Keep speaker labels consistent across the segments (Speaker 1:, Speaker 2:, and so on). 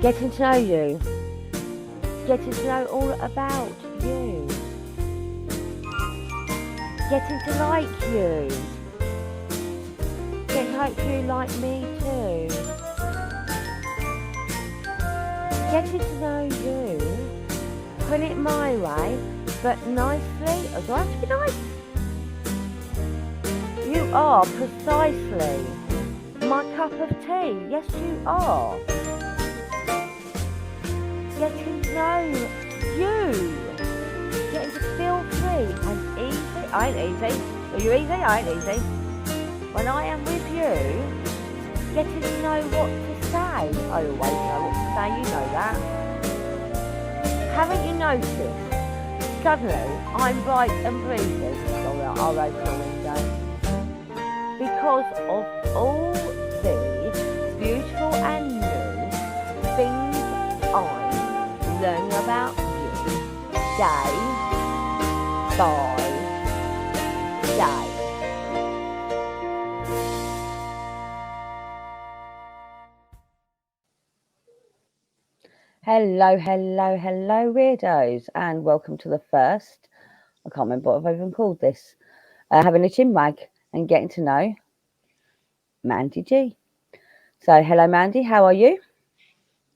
Speaker 1: Getting to know you. Getting to know all about you. Getting to like you. Getting to hope you like me too. Getting to know you. Putting it my way, but nicely. Or do I have to be nice? You are precisely my cup of tea. Yes, you are. Getting to know you. Getting to feel free and easy. I ain't easy. Are you easy? I ain't easy. When I am with you, getting to know what to say. I always know what to say, you know that. Haven't you noticed? Suddenly, I'm bright and breezy. Sorry, I'll open the window. Because of all these beautiful and new things I'm learning about you day by day. Hello, weirdos, and welcome to the first, I can't remember what I've even called this, having a chinwag and getting to know Mandie G. So, hello, Mandie, how are you?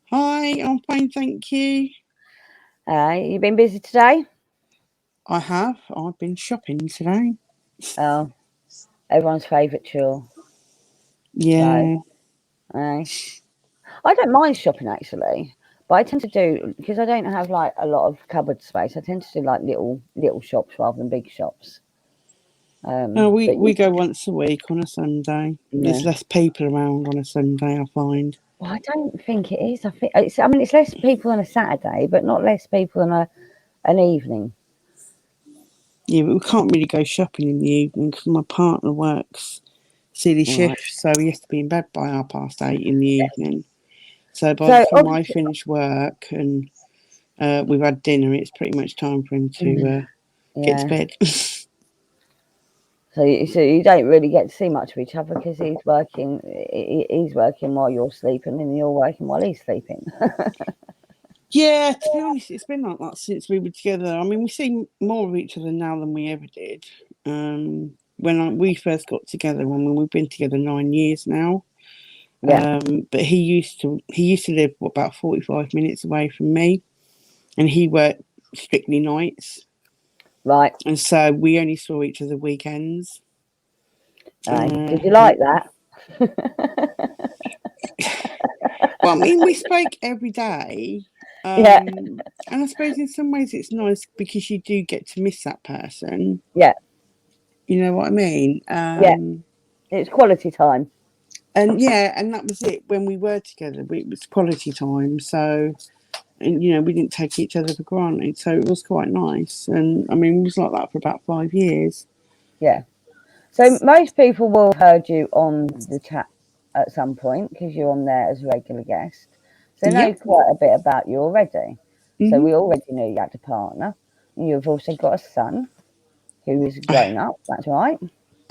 Speaker 2: Hi, I'm fine, thank you.
Speaker 1: You been busy today?
Speaker 2: I have. I've been shopping today.
Speaker 1: Oh, everyone's favourite chore.
Speaker 2: Yeah.
Speaker 1: So, I don't mind shopping actually, but I tend to do, because I don't have like a lot of cupboard space. I tend to do like little shops rather than big shops.
Speaker 2: We go once a week on a Sunday.
Speaker 1: Yeah.
Speaker 2: There's less people around on a Sunday, I find.
Speaker 1: Well, I don't think it is. I think it's. I mean, it's less people on a Saturday, but not less people on an evening.
Speaker 2: Yeah, but we can't really go shopping in the evening because my partner works silly shifts, so he has to be in bed by 8:30 in the evening. So by the time I finish work and we've had dinner, it's pretty much time for him to get to bed.
Speaker 1: So you don't really get to see much of each other because he's working. He's working while you're sleeping, and you're working while he's sleeping.
Speaker 2: Yeah, to be honest, it's been like that since we were together. I mean, we see more of each other now than we ever did. We first got together, we've been together 9 years now.
Speaker 1: Yeah.
Speaker 2: But he used to live about 45 minutes away from me, and he worked strictly nights.
Speaker 1: Right.
Speaker 2: And so we only saw each other weekends.
Speaker 1: Did you like that?
Speaker 2: Well, I mean, we spoke every day.
Speaker 1: Yeah.
Speaker 2: And I suppose in some ways it's nice because you do get to miss that person.
Speaker 1: Yeah.
Speaker 2: You know what I mean?
Speaker 1: Yeah. It's quality time.
Speaker 2: And that was it. When we were together, it was quality time. So, and, we didn't take each other for granted. So it was quite nice. And I mean, it was like that for about 5 years.
Speaker 1: Yeah. So most people will have heard you on the chat at some point because you're on there as a regular guest. So know quite a bit about you already.
Speaker 2: Mm-hmm.
Speaker 1: So we already knew you had a partner. You've also got a son who is grown up. That's right.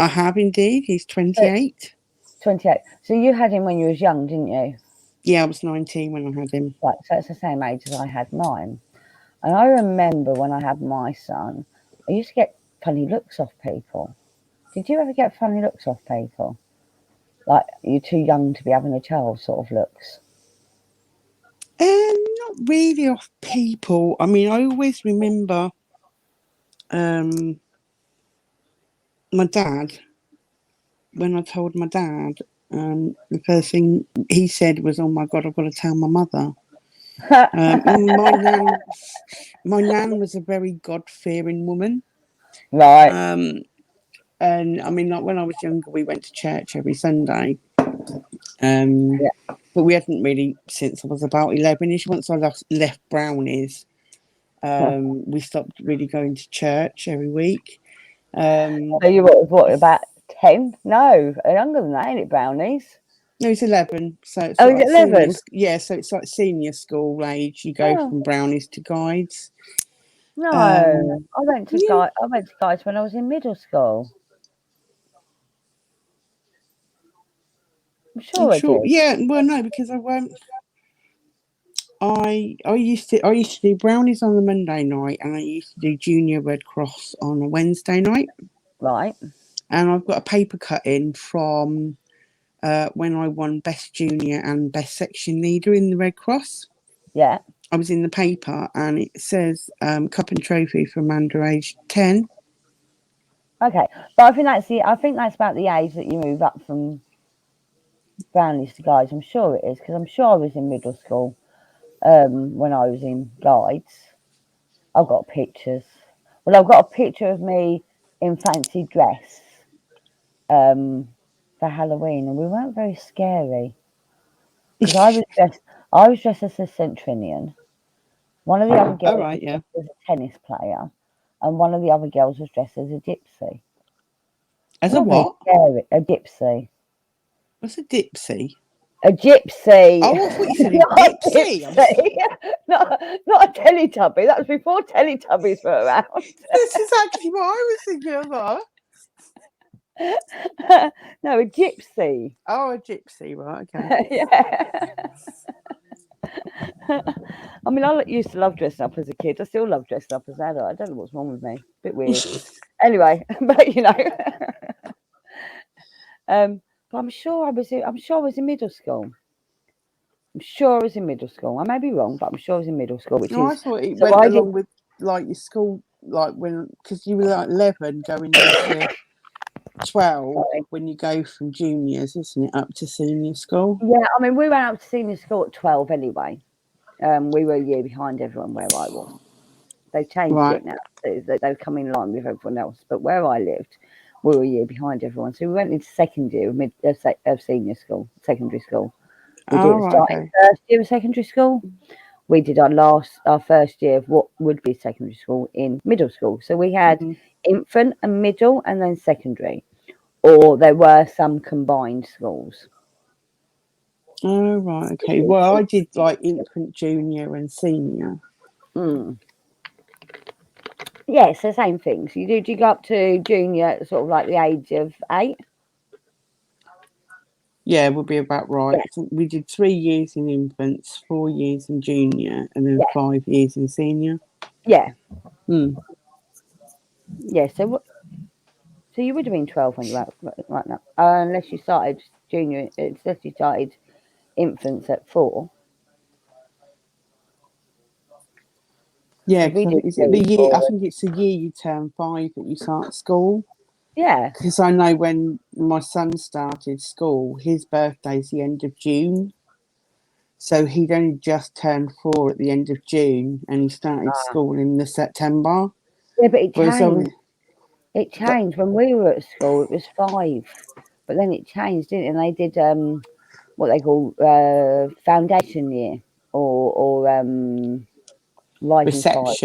Speaker 2: I have indeed. He's 28.
Speaker 1: 28. So you had him when you was young, didn't you?
Speaker 2: Yeah, I was 19 when I had him.
Speaker 1: Right. So it's the same age as I had mine. And I remember when I had my son, I used to get funny looks off people. Did you ever get funny looks off people? Like you're too young to be having a child sort of looks?
Speaker 2: Not really off people. I mean, I always remember my dad, when I told my dad, the first thing he said was, "Oh my God, I've got to tell my mother." My nan was a very God-fearing woman.
Speaker 1: Right.
Speaker 2: And I mean, like when I was younger, we went to church every Sunday. But we hadn't really since I was about 11ish. Once I left Brownies, we stopped really going to church every week.
Speaker 1: So you were what, about 10? No, younger than that, ain't it, Brownies?
Speaker 2: No, it's 11. So it's
Speaker 1: like
Speaker 2: 11? So it's like senior school age. You go from Brownies to Guides.
Speaker 1: No, I went to Guides when I was in middle school. I'm sure I did.
Speaker 2: Yeah, well, no, because I won't. I used to do brownies on the Monday night, and I used to do Junior Red Cross on a Wednesday night.
Speaker 1: Right.
Speaker 2: And I've got a paper cut in from when I won Best Junior and Best Section Leader in the Red Cross.
Speaker 1: Yeah.
Speaker 2: I was in the paper, and it says cup and trophy from under age 10.
Speaker 1: Okay. But I think that's about the age that you move up from brownies to guides. I'm sure it is because I'm sure I was in middle school when I was in guides. I've got pictures. Well, I've got a picture of me in fancy dress um, for Halloween, and we weren't very scary because I was dressed as a centurion. One of the other
Speaker 2: All
Speaker 1: girls was
Speaker 2: right, yeah.
Speaker 1: dressed as a tennis player, and one of the other girls was dressed as a gypsy.
Speaker 2: As a
Speaker 1: Not very
Speaker 2: what?
Speaker 1: scary. A gypsy.
Speaker 2: What's a dipsy?
Speaker 1: A gypsy,
Speaker 2: Oh, I thought you said a
Speaker 1: not a
Speaker 2: dipsy.
Speaker 1: gypsy, not a Teletubby. That was before Teletubbies were around.
Speaker 2: That's exactly what I was thinking of.
Speaker 1: No, a gypsy.
Speaker 2: Oh, a gypsy, right? Okay.
Speaker 1: Yeah. I mean, I used to love dressing up as a kid. I still love dressing up as an adult. I don't know what's wrong with me. Bit weird. Anyway, but but I'm sure I was. I'm sure I was in middle school. I'm sure I was in middle school. I may be wrong, but I'm sure I was in middle school, which
Speaker 2: No, I
Speaker 1: is
Speaker 2: thought it
Speaker 1: so
Speaker 2: went
Speaker 1: I did.
Speaker 2: along with like your school, like when because you were like 11 going into 12 when you go from juniors, isn't it, up to senior school?
Speaker 1: Yeah, I mean, we went up to senior school at 12 anyway. We were a year behind everyone where I was. They've changed
Speaker 2: Right.
Speaker 1: it now. They've come in line with everyone else. But where I lived, we were a year behind everyone. So we went into second year of senior school, secondary school. We
Speaker 2: Oh,
Speaker 1: didn't
Speaker 2: right.
Speaker 1: start
Speaker 2: Okay.
Speaker 1: in first year of secondary school. We did our first year of what would be secondary school in middle school. So we had
Speaker 2: Mm-hmm.
Speaker 1: infant and middle and then secondary. Or there were some combined schools.
Speaker 2: Oh, right. Okay. Well, I did like infant, junior, and senior.
Speaker 1: Mm. Yes, the same thing. So do you go up to junior, sort of like the age of 8?
Speaker 2: Yeah, would be about right.
Speaker 1: Yeah,
Speaker 2: So we did 3 years in infants, 4 years in junior, and then
Speaker 1: yeah,
Speaker 2: 5 years in senior.
Speaker 1: yeah,
Speaker 2: Hmm.
Speaker 1: yeah. So you would have been 12 when you were right now, unless you started junior, unless you started infants at 4,
Speaker 2: Yeah,
Speaker 1: because we
Speaker 2: because
Speaker 1: did
Speaker 2: is it the
Speaker 1: 3,
Speaker 2: year? I
Speaker 1: 4.
Speaker 2: think it's the year you turn 5 that you start school.
Speaker 1: Yeah.
Speaker 2: Because I know when my son started school, his birthday's the end of June. So he'd only just turned 4 at the end of June, and he started
Speaker 1: Ah.
Speaker 2: school in the September.
Speaker 1: Yeah, but it
Speaker 2: Whereas
Speaker 1: changed.
Speaker 2: only,
Speaker 1: It
Speaker 2: but
Speaker 1: changed when we were at school. It was 5, but then it changed, didn't it? And they did what they call foundation year or rising 5.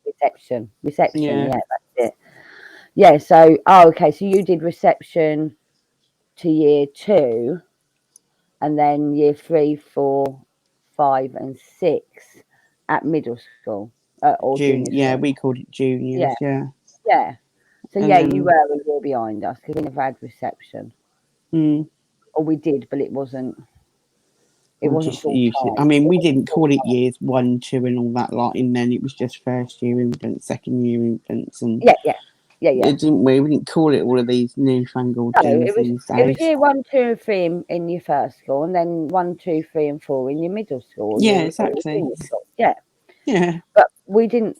Speaker 2: reception,
Speaker 1: Reception,
Speaker 2: yeah,
Speaker 1: yeah, that's it. Yeah, so okay, so you did reception to year 2, and then year 3, 4, 5, and 6 at middle school or
Speaker 2: June,
Speaker 1: junior
Speaker 2: yeah,
Speaker 1: school.
Speaker 2: we called it
Speaker 1: Yeah,
Speaker 2: juniors, yeah,
Speaker 1: yeah. So
Speaker 2: and
Speaker 1: yeah, you
Speaker 2: then
Speaker 1: were a year behind us because we never had reception,
Speaker 2: mm,
Speaker 1: or we did, but it
Speaker 2: we
Speaker 1: wasn't
Speaker 2: just
Speaker 1: full
Speaker 2: used it. I
Speaker 1: time.
Speaker 2: mean,
Speaker 1: It
Speaker 2: we
Speaker 1: wasn't
Speaker 2: didn't
Speaker 1: full
Speaker 2: call it
Speaker 1: time.
Speaker 2: years 1, 2, and all that lot, and then it was just first year infants, second year infants, and
Speaker 1: Yeah, yeah, yeah, yeah.
Speaker 2: it didn't we? We didn't call it all of these newfangled
Speaker 1: No,
Speaker 2: things these
Speaker 1: it was
Speaker 2: days.
Speaker 1: year 1, 2, and 3 in your first school, and then 1, 2, 3, and 4 in your middle school
Speaker 2: Yeah,
Speaker 1: or your
Speaker 2: exactly.
Speaker 1: senior school. Yeah,
Speaker 2: Yeah.
Speaker 1: but we didn't.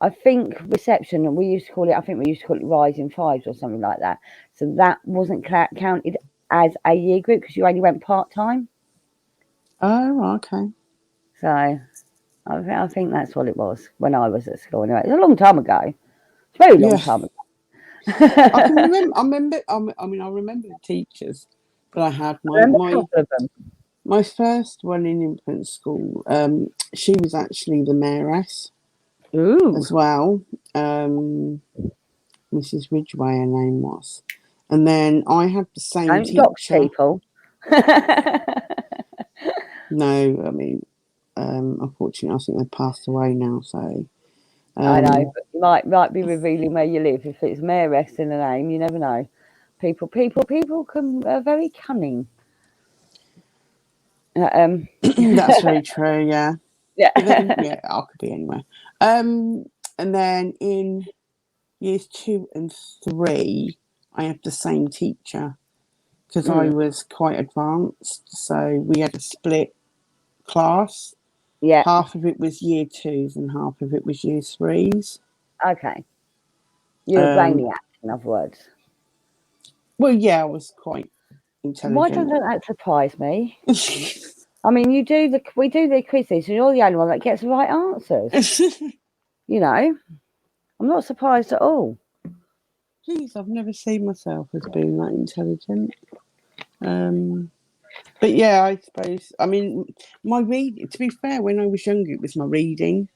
Speaker 1: I think reception. We used to call it. I think we used to call it rising fives or something like that. So that wasn't counted as a year group because you only went part time.
Speaker 2: Oh, okay.
Speaker 1: So I think that's what it was when I was at school. Anyway, it's a long time ago. It's a very long
Speaker 2: Yeah,
Speaker 1: time
Speaker 2: I can
Speaker 1: ago.
Speaker 2: remember. I remember. I mean, I remember the teachers that I had.
Speaker 1: I
Speaker 2: My
Speaker 1: remember a
Speaker 2: my
Speaker 1: couple of them.
Speaker 2: my first one in infant school. She was actually the mayoress
Speaker 1: Ooh,
Speaker 2: as well. Um, Mrs. Ridgway, her name was. And then I had the same
Speaker 1: don't dox
Speaker 2: teacher.
Speaker 1: people.
Speaker 2: No, I mean, unfortunately, I think they passed away now. So,
Speaker 1: I know,
Speaker 2: um,
Speaker 1: but you might be revealing where you live if it's mayoress in the name. You never know. People can are very cunning. Uh, Um,
Speaker 2: that's very true. Yeah. But then,
Speaker 1: Yeah.
Speaker 2: yeah, I could be anywhere. Um, and then in years 2 and 3, I had the same teacher because I
Speaker 1: Mm,
Speaker 2: was quite advanced. So we had a split class.
Speaker 1: yeah.
Speaker 2: Half of it was year twos and half of it was year threes.
Speaker 1: Okay. You're a
Speaker 2: Um,
Speaker 1: brainiac, in other words.
Speaker 2: well, yeah, I was quite
Speaker 1: Why
Speaker 2: intelligent.
Speaker 1: doesn't that surprise me? I mean, we do the quizzes, and you're the only one that gets the right answers. You know, I'm not surprised at all.
Speaker 2: Please, I've never seen myself as being that intelligent. Um, but yeah, I suppose. I mean, my read. To be fair, when I was younger, it was my reading.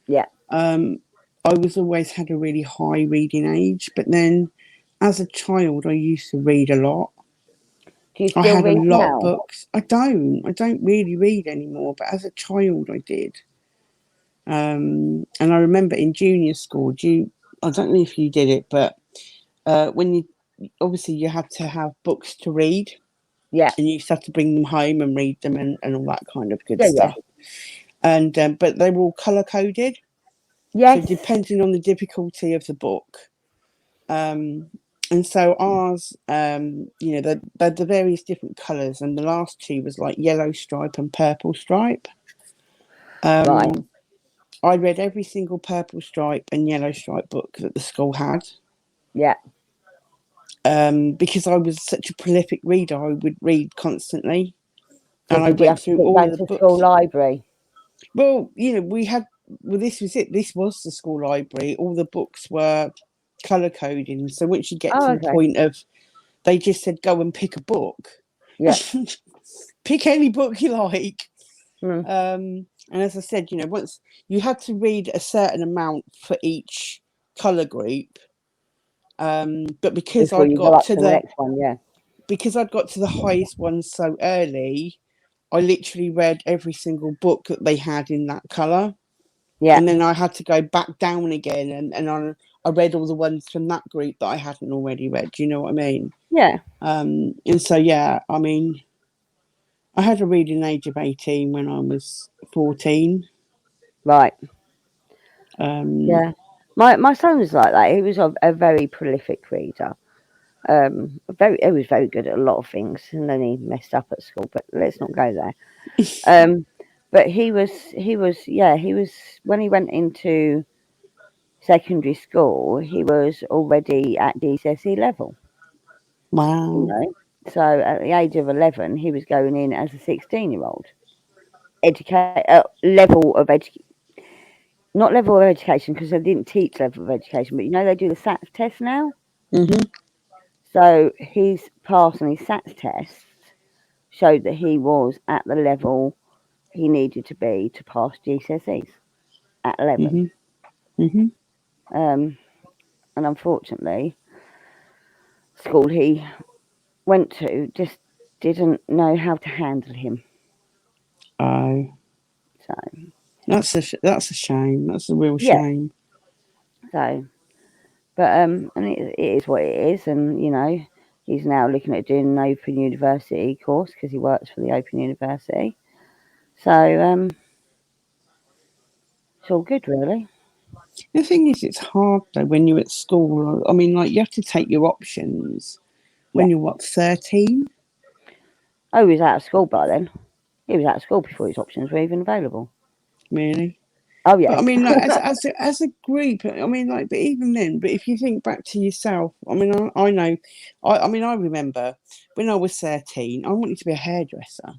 Speaker 1: Yeah.
Speaker 2: Um, I was always had a really high reading age, but then as a child, I used to read a lot.
Speaker 1: Do you
Speaker 2: I
Speaker 1: still
Speaker 2: had a
Speaker 1: read
Speaker 2: lot of
Speaker 1: now?
Speaker 2: books. I don't really read anymore, but as a child, I did. And I remember in junior school, I don't know if you did it, but when you obviously you had to have books to read,
Speaker 1: Yeah.
Speaker 2: and you used to have to bring them home and read them and all that kind of good
Speaker 1: Yeah. Yeah.
Speaker 2: stuff. And but they were all color coded, so
Speaker 1: Yes.
Speaker 2: depending on the difficulty of the book. And so ours, they're the various different colours, and the last two was like yellow stripe and purple stripe.
Speaker 1: Right.
Speaker 2: Um, I read every single purple stripe and yellow stripe book that the school had.
Speaker 1: Yeah.
Speaker 2: Because I was such a prolific reader, I would read constantly,
Speaker 1: So
Speaker 2: and I
Speaker 1: did you
Speaker 2: went
Speaker 1: have to
Speaker 2: through
Speaker 1: keep
Speaker 2: all of
Speaker 1: going
Speaker 2: the
Speaker 1: to school
Speaker 2: books.
Speaker 1: library?
Speaker 2: Well, we had. Well, this was it. This was the school library. All the books were color coding. So once you get to
Speaker 1: Oh,
Speaker 2: the
Speaker 1: okay.
Speaker 2: point of, they just said go and pick a book,
Speaker 1: Yeah.
Speaker 2: pick any book you like.
Speaker 1: Mm.
Speaker 2: And as I said, once you had to read a certain amount for each color group. But
Speaker 1: Before you go up to the next one, yeah.
Speaker 2: because I'd got to the highest one so early, I literally read every single book that they had in that color,
Speaker 1: Yeah.
Speaker 2: and then I had to go back down again, and I read all the ones from that group that I hadn't already read. Do you know what I mean?
Speaker 1: Yeah.
Speaker 2: And so yeah, I mean, I had a reading age of 18 when I was 14.
Speaker 1: Right.
Speaker 2: Um,
Speaker 1: Yeah. My son was like that. He was a very prolific reader. He was very good at a lot of things, and then he messed up at school. But let's not go there. Um, but he was when he went into secondary school, he was already at GCSE level. You
Speaker 2: wow.
Speaker 1: know, so at the age of 11, he was going in as a 16-year-old. Level of not level of education because they didn't teach level of education, but they do the SATs test now.
Speaker 2: Mhm.
Speaker 1: So his passing his SATs tests showed that he was at the level he needed to be to pass GCSEs at 11.
Speaker 2: Mhm. Mhm.
Speaker 1: Um, and unfortunately, school he went to just didn't know how to handle him.
Speaker 2: Oh,
Speaker 1: So
Speaker 2: that's a shame. That's a real
Speaker 1: yeah,
Speaker 2: shame.
Speaker 1: so but and it is what it is, and he's now looking at doing an Open University course because he works for the Open University. So it's all good, really.
Speaker 2: The thing is, it's hard though when you're at school. I mean, like you have to take your options
Speaker 1: Yeah.
Speaker 2: when you're what 13,
Speaker 1: Oh, he was out of school by then. He was out of school before his options were even available.
Speaker 2: really.
Speaker 1: Oh
Speaker 2: But
Speaker 1: yeah.
Speaker 2: I mean, like as a group, I mean, like, but even then, but if you think back to yourself, I mean, I know, I mean, I remember when I was 13, I wanted to be a hairdresser.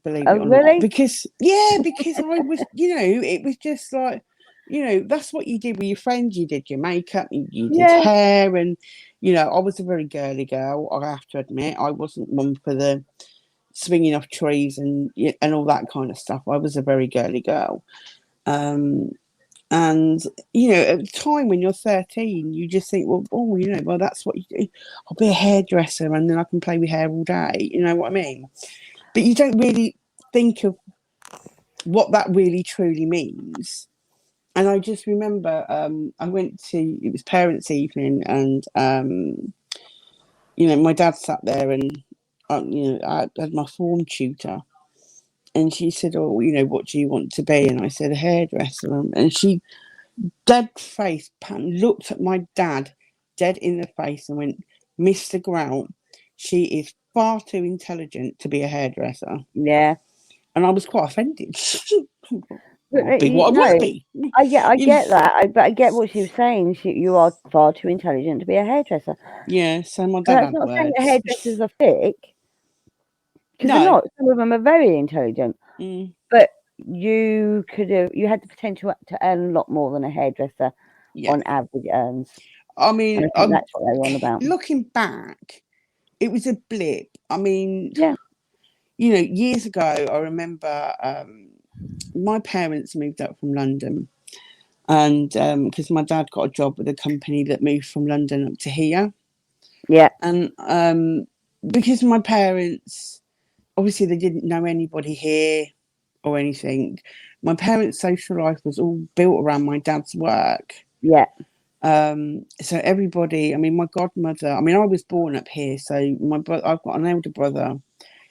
Speaker 2: Believe
Speaker 1: Oh
Speaker 2: it or not,
Speaker 1: really?
Speaker 2: because I was, it was just like, that's what you did with your friends. You did your makeup, you did
Speaker 1: Yeah.
Speaker 2: hair, and I was a very girly girl. I have to admit, I wasn't one for the swinging off trees and all that kind of stuff. I was a very girly girl. Um, and at the time when you're 13, you just think, well, well, that's what you do. I'll be a hairdresser, and then I can play with hair all day. You know what I mean? But you don't really think of what that really truly means. And I just remember I went to, it was parents' evening, and my dad sat there, and I had my form tutor, And she said, "Oh, what do you want to be?" And I said, "A hairdresser." And she, dead face, looked at my dad dead in the face and went, "Mr. Grout, she is far too intelligent to be a hairdresser."
Speaker 1: Yeah.
Speaker 2: And I was quite offended.
Speaker 1: But,
Speaker 2: I'll be what I want to be.
Speaker 1: I
Speaker 2: You know?
Speaker 1: get that. But I get what she was saying. You are far too intelligent to be a hairdresser.
Speaker 2: Yeah, so my
Speaker 1: And
Speaker 2: dad
Speaker 1: that's
Speaker 2: had
Speaker 1: not saying that
Speaker 2: words.
Speaker 1: hairdressers are thick, because they're
Speaker 2: No.
Speaker 1: not. Some of them are very intelligent.
Speaker 2: Mm,
Speaker 1: But you had the potential to earn a lot more than a hairdresser
Speaker 2: yeah.
Speaker 1: on average earns.
Speaker 2: I
Speaker 1: And
Speaker 2: mean,
Speaker 1: I think that's what they were on about.
Speaker 2: looking back, it was a blip. I mean,
Speaker 1: Yeah.
Speaker 2: years ago, I remember my parents moved up from London, and because my dad got a job with a company that moved from London up to here,
Speaker 1: Yeah.
Speaker 2: and because my parents, obviously, they didn't know anybody here or anything. My parents' social life was all built around my dad's work.
Speaker 1: Yeah.
Speaker 2: So everybody, I mean, my godmother, I mean, I was born up here, so I've got an elder brother.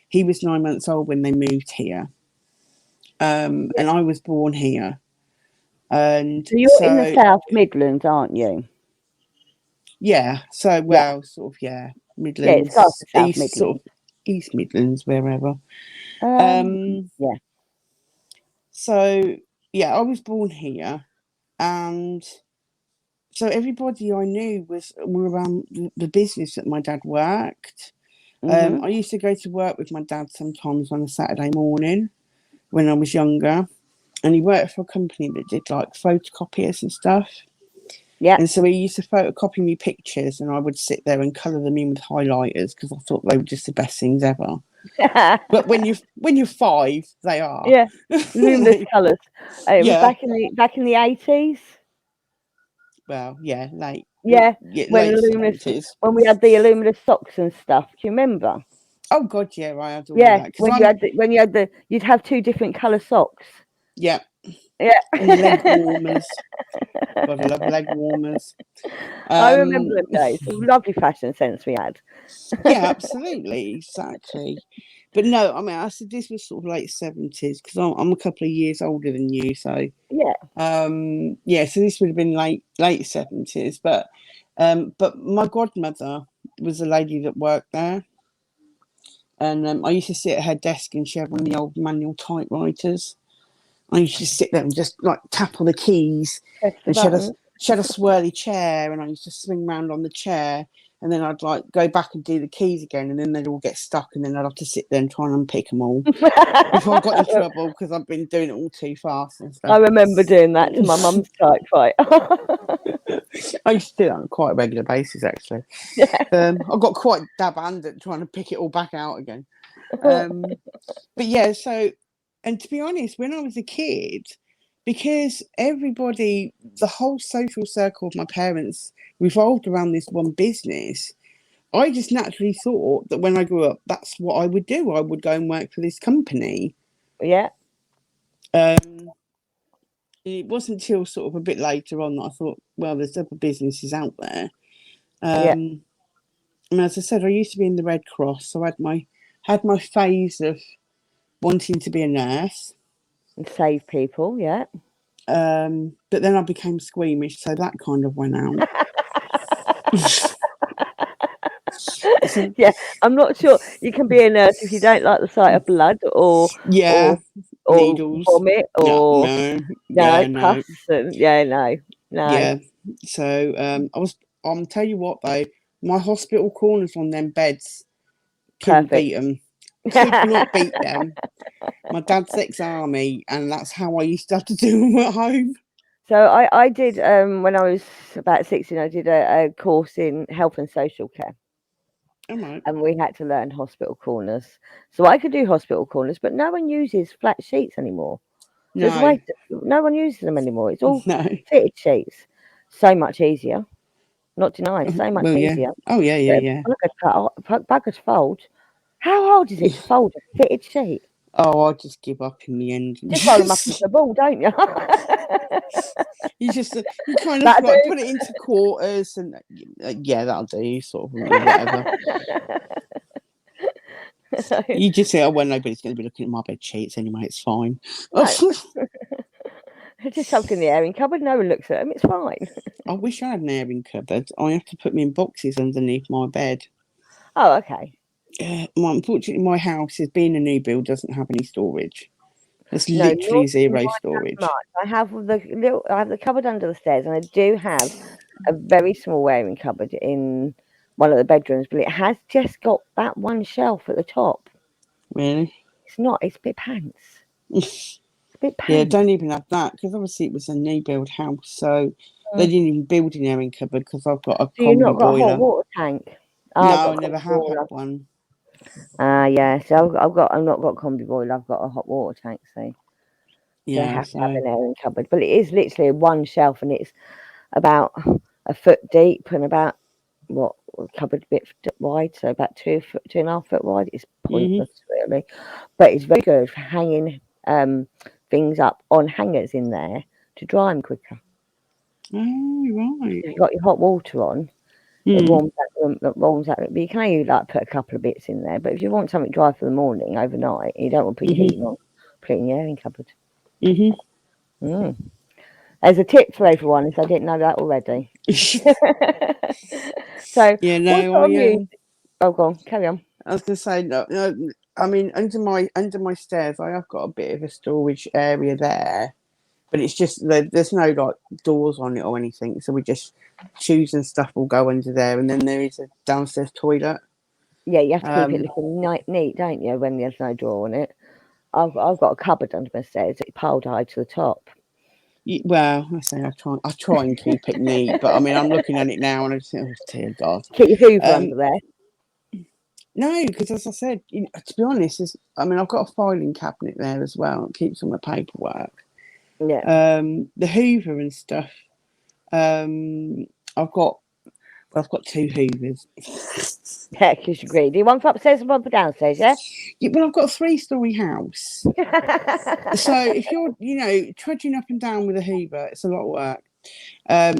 Speaker 2: He was 9 months old when they moved here, and I was born here. And
Speaker 1: So you're in the
Speaker 2: so,
Speaker 1: South Midlands, aren't you?
Speaker 2: yeah, so,
Speaker 1: Yeah.
Speaker 2: well, sort of, yeah,
Speaker 1: Yeah, it's classed
Speaker 2: Midlands,
Speaker 1: as South
Speaker 2: East, sort
Speaker 1: Midlands.
Speaker 2: of East Midlands, wherever.
Speaker 1: Um,
Speaker 2: Um,
Speaker 1: yeah.
Speaker 2: so, yeah, I was born here, and so everybody I knew were around the business that my dad worked.
Speaker 1: Mhm.
Speaker 2: I used to go to work with my dad sometimes on a Saturday morning when I was younger, and he worked for a company that did like photocopiers and stuff.
Speaker 1: Yeah.
Speaker 2: And so he used to photocopy me pictures, and I would sit there and colour them in with highlighters because I thought they were just the best things ever. But when you're 5, they are.
Speaker 1: Yeah. Luminous colours. It was
Speaker 2: Yeah.
Speaker 1: back in the 80s.
Speaker 2: Well, yeah,
Speaker 1: Yeah,
Speaker 2: late 70s.
Speaker 1: when we had the luminous socks and stuff. Do you remember?
Speaker 2: Oh God, yeah, I had all of
Speaker 1: Yeah,
Speaker 2: that because I'm
Speaker 1: you'd have two different colour socks.
Speaker 2: yeah,
Speaker 1: Yeah.
Speaker 2: and leg warmers. God, I love leg warmers.
Speaker 1: I remember
Speaker 2: Um,
Speaker 1: them days. Lovely fashion sense we had.
Speaker 2: yeah, absolutely, exactly. But no, I mean, I said this was sort of late 70s because I'm a couple of years older than you, so
Speaker 1: Yeah.
Speaker 2: yeah, so this would have been late 70s. But my godmother was a lady that worked there, and I used to sit at her desk, and she had one of the old manual typewriters. I used to sit there and just like tap on the keys,
Speaker 1: Press the
Speaker 2: and
Speaker 1: button.
Speaker 2: she had a swirly chair, and I used to swing round on the chair, and then I'd like go back and do the keys again, and then they'd all get stuck, and then I'd have to sit there and try and unpick them all before I got in trouble because I've been doing it all too fast and
Speaker 1: I
Speaker 2: stuff.
Speaker 1: remember doing that to my mum's typewriter.
Speaker 2: I used to do that on quite a regular basis, actually.
Speaker 1: Yeah.
Speaker 2: I got quite dab-handed at trying to pick it all back out again. But yeah, so, and to be honest, when I was a kid, because everybody, the whole social circle of my parents revolved around this one business, I just naturally thought that when I grew up, that's what I would do. I would go and work for this company.
Speaker 1: Yeah.
Speaker 2: It wasn't until sort of a bit later on that I thought, well, there's other businesses out there.
Speaker 1: Yeah.
Speaker 2: And as I said, I used to be in the Red Cross, so I had my phase of wanting to be a nurse.
Speaker 1: And save people. Yeah.
Speaker 2: But then I became squeamish, so that kind of went out. So,
Speaker 1: Yeah. I'm not sure you can be a nurse if you don't like the sight of blood
Speaker 2: yeah,
Speaker 1: or
Speaker 2: needles.
Speaker 1: vomit
Speaker 2: No,
Speaker 1: or
Speaker 2: no,
Speaker 1: no
Speaker 2: yeah,
Speaker 1: pus
Speaker 2: no,
Speaker 1: and no.
Speaker 2: yeah. So I'm tell you what though, my hospital corners on them beds couldn't
Speaker 1: Perfect.
Speaker 2: beat them. Could not beat them. My dad's ex-army, and that's how I used to have to do them at home.
Speaker 1: So I did when I was about 16. I did a course in health and social care,
Speaker 2: Am I?
Speaker 1: and we had to learn hospital corners. So I could do hospital corners, but no one uses flat sheets anymore. So
Speaker 2: No,
Speaker 1: no one uses them anymore. It's all
Speaker 2: no.
Speaker 1: fitted sheets. So much easier. Not denying, so much
Speaker 2: Well, yeah.
Speaker 1: easier.
Speaker 2: Oh, yeah,
Speaker 1: But
Speaker 2: yeah,
Speaker 1: buggers fold. How hard is
Speaker 2: yeah.
Speaker 1: it to fold a fitted sheet?
Speaker 2: Oh, I just give up in the end.
Speaker 1: Just roll them up into a ball, don't you?
Speaker 2: You kind of
Speaker 1: That'll
Speaker 2: like
Speaker 1: do.
Speaker 2: put it into quarters, and yeah, that'll do. Sort of whatever. You just say, oh, well, nobody's going to be looking at my bed sheets anyway. It's fine.
Speaker 1: No, it's just something in the airing cupboard. No one looks at them. It's fine.
Speaker 2: I wish I had an airing cupboard. I have to put me in boxes underneath my bed.
Speaker 1: Oh, okay.
Speaker 2: Well, unfortunately, my house, is being a new build, doesn't have any storage. There's
Speaker 1: No,
Speaker 2: literally
Speaker 1: not in
Speaker 2: zero
Speaker 1: mine as
Speaker 2: storage.
Speaker 1: much. I have the cupboard under the stairs, and I do have a very small airing cupboard in one of the bedrooms, but it has just got that one shelf at the top.
Speaker 2: Really?
Speaker 1: It's not. It's a bit pants. It's a bit
Speaker 2: Yeah,
Speaker 1: pants.
Speaker 2: don't even have that because obviously it was a new build house, so they
Speaker 1: Mm.
Speaker 2: didn't even build an airing cupboard because I've got a
Speaker 1: So you've
Speaker 2: combi
Speaker 1: not got a hot
Speaker 2: boiler.
Speaker 1: water tank? Oh, I've
Speaker 2: No,
Speaker 1: got
Speaker 2: I
Speaker 1: a
Speaker 2: never
Speaker 1: combi
Speaker 2: have had
Speaker 1: boiler.
Speaker 2: one.
Speaker 1: Yeah. So I've not got a combi boiler. I've got a hot water tank. So I
Speaker 2: Yeah,
Speaker 1: have to have
Speaker 2: so.
Speaker 1: an airing cupboard, but it is literally one shelf, and it's about a foot deep and about what cupboard a bit wide, so about 2 foot, 2.5 foot wide. It's
Speaker 2: Mhm.
Speaker 1: pointless really, but it's very good for hanging things up on hangers in there to dry them quicker.
Speaker 2: Oh, right.
Speaker 1: If you've got your hot water on, it
Speaker 2: Hmm.
Speaker 1: warms that room, it warms that room. But you can only like put a couple of bits in there. But if you want something dry for the morning overnight, you don't want to put your
Speaker 2: Mhm.
Speaker 1: heating on, put it in your airing cupboard.
Speaker 2: Mhm.
Speaker 1: Mm. There's a tip for everyone if I didn't know that already. So,
Speaker 2: Yeah,
Speaker 1: what
Speaker 2: no,
Speaker 1: sort of music? Oh, go on, carry on.
Speaker 2: I was gonna say no, no. I mean, under my stairs, I have got a bit of a storage area there, but it's just there's no like doors on it or anything, so we just shoes and stuff will go under there, and then there is a downstairs toilet.
Speaker 1: Yeah, you have to keep it
Speaker 2: Um,
Speaker 1: looking neat, don't you, when there's no drawer on it? I've got a cupboard under my stairs. It's piled high to the top.
Speaker 2: well, I say I try and keep it neat, but I mean, I'm looking at it now and I just think, oh dear God.
Speaker 1: Keep your Hoover
Speaker 2: Um,
Speaker 1: under there.
Speaker 2: no, because as I said, to be honest, I mean, I've got a filing cabinet there as well. It keeps all my paperwork.
Speaker 1: Yeah,
Speaker 2: The Hoover and stuff. Um, I've got I've got two Hoovers.
Speaker 1: yeah, because you're greedy. One for upstairs and one for downstairs, yeah?
Speaker 2: Yeah, well, I've got a three-story house, so if you're trudging up and down with a Hoover, it's a lot of work.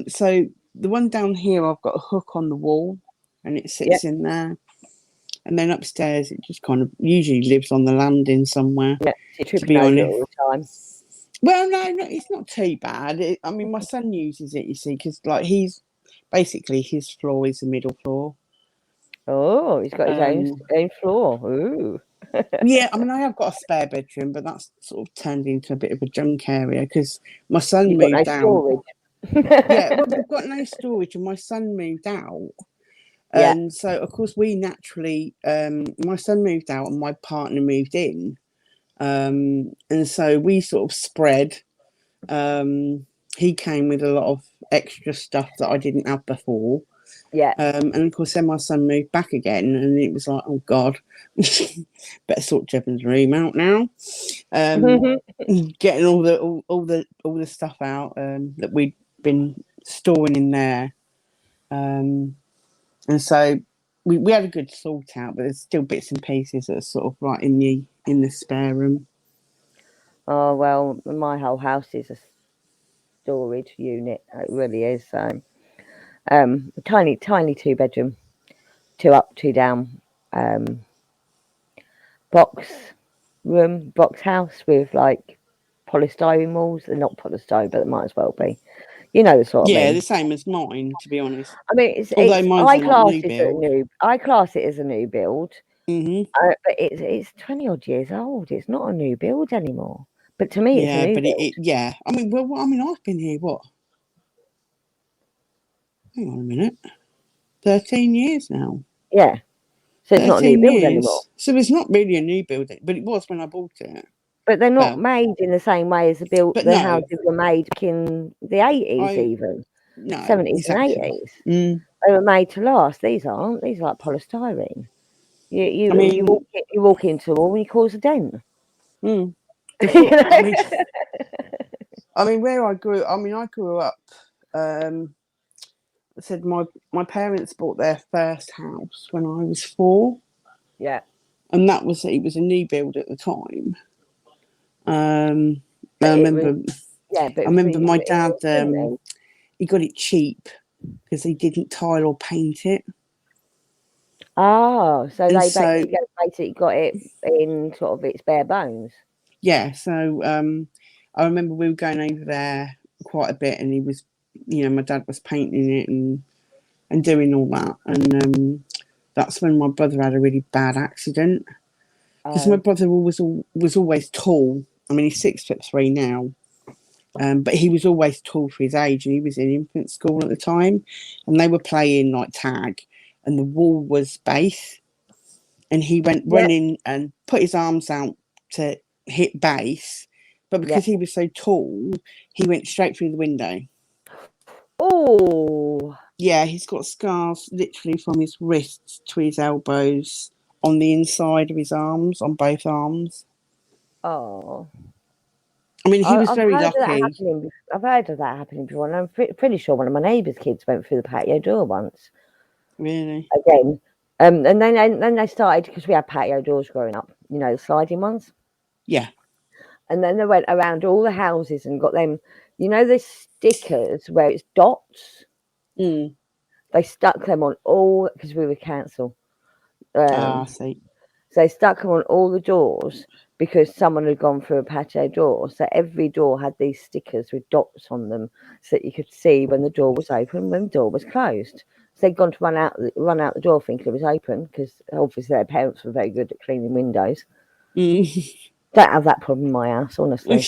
Speaker 2: So the one down here, I've got a hook on the wall, and it
Speaker 1: Yeah,
Speaker 2: sits in there. And then upstairs, it just kind of usually lives on the landing somewhere.
Speaker 1: yeah. So you're
Speaker 2: To
Speaker 1: tripping
Speaker 2: be
Speaker 1: over it
Speaker 2: honest,
Speaker 1: all the time.
Speaker 2: well, no, it's not too bad. I mean, my son uses it, you see, because like his floor is the middle floor.
Speaker 1: Oh, he's got his
Speaker 2: Um,
Speaker 1: own floor. Ooh.
Speaker 2: yeah, I mean, I have got a spare bedroom, but that's sort of turned into a bit of a junk area because my son
Speaker 1: You've got no
Speaker 2: moved out.
Speaker 1: storage.
Speaker 2: Yeah, well, we've got no storage, and my son moved out.
Speaker 1: Yeah,
Speaker 2: And so, of course, we naturally, my son moved out and my partner moved in. And so we sort of spread. He came with a lot of extra stuff that I didn't have before.
Speaker 1: yeah.
Speaker 2: And of course, then my son moved back again, and it was like, oh God, better sort Jevon's room out now. Um, getting all the stuff out that we'd been storing in there. And so we had a good sort out, but there's still bits and pieces that are sort of like in the spare room.
Speaker 1: Oh well, my whole house is a storage unit. It really is. So, tiny 2 bedroom, two up, two down, um, box box house with like polystyrene walls. They're not polystyrene, but they might as well be. You know the sort I
Speaker 2: Yeah,
Speaker 1: mean.
Speaker 2: the same as mine, to be honest.
Speaker 1: I mean,
Speaker 2: Although
Speaker 1: it's
Speaker 2: mine's
Speaker 1: I
Speaker 2: not
Speaker 1: class
Speaker 2: new
Speaker 1: it as a
Speaker 2: build.
Speaker 1: new. I class it as a new build,
Speaker 2: Hmm.
Speaker 1: but it's 20 odd years old. It's not a new build anymore. But to me, it's a
Speaker 2: Yeah,
Speaker 1: new
Speaker 2: but
Speaker 1: build.
Speaker 2: yeah. I mean, well, I mean, I've been here what? Hang on a minute, 13 years now.
Speaker 1: Yeah. So it's not a new
Speaker 2: 13
Speaker 1: build anymore.
Speaker 2: years. So it's not really a new building, but it was when I bought it.
Speaker 1: But they're not
Speaker 2: Well,
Speaker 1: made in the same way as
Speaker 2: but
Speaker 1: the
Speaker 2: no,
Speaker 1: houses were made back in the 80s,
Speaker 2: I
Speaker 1: even
Speaker 2: no
Speaker 1: 70s and
Speaker 2: exactly.
Speaker 1: 80s.
Speaker 2: Mm.
Speaker 1: They were made to last. These aren't. These are like polystyrene. You
Speaker 2: I
Speaker 1: you you
Speaker 2: mean,
Speaker 1: walk you walk into a wall and you cause a dent.
Speaker 2: the
Speaker 1: You
Speaker 2: thought. I
Speaker 1: know?
Speaker 2: mean, I mean, where I grew. I mean, I grew up. I said my parents bought their first house when I was 4,
Speaker 1: Yeah.
Speaker 2: and it was a new build at the time. I
Speaker 1: But it was
Speaker 2: remember
Speaker 1: yeah, but
Speaker 2: I
Speaker 1: it was
Speaker 2: remember
Speaker 1: really
Speaker 2: my
Speaker 1: it
Speaker 2: dad.
Speaker 1: was really
Speaker 2: He got it cheap because he didn't tile or paint it.
Speaker 1: Oh, so
Speaker 2: And
Speaker 1: they
Speaker 2: so,
Speaker 1: basically got it in sort of its bare bones.
Speaker 2: yeah, so I remember we were going over there quite a bit, and he was, my dad was painting it and doing all that. And that's when my brother had a really bad accident. Because my
Speaker 1: Oh,
Speaker 2: brother was always tall. I mean, he's 6'3" now, but he was always tall for his age, and he was in infant school at the time, and they were playing like tag, and the wall was base, and he went
Speaker 1: yeah,
Speaker 2: running and put his arms out to hit base, but
Speaker 1: yeah.
Speaker 2: because he was so tall, he went straight through the window.
Speaker 1: Oh,
Speaker 2: Yeah, he's got scars literally from his wrists to his elbows on the inside of his arms, on both arms.
Speaker 1: oh.
Speaker 2: I mean, he was
Speaker 1: I've
Speaker 2: very
Speaker 1: heard of that
Speaker 2: lucky,
Speaker 1: happening. I've heard of that happening before, and I'm pretty sure one of my neighbour's kids went through the patio door once.
Speaker 2: really.
Speaker 1: Again, and then they started because we had patio doors growing up, you know, the sliding ones.
Speaker 2: Yeah.
Speaker 1: And then they went around all the houses and got them, you know, the stickers where it's dots.
Speaker 2: Mm.
Speaker 1: They stuck them on all because we were council.
Speaker 2: Ah, I
Speaker 1: Um,
Speaker 2: see.
Speaker 1: so they stuck them on all the doors because someone had gone through a patio door. So every door had these stickers with dots on them, so that you could see when the door was open, when the door was closed. So they'd gone to run out the door thinking it was open because obviously their parents were very good at cleaning windows.
Speaker 2: Mm.
Speaker 1: Don't have that problem in my house, honestly.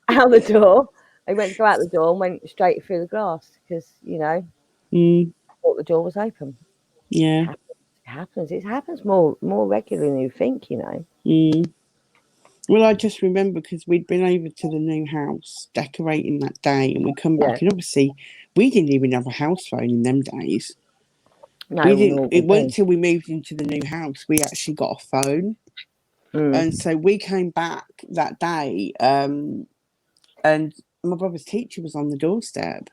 Speaker 1: Out the door. They went to go out the door and went straight through the glass because, you know,
Speaker 2: Mm.
Speaker 1: thought the door was open.
Speaker 2: Yeah.
Speaker 1: Happens. It happens. It happens more regularly than you think, you know.
Speaker 2: Mm. Well, I just remember because we'd been over to the new house decorating that day, and we come
Speaker 1: Yeah.
Speaker 2: back, and obviously we didn't even have a house phone in them days. We
Speaker 1: No,
Speaker 2: didn't.
Speaker 1: nor
Speaker 2: It
Speaker 1: would
Speaker 2: wasn't
Speaker 1: we.
Speaker 2: until we moved into the new house we actually got a phone, and
Speaker 1: Mm.
Speaker 2: so we came back that day, and my brother's teacher was on the doorstep,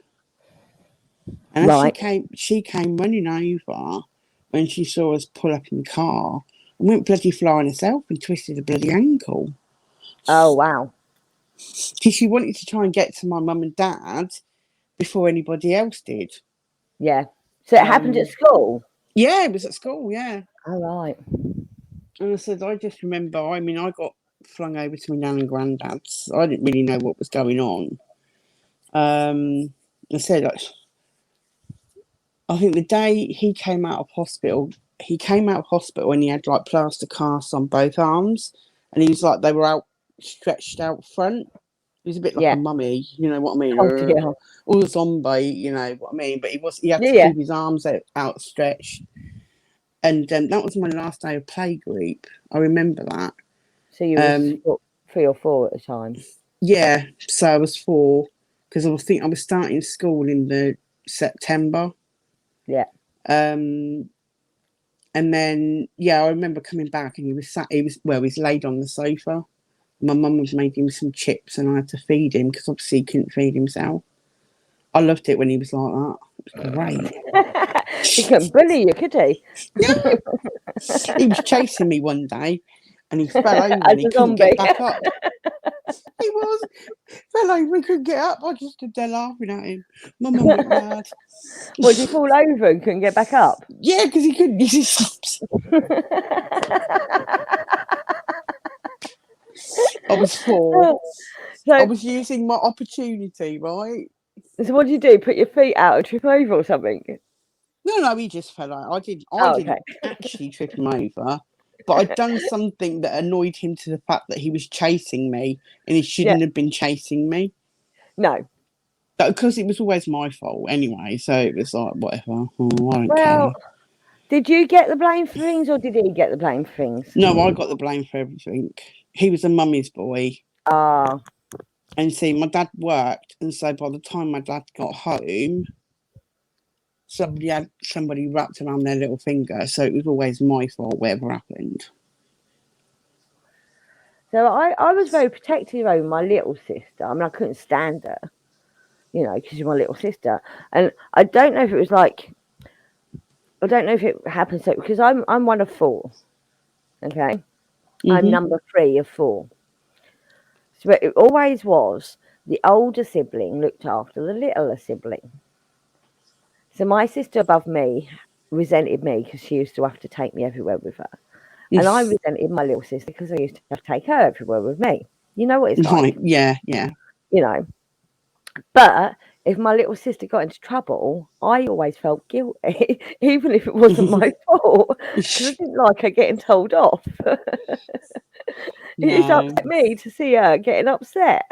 Speaker 2: and as
Speaker 1: Right.
Speaker 2: she came running over when she saw us pull up in the car and went bloody flying herself and twisted a bloody ankle.
Speaker 1: Oh, wow.
Speaker 2: Because she wanted to try and get to my mum and dad before anybody else did.
Speaker 1: Yeah. So it happened at
Speaker 2: Um,
Speaker 1: school?
Speaker 2: yeah, it was at school, yeah.
Speaker 1: Oh, right.
Speaker 2: And I said, I just remember, I mean, I got flung over to my nan and granddad's. I didn't really know what was going on. I said, I think the day he came out of hospital and he had like plaster casts on both arms. And he was like, they were out stretched out front. He was a bit like a
Speaker 1: Yeah.
Speaker 2: mummy, you know what I mean?
Speaker 1: Oh, dear.
Speaker 2: Or a zombie, you know what I mean? But he had
Speaker 1: Yeah,
Speaker 2: to
Speaker 1: yeah.
Speaker 2: keep his arms outstretched. And that was my last day of playgroup. I remember that.
Speaker 1: So you was
Speaker 2: Um,
Speaker 1: what, 3 or 4 at the time?
Speaker 2: yeah, so I was 4 because I was starting school in the September.
Speaker 1: Yeah.
Speaker 2: Um, and then I remember coming back and he was sat. He's laid on the sofa. My mum had made him some chips and I had to feed him because obviously he couldn't feed himself. I loved it when he was like that. It was great.
Speaker 1: He couldn't bully you, could he?
Speaker 2: No, he was chasing me one day and he fell over and
Speaker 1: As
Speaker 2: he
Speaker 1: a
Speaker 2: couldn't get
Speaker 1: zombie.
Speaker 2: back up. He was fell over, he couldn't get up. I just stood there laughing at him. My mum went mad.
Speaker 1: What, did he fall over and couldn't get back up?
Speaker 2: Yeah, because he couldn't use his thumbs. I was 4. I
Speaker 1: So,
Speaker 2: was using my opportunity, right?
Speaker 1: so what did you do? Put your feet out and trip over or something?
Speaker 2: No, he just fell out. I
Speaker 1: Oh, okay.
Speaker 2: didn't actually trip him over, but I'd done something that annoyed him to the fact that he was chasing me and he
Speaker 1: Yeah.
Speaker 2: shouldn't have been chasing me.
Speaker 1: No.
Speaker 2: Because it was always my fault anyway, so it was like, whatever. Oh, I don't
Speaker 1: Well,
Speaker 2: care.
Speaker 1: did you get the blame for things or did he get the blame for things?
Speaker 2: No, I got the blame for everything. He was a mummy's boy.
Speaker 1: Ah,
Speaker 2: And see, my dad worked, and so by the time my dad got home, somebody had somebody wrapped around their little finger, so it was always my fault whatever happened.
Speaker 1: so I was very protective over my little sister. I mean, I couldn't stand her, you know, because she's my little sister. And I don't know if it was like, I don't know if it happened so, because I'm one of 4, okay? I'm
Speaker 2: Mhm.
Speaker 1: number 3 of 4. So it always was the older sibling looked after the littler sibling. So my sister above me resented me because she used to have to take me everywhere with her. And I resented my little sister because I used to have to take her everywhere with me. You know what it's like,
Speaker 2: Right, yeah, yeah.
Speaker 1: you know. But if my little sister got into trouble, I always felt guilty, even if it wasn't my fault, because I didn't like her getting told off. It used to
Speaker 2: No.
Speaker 1: upset me to see her getting upset,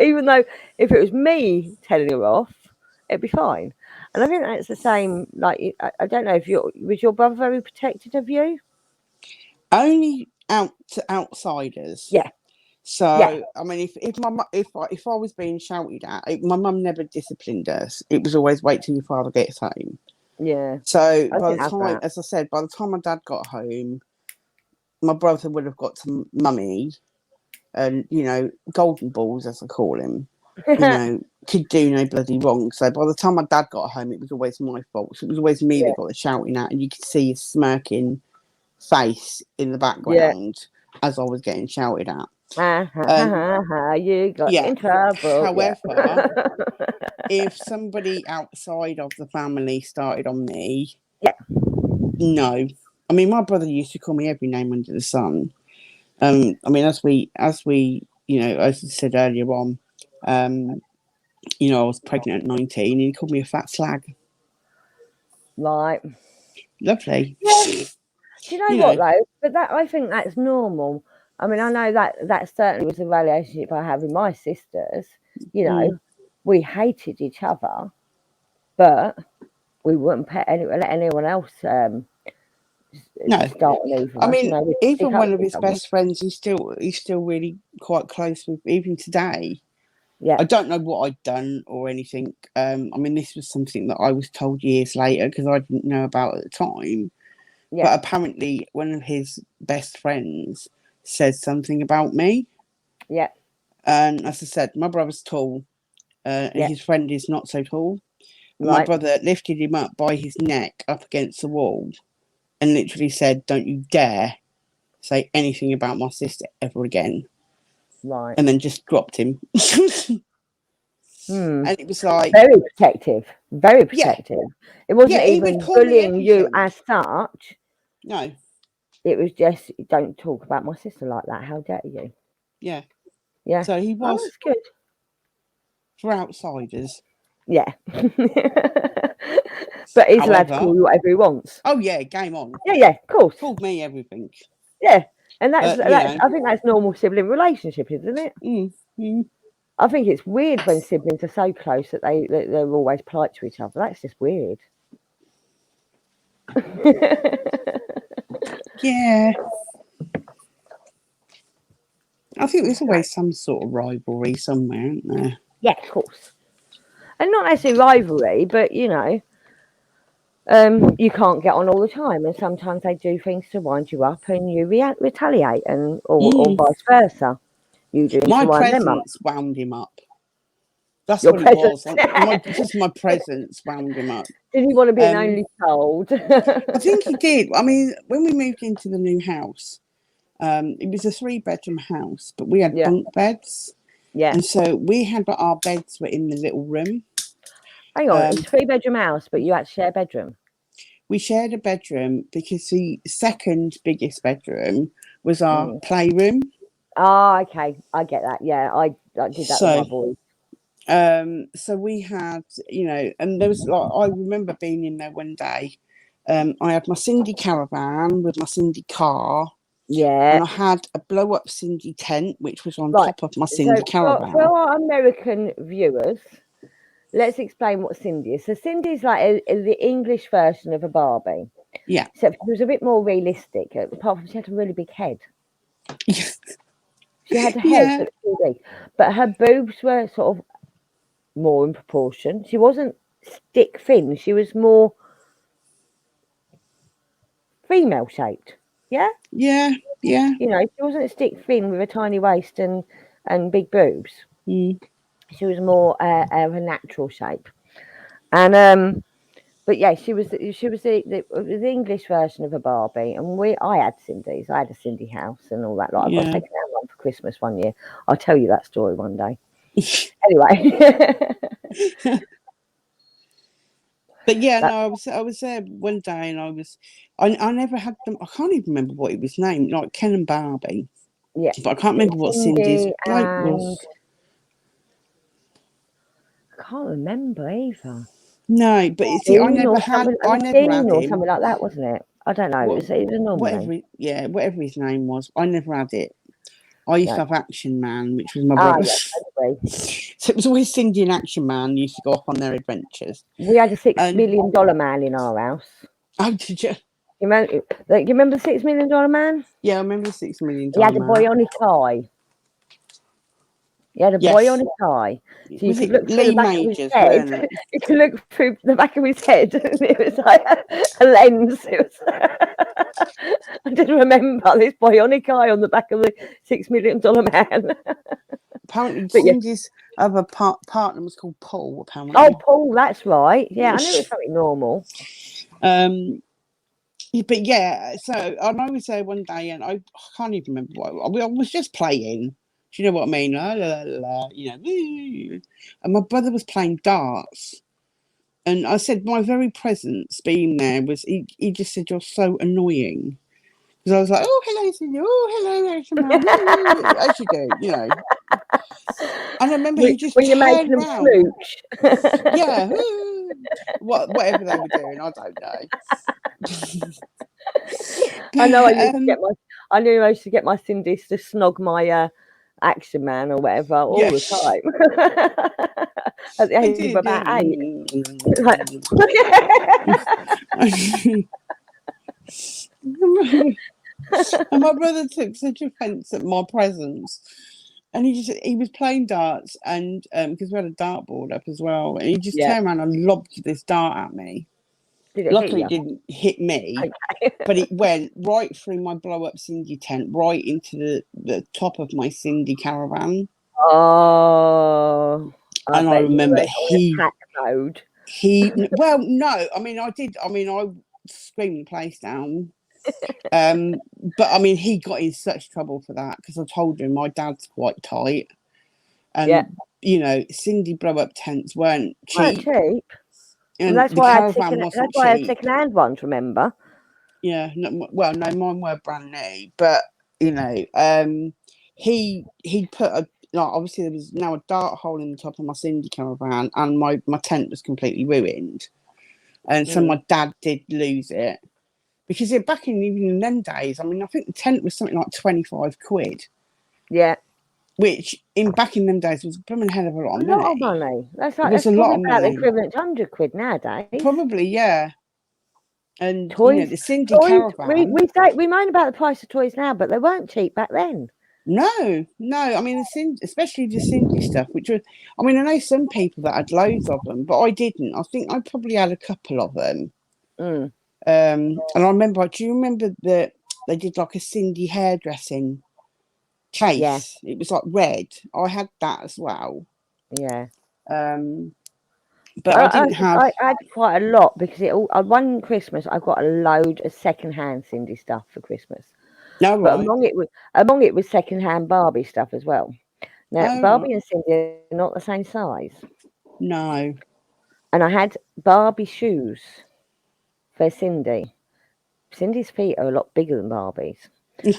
Speaker 1: even though if it was me telling her off, it'd be fine. And I think that's the same. Like, I don't know if was your brother very protective of you?
Speaker 2: Only out to outsiders.
Speaker 1: Yeah, yeah,
Speaker 2: So I mean, if I was being shouted at, my mum never disciplined us. It was always wait till your father gets home.
Speaker 1: yeah.
Speaker 2: So
Speaker 1: I
Speaker 2: by the
Speaker 1: didn't have
Speaker 2: time,
Speaker 1: that.
Speaker 2: as I said, by the time my dad got home, my brother would have got to mummy, and golden balls as I call him. Could do no bloody wrong. So by the time my dad got home, it was always my fault. So it was always me
Speaker 1: Yeah,
Speaker 2: that got the shouting at, and you could see his smirking face in the
Speaker 1: yeah.
Speaker 2: background as I was getting shouted at.
Speaker 1: Ha ha ha
Speaker 2: And
Speaker 1: ha ha! You got
Speaker 2: yeah,
Speaker 1: in trouble. Yeah.
Speaker 2: however, if somebody outside of the family started on me,
Speaker 1: Yeah,
Speaker 2: no. I mean, my brother used to call me every name under the sun. I mean, as I said earlier on, I was pregnant at 19, and he called me a fat slag.
Speaker 1: right.
Speaker 2: Lovely.
Speaker 1: Yeah. Do you know
Speaker 2: You
Speaker 1: what
Speaker 2: know,
Speaker 1: though? But that I think that's normal. I mean, I know that certainly was the relationship I had with my sisters. You
Speaker 2: mm,
Speaker 1: know, we hated each other, but we wouldn't let anyone else
Speaker 2: no.
Speaker 1: start on either
Speaker 2: I
Speaker 1: of us. You
Speaker 2: mean,
Speaker 1: know, we'd stick
Speaker 2: even
Speaker 1: up
Speaker 2: one of
Speaker 1: for each
Speaker 2: his
Speaker 1: other.
Speaker 2: best friends, he's still really quite close with, even today.
Speaker 1: Yeah,
Speaker 2: I don't know what I'd done or anything. I mean, this was something that I was told years later because I didn't know about at the time.
Speaker 1: yeah,
Speaker 2: But apparently, one of his best friends said something about me.
Speaker 1: yeah,
Speaker 2: And as I said, my brother's tall, and
Speaker 1: yeah.
Speaker 2: his friend is not so tall. And my
Speaker 1: Right,
Speaker 2: brother lifted him up by his neck up against the wall and literally said, "Don't you dare say anything about my sister ever again."
Speaker 1: right.
Speaker 2: And then just dropped him. And
Speaker 1: Hmm.
Speaker 2: it was like,
Speaker 1: Very protective. Very
Speaker 2: yeah,
Speaker 1: protective. It wasn't
Speaker 2: yeah, he would
Speaker 1: even
Speaker 2: call me
Speaker 1: bullying you
Speaker 2: everything.
Speaker 1: as such.
Speaker 2: No,
Speaker 1: It was just, don't talk about my sister like that. How dare you?
Speaker 2: yeah.
Speaker 1: Yeah.
Speaker 2: So he
Speaker 1: Oh,
Speaker 2: was
Speaker 1: that's good.
Speaker 2: for outsiders.
Speaker 1: Yeah. But he's allowed to call
Speaker 2: However,
Speaker 1: you whatever he wants.
Speaker 2: oh yeah, game on.
Speaker 1: Yeah, yeah, of course.
Speaker 2: Called me everything.
Speaker 1: Yeah. And that's
Speaker 2: But
Speaker 1: that's I think that's normal sibling relationship, isn't it?
Speaker 2: mm, mm,
Speaker 1: I think it's weird when siblings are so close that they're always polite to each other. That's just weird.
Speaker 2: yeah, I think there's always some sort of rivalry somewhere, isn't there?
Speaker 1: Yeah, of course. And not necessarily rivalry, but you can't get on all the time, and sometimes they do things to wind you up, and you retaliate, or
Speaker 2: Mm.
Speaker 1: vice versa. You do
Speaker 2: My
Speaker 1: to wind them up.
Speaker 2: presence wound him up. That's
Speaker 1: Your
Speaker 2: what it
Speaker 1: presence.
Speaker 2: was. My presence wound him up.
Speaker 1: Did he want to be an
Speaker 2: Um,
Speaker 1: only child?
Speaker 2: I think he did. I mean, when we moved into the new house, it was a 3-bedroom house, but we had
Speaker 1: Yeah,
Speaker 2: bunk beds,
Speaker 1: yeah.
Speaker 2: and so we had our beds were in the little room.
Speaker 1: Hang on, it's
Speaker 2: Um,
Speaker 1: 3 bedroom house, but you had to share a bedroom.
Speaker 2: we shared a bedroom because the second biggest bedroom was our
Speaker 1: Mm.
Speaker 2: playroom.
Speaker 1: Ah, okay, I get that. Yeah, I did that with my
Speaker 2: So,
Speaker 1: boys.
Speaker 2: so we had, and there was like I remember being in there one day. I had my Cindy caravan with my Cindy car,
Speaker 1: Yeah,
Speaker 2: and I had a blow up Cindy tent, which was on
Speaker 1: right.
Speaker 2: top of my
Speaker 1: So
Speaker 2: Cindy
Speaker 1: for
Speaker 2: caravan.
Speaker 1: our American viewers, let's explain what Cindy is. So Cindy is like the English version of a Barbie.
Speaker 2: Yeah.
Speaker 1: Except she was a bit more realistic, apart from she had a really big head. She had a head
Speaker 2: Yeah.
Speaker 1: that was too big, but her boobs were sort of more in proportion. She wasn't stick thin, she was more female shaped. Yeah?
Speaker 2: Yeah. Yeah.
Speaker 1: She wasn't stick thin with a tiny waist and big boobs.
Speaker 2: Mm,
Speaker 1: She was more of a natural shape. And but yeah, she was the English version of a Barbie, and I had Cindy's. I had a Cindy house and all that. Like I got
Speaker 2: yeah.
Speaker 1: taken out one for Christmas one year. I'll tell you that story one day. Anyway,
Speaker 2: But yeah,
Speaker 1: That,
Speaker 2: no, I was there one day, and I never had them. I can't even remember what it was named, like Ken and Barbie,
Speaker 1: yeah,
Speaker 2: but I can't remember what Cindy's
Speaker 1: Cindy
Speaker 2: bloke
Speaker 1: and
Speaker 2: was.
Speaker 1: I can't remember either.
Speaker 2: No, but you see,
Speaker 1: Dean or something. It
Speaker 2: I
Speaker 1: was
Speaker 2: never
Speaker 1: Dean
Speaker 2: had
Speaker 1: or
Speaker 2: him.
Speaker 1: something like that, wasn't it? I don't know.
Speaker 2: What,
Speaker 1: It was a normal name.
Speaker 2: whatever his name was, I never had it. I used
Speaker 1: No.
Speaker 2: to have Action Man, which was my
Speaker 1: Ah, yes,
Speaker 2: brother's.
Speaker 1: anyway.
Speaker 2: So it was always Cindy and Action Man used to go off on their adventures.
Speaker 1: We had a $6
Speaker 2: And
Speaker 1: million man in our house.
Speaker 2: oh, did you?
Speaker 1: You remember the $6 million man?
Speaker 2: Yeah, I remember the $6 million
Speaker 1: He had a
Speaker 2: man.
Speaker 1: bionic eye. He had a
Speaker 2: Yes,
Speaker 1: bionic eye. So you
Speaker 2: was
Speaker 1: could
Speaker 2: it
Speaker 1: look through the
Speaker 2: Lee
Speaker 1: back of his
Speaker 2: Majors,
Speaker 1: head.
Speaker 2: weren't it?
Speaker 1: You could look through the back of his head, and it was like a lens. It was. I didn't remember this bionic eye on the back of the $6 million man.
Speaker 2: Apparently,
Speaker 1: But yeah.
Speaker 2: Cindy's other partner was called Paul.
Speaker 1: Oh,
Speaker 2: Apparently,
Speaker 1: Paul, that's right. Yeah, I knew it was something normal.
Speaker 2: But yeah, so and I was there one day, and I can't even remember what I was just playing. Do you know what I mean? La, la, la, you know, and my brother was playing darts, and I said my very presence being there was he just said you're so annoying because I was like, oh hello Cindy, oh hello Rachel, as you do, you know. And I remember he just
Speaker 1: When you're making
Speaker 2: turned
Speaker 1: them
Speaker 2: round,
Speaker 1: smooch.
Speaker 2: yeah, whatever they were doing, I don't know.
Speaker 1: I know I knew I used to get my Cindy's to snog my Action Man or whatever all the time. At the
Speaker 2: I
Speaker 1: age of
Speaker 2: did,
Speaker 1: about 8.
Speaker 2: And my brother took such offence at my presence. And he was playing darts, and because we had a dartboard up as well, and he just
Speaker 1: Yeah.
Speaker 2: turned around and lobbed this dart at me.
Speaker 1: Did it hit
Speaker 2: Luckily,
Speaker 1: you?
Speaker 2: it didn't hit me,
Speaker 1: Okay.
Speaker 2: but it went right through my blow up Cindy tent, right into the top of my Cindy caravan.
Speaker 1: Oh, I
Speaker 2: And I
Speaker 1: bet you
Speaker 2: remember
Speaker 1: went on attack mode.
Speaker 2: well, no, I mean, I did, I mean, I screamed the place down. But I mean, he got in such trouble for that because I told him my dad's quite tight,
Speaker 1: Yeah.
Speaker 2: and you know, Cindy blow up tents weren't
Speaker 1: Weren't
Speaker 2: cheap,
Speaker 1: cheap. Well,
Speaker 2: and
Speaker 1: that's
Speaker 2: the
Speaker 1: why
Speaker 2: caravan wasn't
Speaker 1: I had
Speaker 2: cheap.
Speaker 1: second-hand ones, remember?
Speaker 2: Yeah, no, well, no, mine were brand new, but you know, he put a like obviously there was now a dart hole in the top of my Cindy caravan, and my tent was completely ruined, and so my dad did lose it. Because back even in them days, I mean, I think the tent was something like 25 quid.
Speaker 1: Yeah.
Speaker 2: Which back in them days was a blooming hell of a lot
Speaker 1: A
Speaker 2: of
Speaker 1: lot of
Speaker 2: money.
Speaker 1: money.
Speaker 2: It was
Speaker 1: That's
Speaker 2: a lot
Speaker 1: probably
Speaker 2: of
Speaker 1: about the
Speaker 2: money.
Speaker 1: equivalent to 100 quid nowadays.
Speaker 2: Probably, yeah. And you know,
Speaker 1: Toys,
Speaker 2: the Cindy caravan.
Speaker 1: we moan about the price of toys now, but they weren't cheap back then.
Speaker 2: No. I mean, especially the Cindy stuff, which was, I mean, I know some people that had loads of them, but I didn't. I think I probably had a couple of them. And I remember, do you remember that they did like a Cindy hairdressing case?
Speaker 1: Yeah.
Speaker 2: It was like red. I had that as well.
Speaker 1: Yeah.
Speaker 2: But I didn't have.
Speaker 1: I had quite a lot because one Christmas I got a load of second-hand Cindy stuff for Christmas.
Speaker 2: No,
Speaker 1: But
Speaker 2: right.
Speaker 1: among it was second-hand Barbie stuff as well. Now Barbie and Cindy are not the same size.
Speaker 2: No.
Speaker 1: And I had Barbie shoes for Cindy. Cindy's feet are a lot bigger than Barbie's.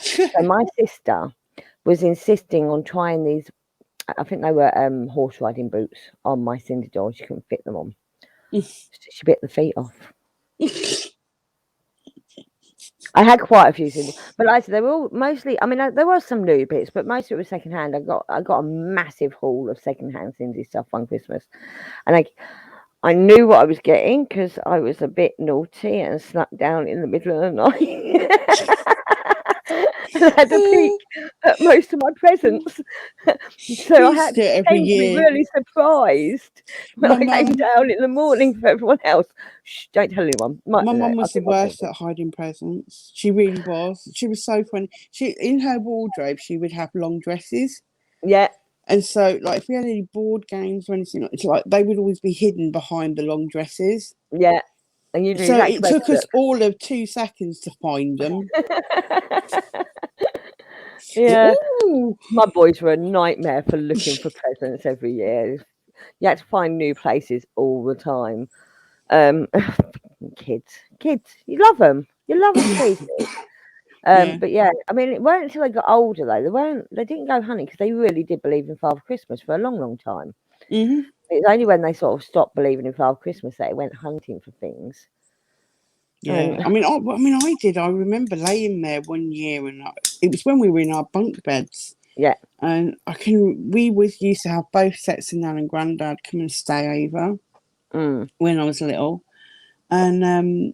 Speaker 1: So my sister was insisting on trying these. I think they were horse riding boots on my Cindy doll. She couldn't fit them on. She bit the feet off. I had quite a few Cindy, but like I said, they were all mostly. I mean, there were some new bits, but most of it was second hand. I got a massive haul of second hand Cindy stuff one Christmas, and I knew what I was getting because I was a bit naughty and snuck down in the middle of the night. And I had to peek at most of my presents. So I had to
Speaker 2: every
Speaker 1: pretend to be
Speaker 2: year.
Speaker 1: really surprised when I came down in the morning for everyone else. Shh, don't tell anyone.
Speaker 2: My mum was the worst at hiding presents. She really was. She was so funny. In her wardrobe, she would have long dresses.
Speaker 1: Yeah.
Speaker 2: And so, like, if we had any board games or anything, it's like they would always be hidden behind the long dresses.
Speaker 1: Yeah. And you do
Speaker 2: so it took us all of 2 seconds to find them.
Speaker 1: Yeah. My boys were a nightmare for looking for presents every year. You had to find new places all the time. Um, kids, you love them to pieces.
Speaker 2: Yeah.
Speaker 1: But yeah, I mean, it weren't until they got older though. They didn't go hunting because they really did believe in Father Christmas for a long, long time.
Speaker 2: Mhm.
Speaker 1: It's only when they sort of stopped believing in Father Christmas that they went hunting for things.
Speaker 2: Yeah.
Speaker 1: And
Speaker 2: I did. I remember laying there one year, and it was when we were in our bunk beds.
Speaker 1: yeah,
Speaker 2: And we was used to have both sets of Nan and Grandad come and stay over
Speaker 1: mm,
Speaker 2: when I was little. And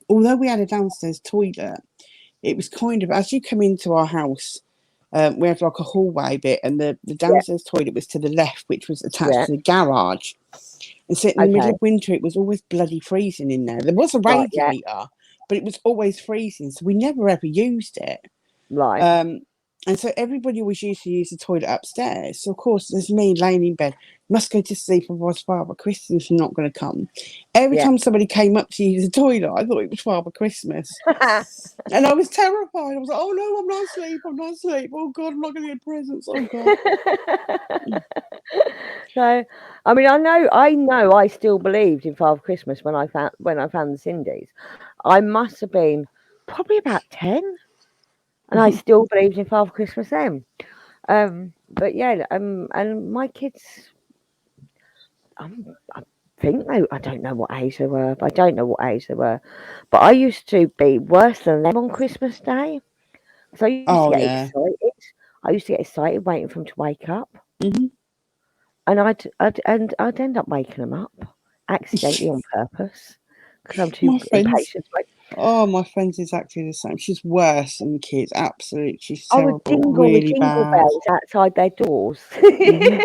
Speaker 2: although we had a downstairs toilet, it was kind of, as you come into our house, we had like a hallway bit, and the
Speaker 1: yeah,
Speaker 2: downstairs toilet was to the left, which was attached
Speaker 1: yeah,
Speaker 2: to the garage. And so in the middle
Speaker 1: okay,
Speaker 2: of winter, it was always bloody freezing in there. There was a
Speaker 1: right, yeah,
Speaker 2: radiator, but it was always freezing, so we never ever used it.
Speaker 1: right,
Speaker 2: Um, and so everybody always used to use the toilet upstairs. So of course, there's me laying in bed, must go to sleep, otherwise Father Christmas is not going to come. Every
Speaker 1: yeah.
Speaker 2: time somebody came up to use the toilet, I thought it was Father Christmas, and I was terrified. I was like, "Oh no, I'm not asleep. I'm not asleep. Oh God, I'm not going to get presents. Oh God."
Speaker 1: So, I mean, I know, I still believed in Father Christmas when I found the Cindy's. I must have been probably about 10, and I still believed in Father Christmas then. But yeah, and my kids, I think I don't know what age they were, but I don't know what age they were. But I used to be worse than them on Christmas Day. So I used to
Speaker 2: Oh
Speaker 1: get
Speaker 2: yeah.
Speaker 1: excited. I used to get excited waiting for them to wake up.
Speaker 2: Hmm.
Speaker 1: And I'd end up waking them up accidentally on purpose because I'm too
Speaker 2: My friends.
Speaker 1: impatient to wake.
Speaker 2: Oh, my friend's exactly the same. She's worse than the kids. Absolutely, she's
Speaker 1: I would
Speaker 2: terrible.
Speaker 1: jingle my
Speaker 2: Really
Speaker 1: jingle
Speaker 2: bad.
Speaker 1: bells outside their doors.
Speaker 2: Hmm.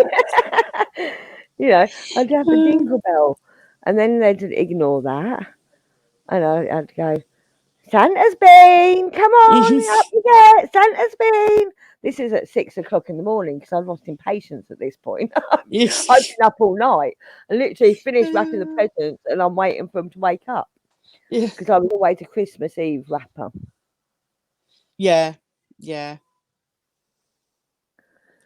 Speaker 1: I'd have a jingle bell, and then they'd ignore that, and I'd go, Santa's been, come on, up you get, Santa's been. This is at 6 o'clock in the morning because I've lost impatience at this point. I've
Speaker 2: Yes.
Speaker 1: been up all night and literally finished wrapping the presents, and I'm waiting for them to wake up
Speaker 2: Yeah.
Speaker 1: because I was always a Christmas Eve wrapper.
Speaker 2: Yeah. Yeah.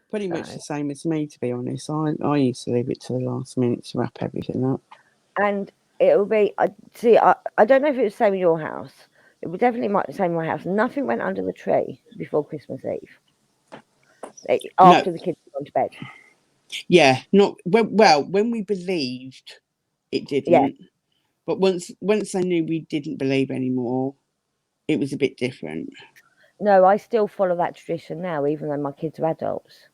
Speaker 2: Pretty much
Speaker 1: So,
Speaker 2: the same as me, to be honest. I used to leave it to the last minute to wrap everything up.
Speaker 1: and it'll be, I don't know if it was the same in your house. It was definitely the same in my house. Nothing went under the tree before Christmas Eve,
Speaker 2: No.
Speaker 1: after the kids had gone to bed.
Speaker 2: Yeah. Not well. When we believed, it
Speaker 1: Yeah.
Speaker 2: didn't. But once I knew we didn't believe anymore, it was a bit different.
Speaker 1: No, I still follow that tradition now, even though my kids are adults.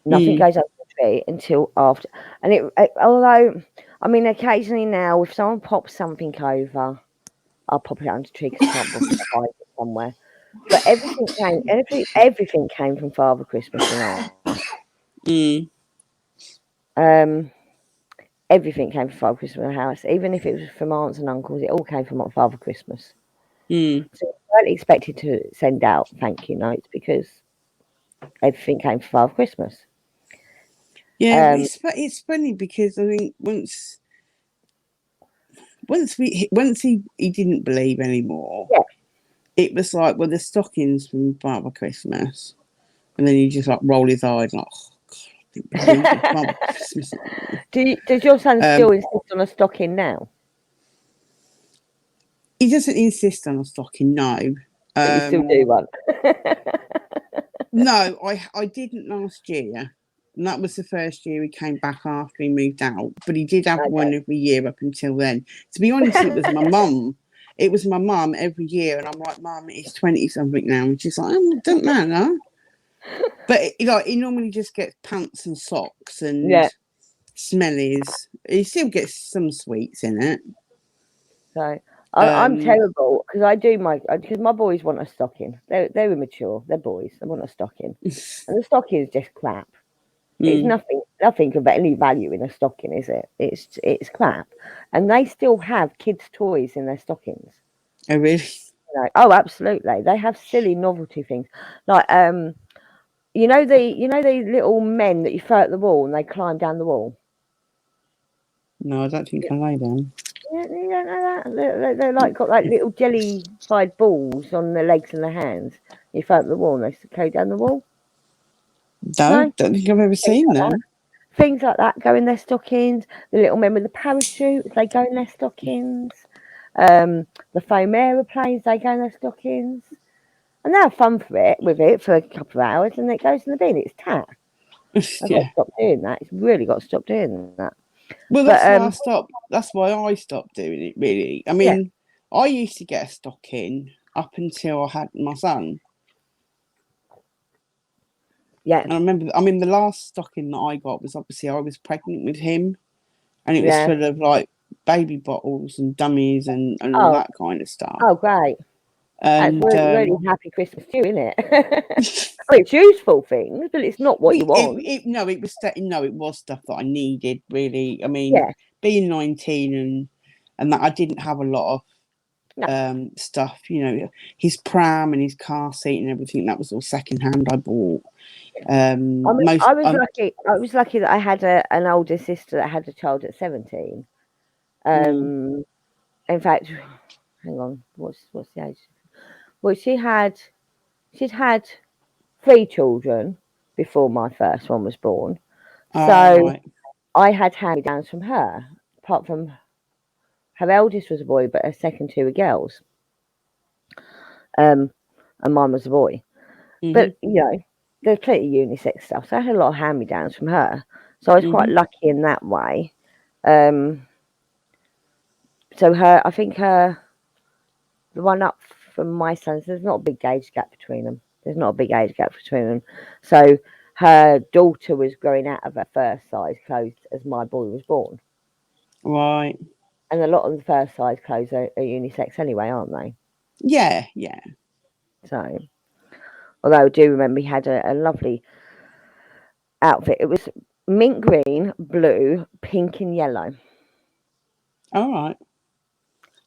Speaker 1: Nothing
Speaker 2: Mm.
Speaker 1: goes under the tree until after. And although, I mean, occasionally now, if someone pops something over, I'll pop it under the tree because I can't bother to hide it somewhere. But everything came from Father Christmas in our house.
Speaker 2: Mm.
Speaker 1: Um, Everything came from Father Christmas in the house, even if it was from aunts and uncles. It all came from Father Christmas.
Speaker 2: Mm.
Speaker 1: So I weren't expected to send out thank you notes because everything came from Father Christmas.
Speaker 2: Yeah, but
Speaker 1: Um,
Speaker 2: it's funny because I think once he didn't believe anymore,
Speaker 1: yeah,
Speaker 2: it was like, well, the stockings from Father Christmas, and then he just like roll his eyes like, oh God, I didn't believe in Father Christmas anymore.
Speaker 1: Does your son
Speaker 2: Um,
Speaker 1: still insist on a stocking now?
Speaker 2: he doesn't insist on a stocking, no.
Speaker 1: But you still
Speaker 2: Um,
Speaker 1: do one.
Speaker 2: no, I didn't last year. And that was the first year he came back after he moved out. But he did have one every year up until then. To be honest, it was my mum. It was my mum every year. And I'm like, Mum, he's 20 something now. And she's like, oh, it doesn't matter. But he normally just gets pants and socks and
Speaker 1: Yeah.
Speaker 2: smellies. He still gets some sweets in it.
Speaker 1: So I'm
Speaker 2: Um,
Speaker 1: terrible because because my boys want a stocking. They're immature. They're boys. They want a stocking, and the stocking is just crap. It's
Speaker 2: mm,
Speaker 1: nothing of any value in a stocking, is it? It's crap, and they still have kids' toys in their stockings.
Speaker 2: I really.
Speaker 1: Oh, absolutely. They have silly novelty things like the little men that you throw at the wall and they climb down the wall.
Speaker 2: No, I don't think I lay down.
Speaker 1: Yeah, you don't know that? They're like got like little jelly-fied balls on their legs and their hands. You throw up the wall and they go down the wall.
Speaker 2: No,
Speaker 1: No?
Speaker 2: don't think I've ever
Speaker 1: Things
Speaker 2: seen
Speaker 1: like that.
Speaker 2: them.
Speaker 1: things like that go in their stockings. The little men with the parachutes, they go in their stockings. The foam aeroplanes, they go in their stockings. And they have fun with it for a couple of hours, and it goes in the bin. It's tat. I've got to
Speaker 2: Yeah.
Speaker 1: stop doing that. It's really got to stop doing that.
Speaker 2: Well,
Speaker 1: But
Speaker 2: that's why I stopped. That's why I stopped doing it. Really, I
Speaker 1: yeah,
Speaker 2: mean, I used to get a stocking up until I had my son.
Speaker 1: yeah,
Speaker 2: And I remember, I mean, the last stocking that I got was obviously I was pregnant with him, and it was
Speaker 1: yeah.
Speaker 2: full of like baby bottles and dummies and all
Speaker 1: Oh,
Speaker 2: that kind of stuff.
Speaker 1: oh, great. That's
Speaker 2: And
Speaker 1: really, really happy Christmas too, isn't it? Oh, it's useful things, but it's not what you want.
Speaker 2: no, it was no, it was stuff that I needed really. I mean,
Speaker 1: Yeah,
Speaker 2: being 19 and that I didn't have a lot of
Speaker 1: no.
Speaker 2: stuff. You know, his pram and his car seat and everything that was all second hand. I bought.
Speaker 1: I mean,
Speaker 2: Most
Speaker 1: I was lucky. I was lucky that I had an older sister that had a child at 17.
Speaker 2: mm,
Speaker 1: In fact, hang on, what's the age? Well, she'd had 3 children before my first one was born.
Speaker 2: all
Speaker 1: So
Speaker 2: right.
Speaker 1: I had hand-me-downs from her. Apart from her eldest was a boy, but her second two were girls. And mine was a boy.
Speaker 2: Mhm.
Speaker 1: But there's plenty of unisex stuff. So I had a lot of hand-me-downs from her. So I was quite
Speaker 2: Mhm.
Speaker 1: lucky in that way. Um, so I think the one up from my son's, there's not a big age gap between them. There's not a big age gap between them. So her daughter was growing out of her first size clothes as my boy was born.
Speaker 2: Right.
Speaker 1: And a lot of the first size clothes are unisex anyway, aren't they?
Speaker 2: Yeah. Yeah.
Speaker 1: So, although I do remember he had a lovely outfit. It was mint green, blue, pink, and yellow.
Speaker 2: All right.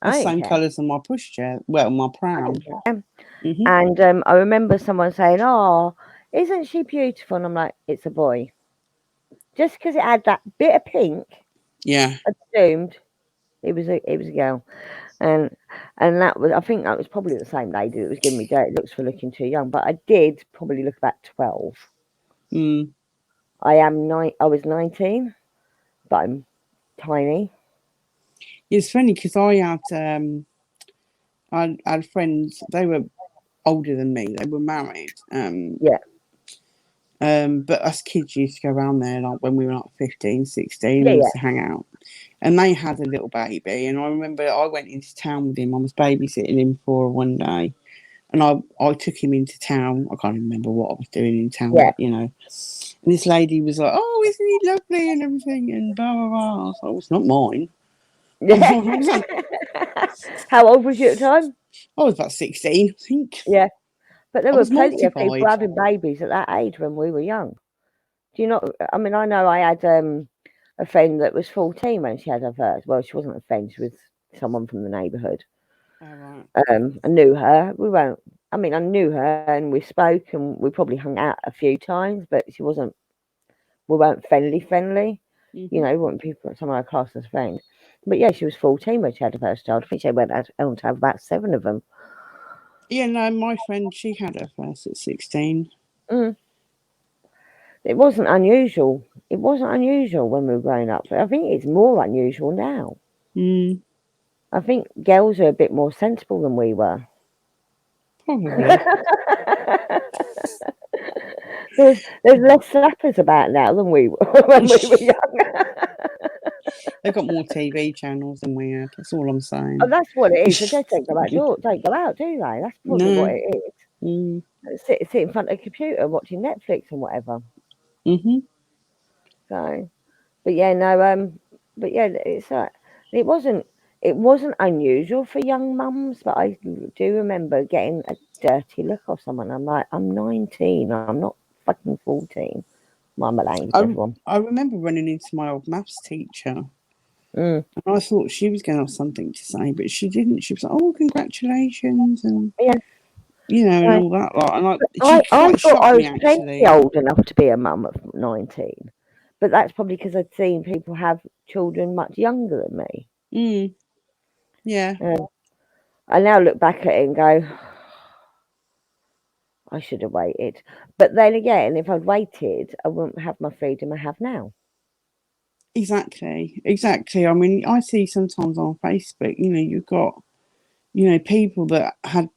Speaker 2: That's
Speaker 1: I
Speaker 2: the
Speaker 1: didn't
Speaker 2: same
Speaker 1: care.
Speaker 2: colours as my pushchair. Well, my
Speaker 1: I
Speaker 2: pram.
Speaker 1: didn't care.
Speaker 2: Mhm.
Speaker 1: And I remember someone saying, "Oh, isn't she beautiful?" And I'm like, "It's a boy." Just because it had that bit of pink,
Speaker 2: Yeah.
Speaker 1: I assumed it was a girl. And that was, I think that was probably the same lady that was giving me dirty looks for looking too young. But I did probably look about 12.
Speaker 2: Mm.
Speaker 1: I was 19, but I'm tiny.
Speaker 2: It's funny because I had friends. They were older than me. They were married.
Speaker 1: Yeah,
Speaker 2: But us kids used to go around there like when we were like 15, 16.
Speaker 1: yeah,
Speaker 2: We used
Speaker 1: yeah,
Speaker 2: to hang out. And they had a little baby. And I remember I went into town with him. I was babysitting him for one day. And I took him into town. I can't remember what I was doing in town,
Speaker 1: yeah.
Speaker 2: but And this lady was like, "Oh, isn't he lovely and everything?" And blah blah blah. I was like, "Oh, it's not mine."
Speaker 1: Yeah. How old was you at the time?
Speaker 2: I was about 16, I think.
Speaker 1: Yeah, but there
Speaker 2: I
Speaker 1: were
Speaker 2: was
Speaker 1: plenty of people
Speaker 2: mortified.
Speaker 1: having babies at that age when we were young. Do you not? I mean, I know I had a friend that was 14 when she had her first. Well, she wasn't a friend; she was someone from the neighbourhood.
Speaker 2: All right.
Speaker 1: I knew her. We won't. I mean, I knew her, and we spoke, and we probably hung out a few times. But she wasn't. We weren't friendly.
Speaker 2: Mm-hmm.
Speaker 1: We weren't people someone I classed as a friend. But yeah, she was 14 when she had her first child. I think she went on to have about 7 of them.
Speaker 2: Yeah, no, my friend, she had her first at 16.
Speaker 1: Mm. It wasn't unusual. It wasn't unusual when we were growing up. I think it's more unusual now.
Speaker 2: Mm,
Speaker 1: I think girls are a bit more sensible than we were.
Speaker 2: probably.
Speaker 1: There's less slappers about now than we were when we were young.
Speaker 2: They've got more TV channels than we had. That's all I'm
Speaker 1: Oh,
Speaker 2: saying.
Speaker 1: that's what it is. They just don't go out, do they? That's probably what
Speaker 2: No.
Speaker 1: it
Speaker 2: Mm,
Speaker 1: is. Sit in front of a computer watching Netflix and whatever.
Speaker 2: mm-hmm.
Speaker 1: So, but yeah, no, but yeah, it wasn't it wasn't unusual for young mums, but I do remember getting a dirty look off someone. I'm like, I'm 19, I'm not fucking 14. Mama language,
Speaker 2: I,
Speaker 1: everyone.
Speaker 2: I remember running into my old maths teacher.
Speaker 1: Mm.
Speaker 2: And I thought she was going to have something to say, but she didn't. She was like, "Oh, congratulations," and
Speaker 1: Yeah,
Speaker 2: and
Speaker 1: no.
Speaker 2: all that. Like, and she
Speaker 1: I
Speaker 2: quite
Speaker 1: thought
Speaker 2: shocked
Speaker 1: I
Speaker 2: me
Speaker 1: was plenty
Speaker 2: actually.
Speaker 1: old enough to be a mum at 19, but that's probably because I'd seen people have children much younger than me.
Speaker 2: Mm, yeah.
Speaker 1: I now look back at it and go, I should have waited. But then again, if I'd waited, I wouldn't have my freedom I have now.
Speaker 2: Exactly. I mean, I see sometimes on Facebook, you've got, people that had,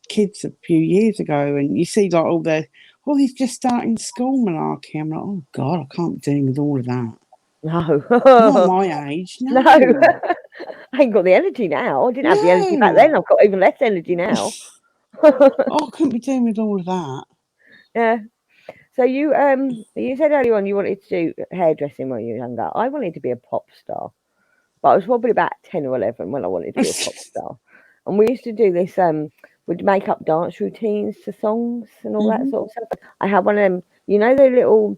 Speaker 2: kids a few years ago, and you see like he's just starting school malarkey. I'm like, oh God, I can't be dealing with all of that. Not
Speaker 1: No.
Speaker 2: my age,
Speaker 1: No.
Speaker 2: no.
Speaker 1: I ain't got the energy now. I didn't have the energy back
Speaker 2: No.
Speaker 1: then. I've got even less energy now.
Speaker 2: Oh, I couldn't be dealing with all of that.
Speaker 1: Yeah. So you said earlier on you wanted to do hairdressing when you were younger. I wanted to be a pop star, but I was probably about 10 or 11 when I wanted to be a pop star. And we used to do this. We'd make up dance routines to songs and all that
Speaker 2: Hmm.
Speaker 1: sort of stuff. I had one of them. You know the little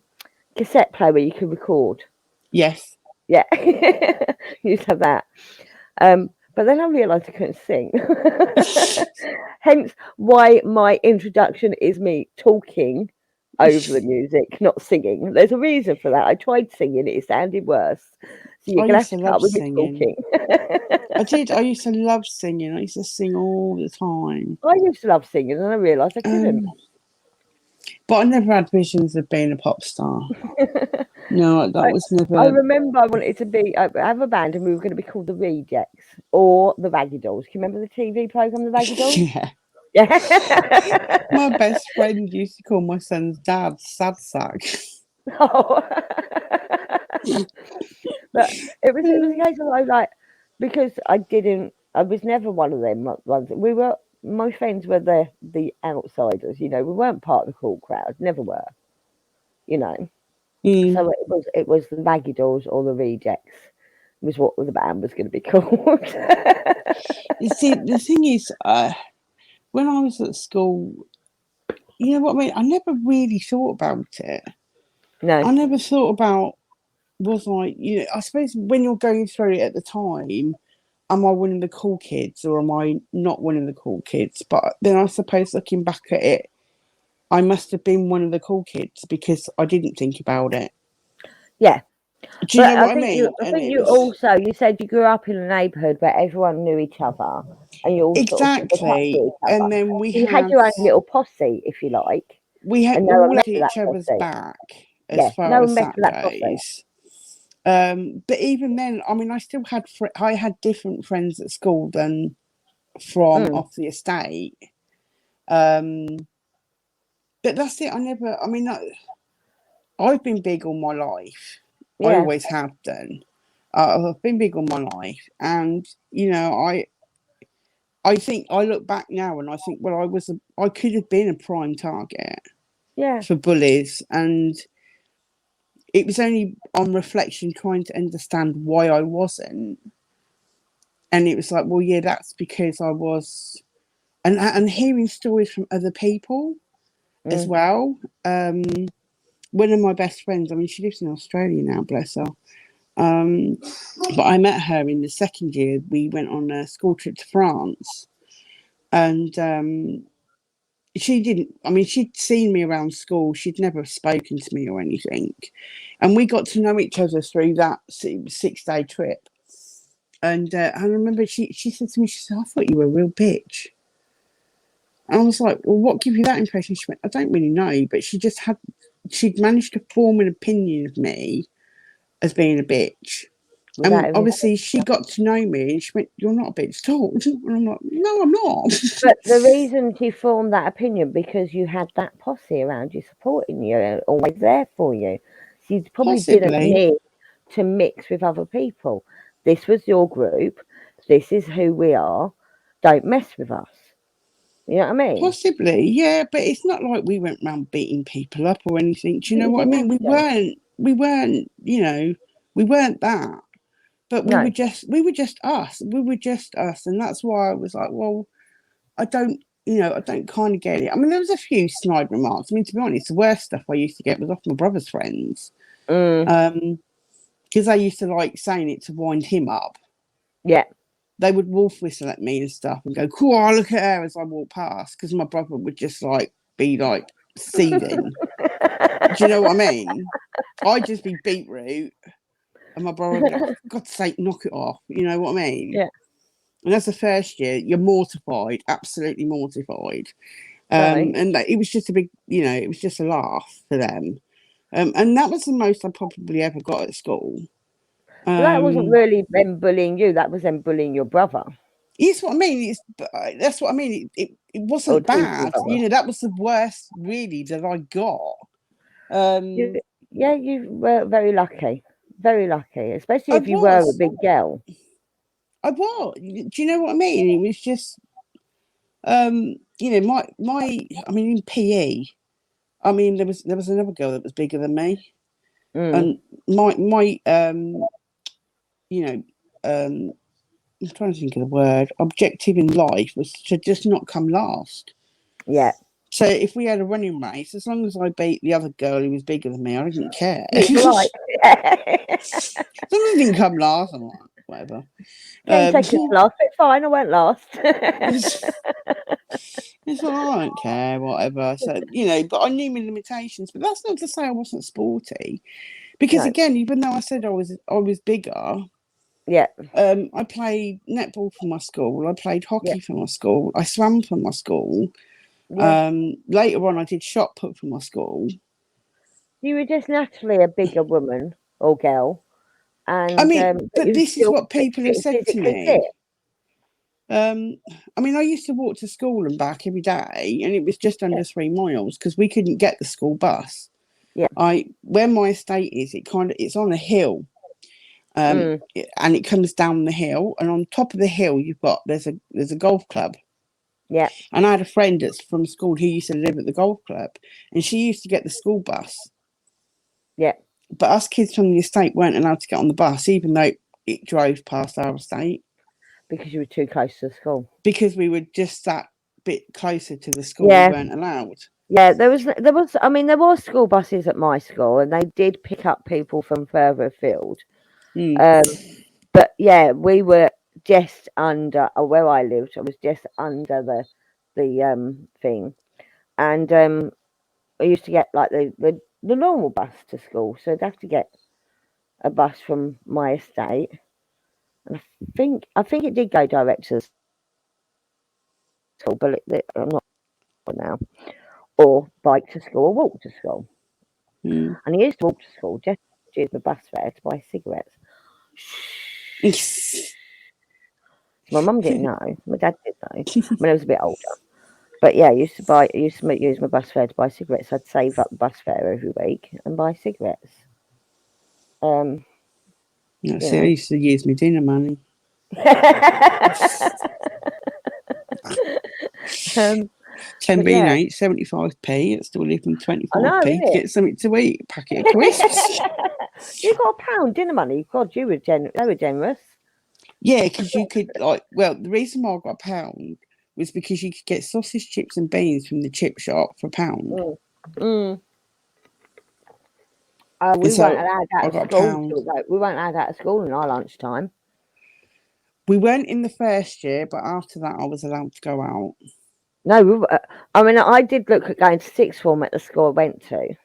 Speaker 1: cassette player where you could record.
Speaker 2: Yes.
Speaker 1: Yeah, you used to have that. But then I realised I couldn't sing. Hence why my introduction is me talking over the music, not singing. There's a reason for that. I tried singing, it sounded worse. So you're
Speaker 2: I
Speaker 1: going to
Speaker 2: used
Speaker 1: have
Speaker 2: to
Speaker 1: to put
Speaker 2: love
Speaker 1: up with me
Speaker 2: singing.
Speaker 1: talking.
Speaker 2: I did. I used to love singing. I used to sing all the time.
Speaker 1: I used to love singing and I realised I couldn't.
Speaker 2: Um, but I never had visions of being a pop star. No, that
Speaker 1: I,
Speaker 2: was
Speaker 1: I
Speaker 2: never.
Speaker 1: remember I wanted to be have a band and we were going to be called the Rejects or the Vaggy Dolls. Can you remember the TV program, the Vaggy Dolls?
Speaker 2: Yeah.
Speaker 1: Yeah.
Speaker 2: My best friend used to call my son's dad Sad Sack.
Speaker 1: Oh. But it was a case of like because I was never one of them ones. We were my friends were the outsiders, we weren't part of the cool crowd, never were, you know.
Speaker 2: Mm.
Speaker 1: So it was the Maggie Dolls or the Rejects was what the band was going to be called.
Speaker 2: You see, the thing is, when I was at school, you know what I mean? I never really thought about it.
Speaker 1: No,
Speaker 2: I never thought about, was I, I suppose when you're going through it at the time, am I one of the cool kids or am I not one of the cool kids? But then I suppose looking back at it, I must have been one of the cool kids because I didn't think about it.
Speaker 1: yeah,
Speaker 2: Do you
Speaker 1: but
Speaker 2: know
Speaker 1: I
Speaker 2: what I
Speaker 1: think you
Speaker 2: mean?
Speaker 1: I
Speaker 2: And
Speaker 1: think
Speaker 2: it
Speaker 1: you
Speaker 2: was
Speaker 1: also you said you grew up in a neighbourhood where everyone knew each other and you all sort of looked up to
Speaker 2: exactly.
Speaker 1: each
Speaker 2: And
Speaker 1: other.
Speaker 2: then
Speaker 1: So you had your own little posse, if you like,
Speaker 2: we had
Speaker 1: and no one
Speaker 2: all had
Speaker 1: messed with that
Speaker 2: each other's
Speaker 1: posse.
Speaker 2: back as
Speaker 1: Yeah, no
Speaker 2: far
Speaker 1: one
Speaker 2: as
Speaker 1: messed
Speaker 2: that
Speaker 1: with that posse.
Speaker 2: goes. But even then, I mean, I still had I had different friends at school than from
Speaker 1: Mm,
Speaker 2: off the estate. Um, but that's it. I never. I mean, I've been big all my life. I
Speaker 1: yeah,
Speaker 2: always have done. I've been big all my life, and I think I look back now and I think, well, I could have been a prime target
Speaker 1: yeah,
Speaker 2: for bullies, and it was only on reflection trying to understand why I wasn't. And it was like, well, yeah, that's because I was, and hearing stories from other people as
Speaker 1: mm,
Speaker 2: well. Um, One of my best friends, I mean, she lives in Australia now, bless her. Um, but I met her in the second year. We went on a school trip to France, and she didn't. I mean, she'd seen me around school. She'd never spoken to me or anything, and we got to know each other through that 6 day trip. And I remember she said to me, she said, "I thought you were a real bitch." And I was like, "Well, what gave you that impression?" She went, "I don't really know, but she'd managed to form an opinion of me as being a bitch."
Speaker 1: without
Speaker 2: And
Speaker 1: even.
Speaker 2: obviously, she got to know me, and she went, "You're not a bitch at all." And I'm like, "No, I'm not."
Speaker 1: But the reason she formed that opinion because you had that posse around you supporting you and always there for you. So you probably didn't
Speaker 2: Possibly,
Speaker 1: need to mix with other people. This was your group. This is who we are. Don't mess with us. You know what I mean?
Speaker 2: possibly, yeah. But it's not like we went round beating people up or anything. Do you
Speaker 1: But
Speaker 2: know
Speaker 1: you
Speaker 2: what I
Speaker 1: didn't
Speaker 2: mean?
Speaker 1: have to.
Speaker 2: We weren't, we weren't that. But
Speaker 1: No,
Speaker 2: we were just us. We were just us, and that's why I was like, well, I don't kind of get it. I mean, there was a few snide remarks. I mean, to be honest, the worst stuff I used to get was off my brother's friends.
Speaker 1: mm,
Speaker 2: Because they used to like saying it to wind him up.
Speaker 1: yeah,
Speaker 2: They would wolf whistle at me and stuff and go, "Cool, look at her," as I walk past. Because my brother would just like be like seething. Do you know what I mean? I'd just be beetroot, and my brother would be like, "For God's sake, knock it off." You know what I mean?
Speaker 1: yeah,
Speaker 2: And that's the first year. You're mortified, absolutely mortified.
Speaker 1: funny.
Speaker 2: And it was just a big, it was just a laugh for them. And that was the most I probably ever got at school.
Speaker 1: But that wasn't really them bullying you. That was them bullying your brother.
Speaker 2: It's what I mean. That's what I mean. It
Speaker 1: Or
Speaker 2: wasn't
Speaker 1: two of your
Speaker 2: bad.
Speaker 1: brothers.
Speaker 2: That was the worst really that I got.
Speaker 1: You, yeah, you were very lucky. Very lucky. Especially
Speaker 2: I
Speaker 1: if you were a
Speaker 2: was.
Speaker 1: big girl.
Speaker 2: I was. Do you know what I mean? It was just, I mean, in PE, I mean, there was another girl that was bigger than me,
Speaker 1: Mm.
Speaker 2: and my you know, I'm trying to think of the word. Objective in life was to just not come last.
Speaker 1: Yeah.
Speaker 2: So if we had a running race, as long as I beat the other girl who was bigger than me, I didn't care.
Speaker 1: It's
Speaker 2: As
Speaker 1: like
Speaker 2: long as I didn't come last, I'm like, whatever.
Speaker 1: 10 seconds last, but fine, I won't last.
Speaker 2: It's like, I don't care, whatever. So, but I knew my limitations. But that's not to say I wasn't sporty. Because
Speaker 1: No.
Speaker 2: again, even though I said I was bigger,
Speaker 1: Yeah.
Speaker 2: I played netball for my school. I played
Speaker 1: Yeah.
Speaker 2: hockey for my school. I swam for my school.
Speaker 1: Yeah.
Speaker 2: Later on, I did shot put for my school.
Speaker 1: You were just naturally a bigger woman or girl,
Speaker 2: I
Speaker 1: and
Speaker 2: mean,
Speaker 1: but
Speaker 2: but
Speaker 1: you were
Speaker 2: this is
Speaker 1: still
Speaker 2: what people have said to
Speaker 1: physically fit.
Speaker 2: me. I mean, I used to walk to school and back every day, and it was just under 3 miles because we couldn't get the school bus.
Speaker 1: Yeah.
Speaker 2: Where my estate is, it's on a hill, and it comes down the hill, and on top of the hill, there's a golf club.
Speaker 1: Yeah.
Speaker 2: And I had a friend that's from school who used to live at the golf club, and she used to get the school bus.
Speaker 1: Yeah.
Speaker 2: But us kids from the estate weren't allowed to get on the bus, even though it drove past our estate.
Speaker 1: Because you were too close to the school.
Speaker 2: Because we were just that bit closer to the school,
Speaker 1: Yeah.
Speaker 2: we weren't allowed.
Speaker 1: Yeah, there was. I mean, there were school buses at my school, and they did pick up people from further afield. But yeah, we were just under, or where I lived, I was just under the thing, and I used to get like the normal bus to school, so I'd have to get a bus from my estate, and I think it did go direct to the school, but I'm not sure now, or bike to school or walk to school. And I used to walk to school just to use the bus fare to buy cigarettes. My mum didn't know. My dad did know when I was a bit older. But yeah, I used to use my bus fare to buy cigarettes. I'd save up the bus fare every week and buy cigarettes.
Speaker 2: I used to use my dinner money. 10 being 8, 75p. It's still leaving 25p to get something to eat. A packet of crisps.
Speaker 1: You got £1 dinner money. God, they were generous.
Speaker 2: Yeah, because you could the reason why I got £1 was because you could get sausage, chips, and beans from the chip shop for £1.
Speaker 1: We weren't allowed out of school. We weren't allowed out of school in our lunchtime.
Speaker 2: We weren't in the first year, but after that, I was allowed to go out.
Speaker 1: No, I mean, I did look at going to sixth form at the school I went to,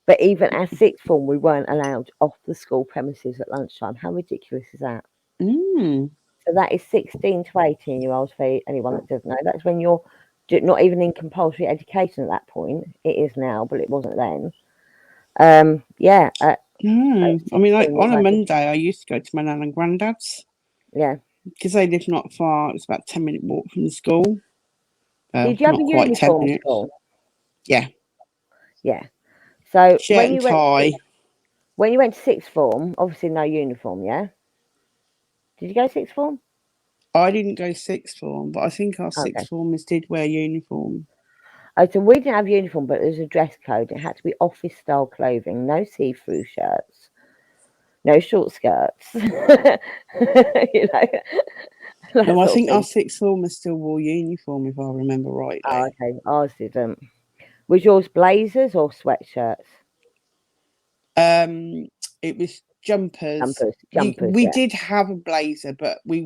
Speaker 1: but even at sixth form, we weren't allowed off the school premises at lunchtime. How ridiculous is that? So that is 16 to 18-year-olds for anyone that doesn't know. That's when you're not even in compulsory education at that point. It is now, but it wasn't then. Yeah.
Speaker 2: I mean, on a Monday, I used to go to my nan and granddad's.
Speaker 1: Yeah.
Speaker 2: Because they lived not far. It was about a 10-minute walk from the school.
Speaker 1: Did you have a uniform school?
Speaker 2: Yeah.
Speaker 1: Yeah. So
Speaker 2: shirt and tie.
Speaker 1: When you went to sixth form, obviously no uniform, yeah? Did you go sixth form?
Speaker 2: I didn't go sixth form, but I think our sixth formers did wear uniform.
Speaker 1: Oh, so we didn't have uniform, but there was a dress code. It had to be office-style clothing, no see-through shirts, no short skirts.
Speaker 2: No, I think our sixth formers still wore uniform, if I remember rightly.
Speaker 1: Oh, okay. Ours didn't. Was yours blazers or sweatshirts?
Speaker 2: It was jumpers. We did have a blazer, but it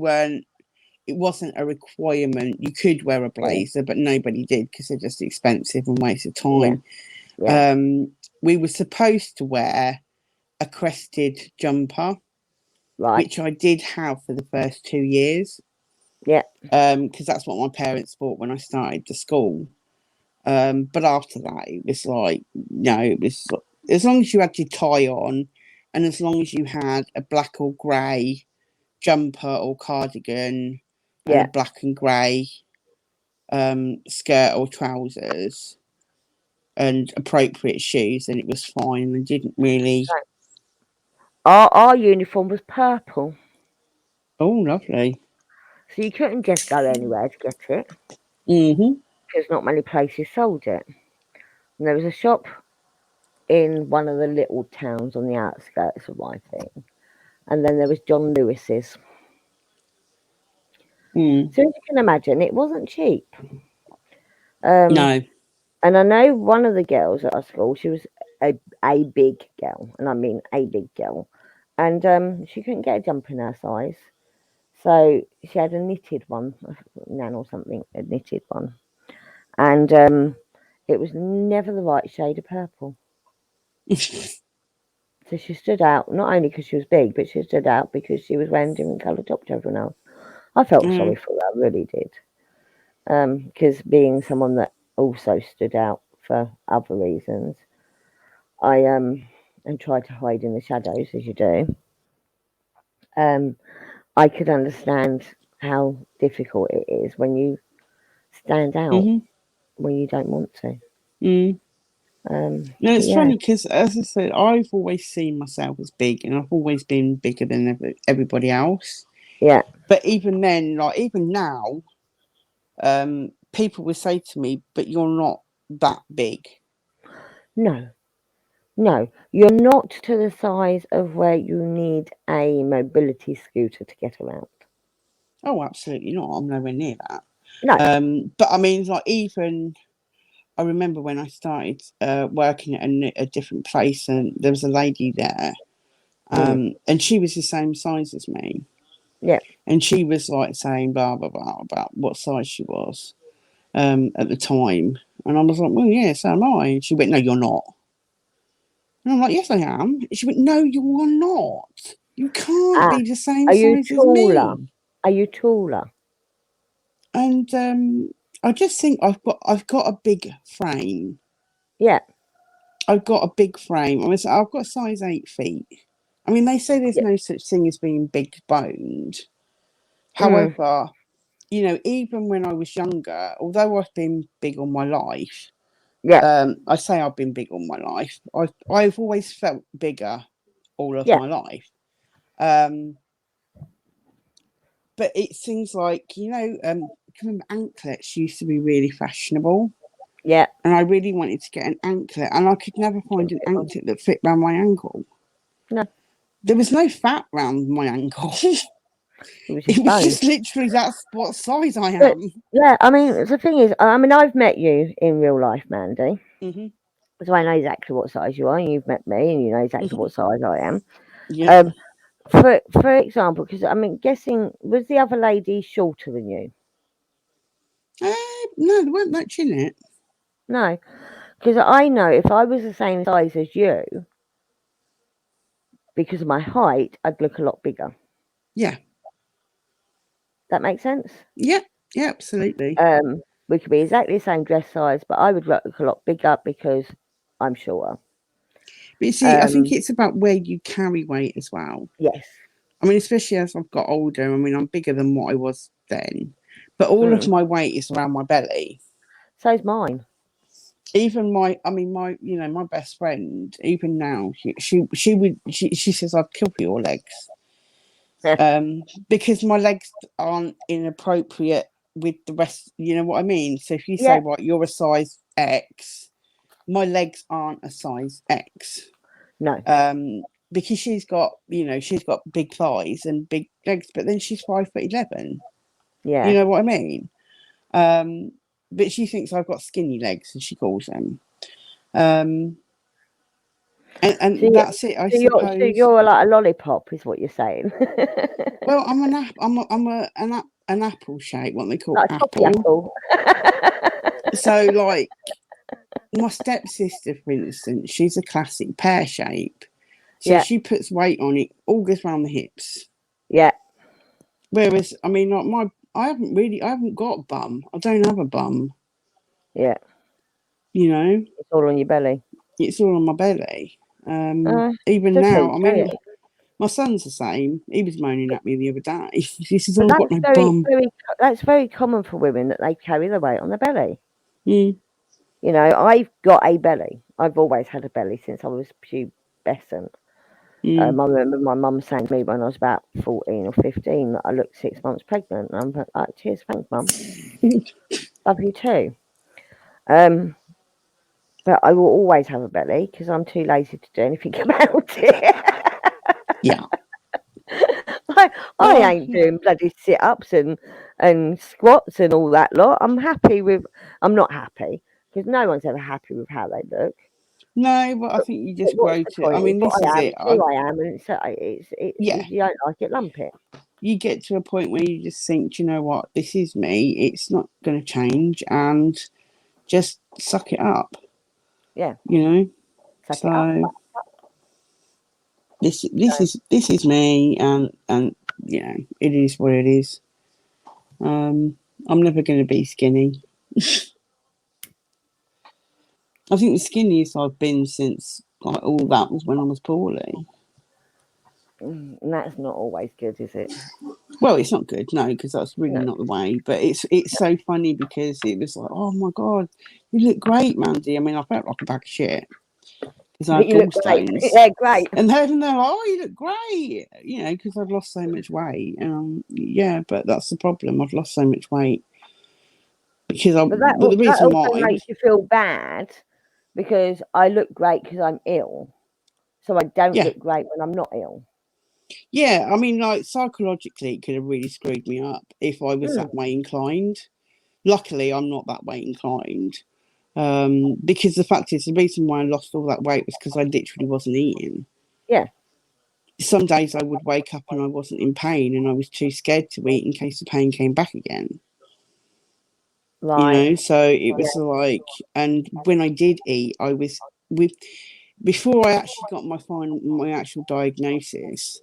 Speaker 2: wasn't a requirement. You could wear a blazer, but nobody did because they're just expensive and waste of time.
Speaker 1: Yeah.
Speaker 2: We were supposed to wear a crested jumper, which I did have for the first 2 years.
Speaker 1: Yeah.
Speaker 2: Because that's what my parents bought when I started the school. But after that, it was like, no, it was as long as you had your tie on, and as long as you had a black or grey jumper or cardigan and a
Speaker 1: Yeah.
Speaker 2: black and grey skirt or trousers and appropriate shoes, then it was fine. I didn't really.
Speaker 1: Our uniform was purple,
Speaker 2: Oh, lovely.
Speaker 1: so you couldn't just go anywhere to get it
Speaker 2: Mhm.
Speaker 1: because not many places sold it. And there was a shop in one of the little towns on the outskirts of my thing, and then there was John Lewis's.
Speaker 2: Mm.
Speaker 1: So as you can imagine, it wasn't cheap. Um,
Speaker 2: No.
Speaker 1: and I know one of the girls at our school, she was a big girl, and I mean a big girl, and she couldn't get a jumper in her size, so she had a knitted one, Nan or something, a knitted one, and it was never the right shade of purple. So she stood out not only because she was big, but she stood out because she was wearing different coloured top to everyone else. I felt sorry
Speaker 2: Mm.
Speaker 1: for her, I really did. Because being someone that also stood out for other reasons, I and tried to hide in the shadows as you do. Um, I could understand how difficult it is when you stand out
Speaker 2: Mhm.
Speaker 1: when you don't want to.
Speaker 2: Mm. No,
Speaker 1: But
Speaker 2: it's
Speaker 1: yeah,
Speaker 2: funny because, as I said, I've always seen myself as big, and I've always been bigger than everybody else.
Speaker 1: yeah,
Speaker 2: But even then, like even now, people would say to me, "But you're not that big."
Speaker 1: no, no, you're not to the size of where you need a mobility scooter to get around.
Speaker 2: Oh, absolutely not. I'm nowhere near that.
Speaker 1: No,
Speaker 2: But I mean, like even I remember when I started working at a different place, and there was a lady there,
Speaker 1: mm,
Speaker 2: and she was the same size as me,
Speaker 1: yeah,
Speaker 2: and she was like saying blah blah blah about what size she was at the time, and I was like, well, yeah, so am I. And she went, no, you're not. And I'm like, yes, I am. And she went, no, you are not. You can't
Speaker 1: ah,
Speaker 2: be the same
Speaker 1: are you
Speaker 2: size as
Speaker 1: taller?
Speaker 2: me.
Speaker 1: Are you taller?
Speaker 2: And I just think I've got a big frame.
Speaker 1: Yeah,
Speaker 2: I've got a big frame. I mean, so I've got size 8 feet. I mean, they say there's
Speaker 1: yeah,
Speaker 2: no such thing as being big boned.
Speaker 1: mm,
Speaker 2: However, even when I was younger, although I've been big all my life,
Speaker 1: yeah,
Speaker 2: I say I've been big all my life. I've always felt bigger all of
Speaker 1: yeah,
Speaker 2: my life. Um, but it seems like remember anklets used to be really fashionable,
Speaker 1: yeah.
Speaker 2: and I really wanted to get an anklet, and I could never find an anklet that fit around my ankle.
Speaker 1: No,
Speaker 2: There was no fat round my ankle.
Speaker 1: it was
Speaker 2: It
Speaker 1: just
Speaker 2: was
Speaker 1: bone.
Speaker 2: just literally that's what size I
Speaker 1: But
Speaker 2: am.
Speaker 1: yeah, I mean, the thing is, I mean, I've met you in real life, Mandy,
Speaker 2: Hmm.
Speaker 1: so I know exactly what size you are, and you've met me, and you know exactly what size I am.
Speaker 2: Yeah.
Speaker 1: Um, for example, because I mean, guessing was the other lady shorter than you?
Speaker 2: Uh, no, there weren't much in it.
Speaker 1: No, because I know if I was the same size as you, because of my height, I'd look a lot bigger.
Speaker 2: Yeah.
Speaker 1: That makes sense.
Speaker 2: Yeah. Yeah. Absolutely.
Speaker 1: We could be exactly the same dress size, but I would look a lot bigger because I'm shorter.
Speaker 2: But you see, I think
Speaker 1: Um,
Speaker 2: it's about where you carry weight as well.
Speaker 1: yes.
Speaker 2: I mean, especially as I've got older. I mean, I'm bigger than what I was then, but all of
Speaker 1: Mm.
Speaker 2: my weight is around my belly.
Speaker 1: So's mine.
Speaker 2: Even my best friend, even now, she says I'd kill for your legs, because my legs aren't inappropriate with the rest. You know what I mean? So if you say,
Speaker 1: Yeah.
Speaker 2: right, you're a size X, my legs aren't a size X.
Speaker 1: No.
Speaker 2: Because she's got big thighs and big legs, but then she's 5'11". You
Speaker 1: Yeah.
Speaker 2: know what I mean? Um, but she thinks I've got skinny legs, as she calls them. Um,
Speaker 1: So
Speaker 2: and
Speaker 1: you,
Speaker 2: that's it, I
Speaker 1: so
Speaker 2: suppose.
Speaker 1: you're like a lollipop, is what you're saying.
Speaker 2: Well, I'm an apple shape, what they call
Speaker 1: Like a toffee
Speaker 2: apple.
Speaker 1: apple.
Speaker 2: So, like my stepsister, for instance, she's a classic pear shape. So
Speaker 1: Yeah.
Speaker 2: she puts weight on it, all goes around the hips.
Speaker 1: Yeah.
Speaker 2: Whereas, I mean, like I haven't got a bum. I don't have a bum.
Speaker 1: Yeah.
Speaker 2: You know.
Speaker 1: It's all on your belly.
Speaker 2: It's all on my belly. Even
Speaker 1: Doesn't
Speaker 2: now,
Speaker 1: need
Speaker 2: I
Speaker 1: to,
Speaker 2: mean, my son's the same. He was moaning at me the other day. He says,
Speaker 1: but
Speaker 2: "Oh, I've got no bum."
Speaker 1: that's very common for women that they carry the weight on their belly.
Speaker 2: Mm,
Speaker 1: You know, I've got a belly. I've always had a belly since I was pubescent. I
Speaker 2: mm.
Speaker 1: remember my mum saying to me when I was about 14 or 15 that I looked 6 months pregnant. And I'm like, cheers, thanks, mum. Love you too. Um, but I will always have a belly because I'm too lazy to do anything about it.
Speaker 2: Yeah.
Speaker 1: I, I
Speaker 2: Oh,
Speaker 1: ain't doing bloody sit ups and squats and all that lot. I'm not happy because no one's ever happy with how they look.
Speaker 2: no, but I think you
Speaker 1: But
Speaker 2: just
Speaker 1: what's
Speaker 2: grow
Speaker 1: the
Speaker 2: to. I
Speaker 1: point? It's
Speaker 2: mean,
Speaker 1: what
Speaker 2: this is
Speaker 1: I am.
Speaker 2: it.
Speaker 1: It's who I am, and
Speaker 2: Yeah,
Speaker 1: if you don't like it, lump it.
Speaker 2: you get to a point where you just think, "Do you know what? This is me. It's not going to change, and just suck it up."
Speaker 1: Yeah,
Speaker 2: You know.
Speaker 1: suck it up.
Speaker 2: So this is me, and it is what it is. I'm never going to be skinny. I think the skinniest I've been since like all that was when I was poorly.
Speaker 1: And that's not always good, is it?
Speaker 2: Well, it's not good, no, because that's really
Speaker 1: No,
Speaker 2: not the way. But it's so funny because it was like, oh my god, you look great, Mandie. I mean, I felt like a bag of shit because I
Speaker 1: but
Speaker 2: had
Speaker 1: you look great.
Speaker 2: gallstones,
Speaker 1: Yeah, great.
Speaker 2: and they're like, oh, you look great, because I've lost so much weight. Yeah, but that's the problem. I've lost so much weight because but the
Speaker 1: That
Speaker 2: reason
Speaker 1: also
Speaker 2: why
Speaker 1: makes
Speaker 2: was
Speaker 1: you feel bad because I look great because I'm ill, so I don't
Speaker 2: yeah.
Speaker 1: look great when I'm not ill.
Speaker 2: Yeah, I mean, like psychologically, it could have really screwed me up if I was
Speaker 1: Mm,
Speaker 2: that way inclined. Luckily, I'm not that way inclined. Because the fact is, the reason why I lost all that weight was because I literally wasn't eating.
Speaker 1: yeah,
Speaker 2: Some days I would wake up and I wasn't in pain, and I was too scared to eat in case the pain came back again.
Speaker 1: right.
Speaker 2: So it
Speaker 1: Yeah,
Speaker 2: was like, and when I did eat, I was with before I actually got my actual diagnosis.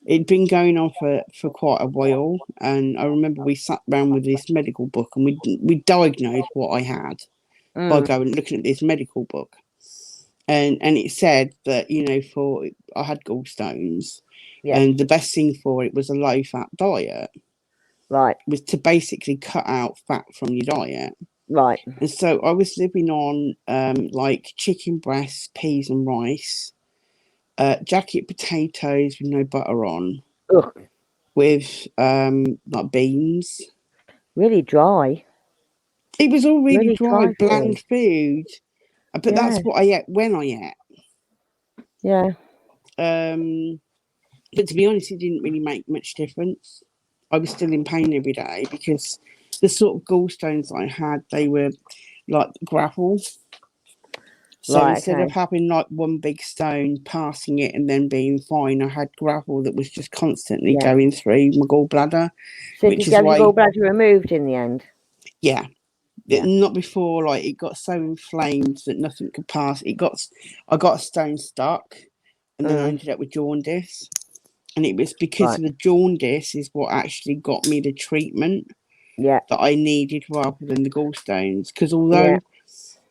Speaker 2: It'd been going on for quite a while, and I remember we sat round with this medical book, and we diagnosed what I had by
Speaker 1: mm,
Speaker 2: going looking at this medical book, and it said that for I had gallstones,
Speaker 1: yeah,
Speaker 2: and the best thing for it was a low fat diet,
Speaker 1: right,
Speaker 2: was to basically cut out fat from your diet.
Speaker 1: right.
Speaker 2: And so I was living on like chicken breasts, peas, and rice, jacket potatoes with no butter on,
Speaker 1: Ugh,
Speaker 2: with like beans.
Speaker 1: really dry,
Speaker 2: It was all really
Speaker 1: really
Speaker 2: dry,
Speaker 1: dry food.
Speaker 2: bland food, but
Speaker 1: Yeah,
Speaker 2: that's what I ate when I
Speaker 1: yeah,
Speaker 2: ate. But to be honest, it didn't really make much difference. I was still in pain every day because the sort of gallstones I had, they were like gravel. So
Speaker 1: right,
Speaker 2: instead of
Speaker 1: okay.
Speaker 2: having like one big stone, passing it and then being fine, I had gravel that was just constantly
Speaker 1: Yeah.
Speaker 2: going through my gallbladder,
Speaker 1: So
Speaker 2: which
Speaker 1: did you
Speaker 2: is
Speaker 1: have your
Speaker 2: why,
Speaker 1: gallbladder removed in the end?
Speaker 2: yeah,
Speaker 1: Yeah.
Speaker 2: not before like it got so inflamed that nothing could pass. I got a stone stuck, and then I
Speaker 1: Mm,
Speaker 2: ended up with jaundice. And it was because
Speaker 1: right.
Speaker 2: of the jaundice is what actually got me the treatment
Speaker 1: Yeah.
Speaker 2: that I needed rather than the gallstones. Because
Speaker 1: Yeah.
Speaker 2: although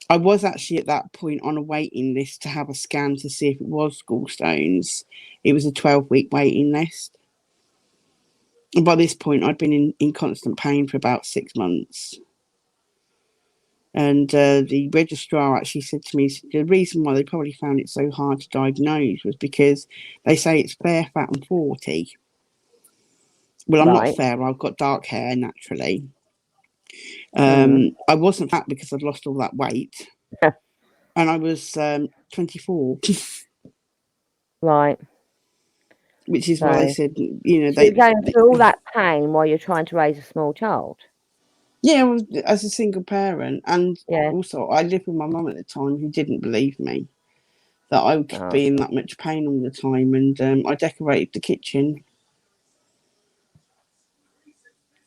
Speaker 2: I was actually at that point on a waiting list to have a scan to see if it was gallstones, it was a 12-week waiting list. And by this point, I'd been in constant pain for about 6 months. And the registrar actually said to me, the reason why they probably found it so hard to diagnose was because they say it's fair, fat, and 40. Well, I'm not
Speaker 1: Right.
Speaker 2: fair. I've got dark hair naturally.
Speaker 1: Mm.
Speaker 2: I wasn't fat because I'd lost all that weight, and I was 24,
Speaker 1: Right.
Speaker 2: which is why they
Speaker 1: So,
Speaker 2: said,
Speaker 1: so you're going through all that pain while you're trying to raise a small child.
Speaker 2: yeah, I was, as a single parent, and
Speaker 1: Yeah.
Speaker 2: also I lived with my mum at the time who didn't believe me that I could
Speaker 1: Oh,
Speaker 2: be in that much pain all the time, and I decorated the kitchen.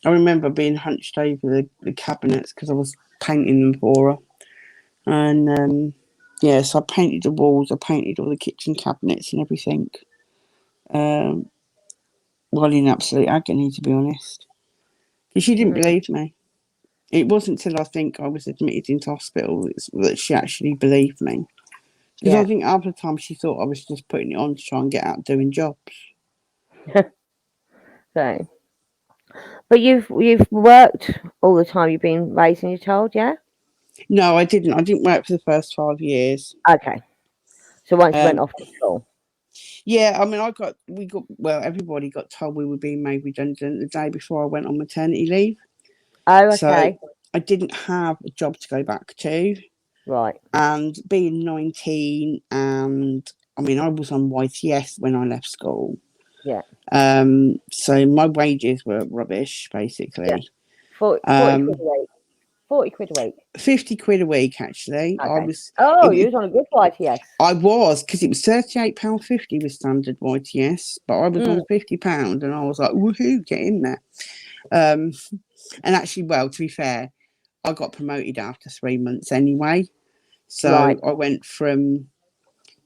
Speaker 2: I remember being hunched over the cabinets because I was painting them for her, and yeah, so I painted the walls, I painted all the kitchen cabinets and everything. Um, well, in absolute agony, to be honest, because she didn't
Speaker 1: mm,
Speaker 2: believe me. It wasn't until I think I was admitted into hospital that she actually believed me. Because I
Speaker 1: Yeah.
Speaker 2: think half the time she thought I was just putting it on to try and get out doing jobs.
Speaker 1: So, but you've worked all the time. You've been raising your child, yeah?
Speaker 2: No, I didn't. I didn't work for the first 5 years.
Speaker 1: Okay. So once you went
Speaker 2: Um,
Speaker 1: off to school.
Speaker 2: yeah, I mean, well, everybody got told we were being made redundant the day before I went on maternity leave.
Speaker 1: Oh,
Speaker 2: So
Speaker 1: okay.
Speaker 2: I didn't have a job to go back to.
Speaker 1: Right.
Speaker 2: And being 19, and I mean, I was on YTS when I left school.
Speaker 1: Yeah.
Speaker 2: So my wages were rubbish,
Speaker 1: Yeah.
Speaker 2: basically.
Speaker 1: 40 quid a week. 40 quid a week.
Speaker 2: 50 quid a week, actually.
Speaker 1: Okay. Oh, you
Speaker 2: It,
Speaker 1: was on a good YTS.
Speaker 2: I was, because it was £38.50 with standard YTS, but I was
Speaker 1: Mm,
Speaker 2: on £50 and I was like, woohoo, get in there. Um, and actually, well, to be fair, I got promoted after 3 months anyway.
Speaker 1: right.
Speaker 2: So I went from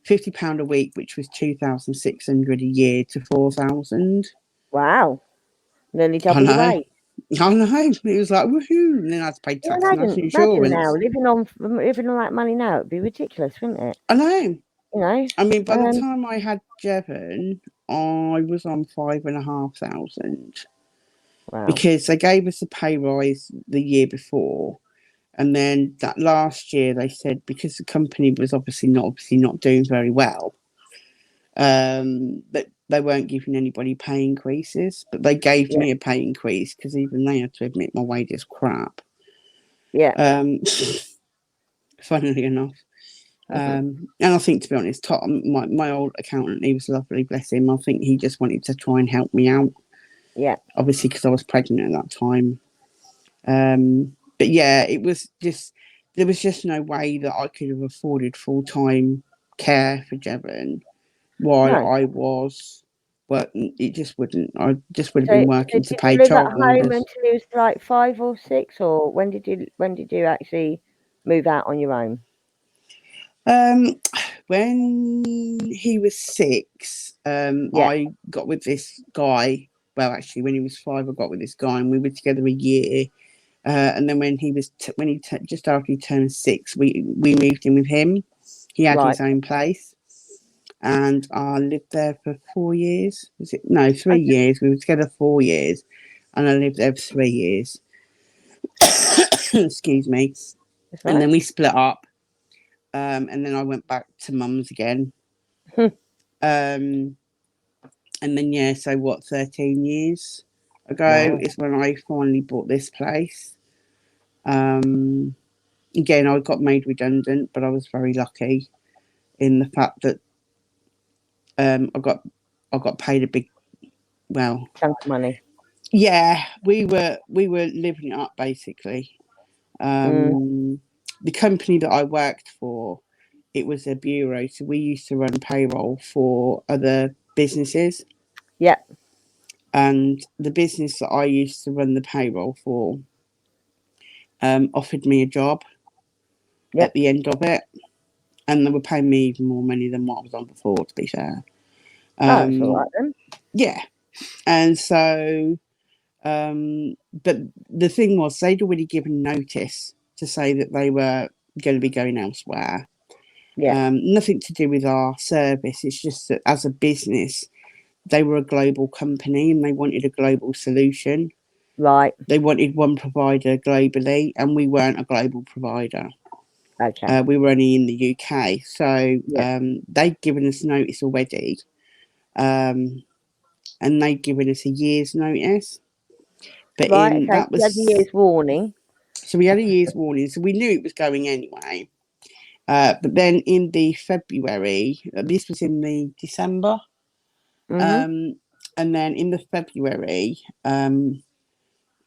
Speaker 2: £50 a week, which was 2,600 a year, to 4,000.
Speaker 1: Wow. Nearly
Speaker 2: I
Speaker 1: double your
Speaker 2: know.
Speaker 1: wage.
Speaker 2: I know. It was like, woohoo. And then I had to pay
Speaker 1: Yeah,
Speaker 2: tax and national
Speaker 1: imagine now
Speaker 2: insurance.
Speaker 1: living on that money now. It'd be ridiculous, wouldn't it?
Speaker 2: I know.
Speaker 1: You know.
Speaker 2: I mean, by the
Speaker 1: Um.
Speaker 2: time I had Jevon, I was on 5,500
Speaker 1: Wow.
Speaker 2: because they gave us a pay rise the year before. And then that last year, they said because the company was obviously not doing very well, that they weren't giving anybody pay increases, but they gave
Speaker 1: Yeah.
Speaker 2: me a pay increase because even they had to admit my wage is crap.
Speaker 1: Yeah.
Speaker 2: Um, funnily enough. And I think, to be honest, my old accountant, he was lovely, bless him. I think he just wanted to try and help me out,
Speaker 1: Yeah.
Speaker 2: obviously, because I was pregnant at that time. But yeah, it was just, there was just no way that I could have afforded full time care for Jevon while
Speaker 1: No.
Speaker 2: I was working. It just wouldn't. I just would have
Speaker 1: So,
Speaker 2: been
Speaker 1: so
Speaker 2: working to
Speaker 1: did you
Speaker 2: pay
Speaker 1: live at
Speaker 2: child
Speaker 1: home
Speaker 2: numbers.
Speaker 1: until you was like 5 or 6, or when did you actually move out on your own?
Speaker 2: Um, when he was 6,
Speaker 1: Yeah.
Speaker 2: I got with this guy. Well, actually, when he was 5, I got with this guy, and we were together a year. And then when he was just after he turned 6, we moved in with him. He had
Speaker 1: Right.
Speaker 2: his own place, and I lived there for 4 years. Was it no 3 years? We were together 4 years, and I lived there for 3 years. Excuse me.
Speaker 1: That's
Speaker 2: And
Speaker 1: right.
Speaker 2: then we split up. And then I went back to mum's again. Um, and then yeah, so what? 13 years ago
Speaker 1: Wow.
Speaker 2: is when I finally bought this place. Um, Again, I got made redundant, but I was very lucky in the fact that um, I got I got paid a big, well,
Speaker 1: Chunk of money.
Speaker 2: yeah, we were living it up basically.
Speaker 1: Mm.
Speaker 2: Um, the company that I worked for, it was a bureau, so we used to run payroll for other businesses.
Speaker 1: Yeah.
Speaker 2: And the business that I used to run the payroll for offered me a job
Speaker 1: Yeah.
Speaker 2: at the end of it, and they were paying me even more money than what I was on before, to be fair.
Speaker 1: Oh, it's all
Speaker 2: Um,
Speaker 1: right then.
Speaker 2: yeah, and so, but the thing was, they'd already given notice to say that they were going to be going elsewhere.
Speaker 1: Yeah.
Speaker 2: Nothing to do with our service. It's just that as a business, they were a global company and they wanted a global solution.
Speaker 1: Right.
Speaker 2: They wanted one provider globally, and we weren't a global provider.
Speaker 1: Okay.
Speaker 2: We were only in the UK, so
Speaker 1: Yeah.
Speaker 2: they'd given us notice already, um, and they'd given us a year's notice. But
Speaker 1: Right.
Speaker 2: in
Speaker 1: Okay. So
Speaker 2: that
Speaker 1: you had a
Speaker 2: was
Speaker 1: year's warning.
Speaker 2: so we had a year's warning, so we knew it was going anyway. But then in the February, this was in the December,
Speaker 1: Mhm.
Speaker 2: um, and then in the February,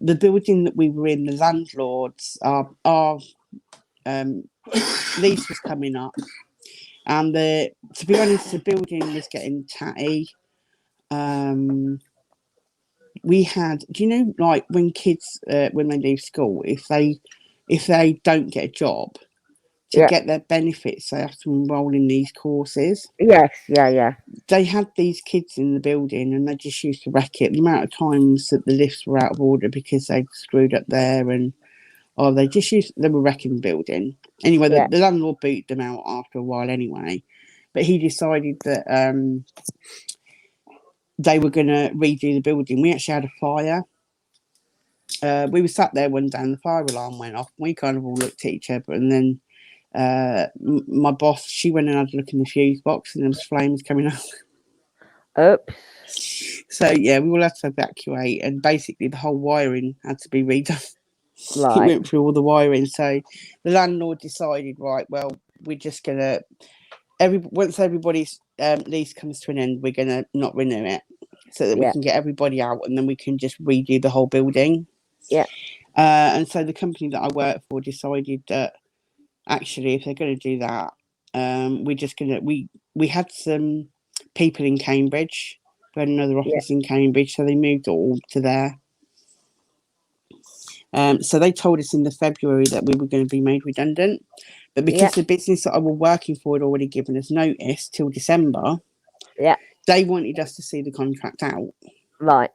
Speaker 2: the building that we were in, the landlords, our um, lease was coming up, and to be honest, the building was getting tatty. Um, we had, do you know, like when kids when they leave school, if they don't get a job to
Speaker 1: Yeah.
Speaker 2: get their benefits, they have to enrol in these courses.
Speaker 1: Yes. Yeah. Yeah.
Speaker 2: They had these kids in the building, and they just used to wreck it. The amount of times that the lifts were out of order because they'd screwed up there, and Oh, they were wrecking the building. Anyway,
Speaker 1: Yeah.
Speaker 2: the landlord booted them out after a while anyway. But he decided that they were going to redo the building. We actually had a fire. We were sat there one day and the fire alarm went off. We kind of all looked at each other, and then my boss, she went and had a look in the fuse box, and there was flames coming up.
Speaker 1: Oops.
Speaker 2: So yeah, we all had to evacuate, and basically the whole wiring had to be redone. It
Speaker 1: Right.
Speaker 2: went through all the wiring. So the landlord decided, right, well, we're just gonna once everybody's lease comes to an end, we're gonna not renew it, so that we
Speaker 1: Yeah.
Speaker 2: can get everybody out, and then we can just redo the whole building.
Speaker 1: Yeah.
Speaker 2: And so the company that I work for decided that actually, if they're going to do that, we're just gonna we had some people in Cambridge. We had another
Speaker 1: Yeah.
Speaker 2: office in Cambridge, so they moved all to there. So they told us in the February that we were going to be made redundant, but
Speaker 1: Yeah.
Speaker 2: because the business that I was working for had already given us notice till December,
Speaker 1: Yeah.
Speaker 2: they wanted us to see the contract out.
Speaker 1: Right.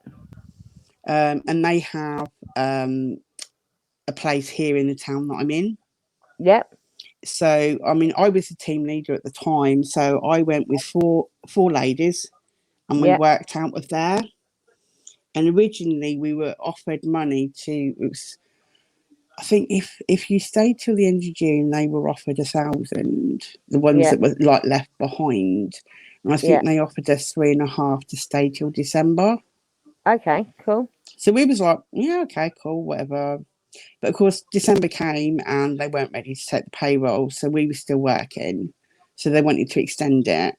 Speaker 2: And they have a place here in the town that I'm in.
Speaker 1: Yeah.
Speaker 2: So I mean, I was the team leader at the time, so I went with four ladies, and we
Speaker 1: Yeah.
Speaker 2: worked out of there. And originally, we were offered money to. It was, I think if you stayed till the end of June, they were offered 1,000. The ones
Speaker 1: Yeah.
Speaker 2: that were like left behind, and I
Speaker 1: Yeah.
Speaker 2: think they offered us 3.5 to stay till December.
Speaker 1: Okay. Cool.
Speaker 2: So we was like, yeah, okay, cool, whatever. But of course, December came and they weren't ready to take the payroll, so we were still working. So they wanted to extend it,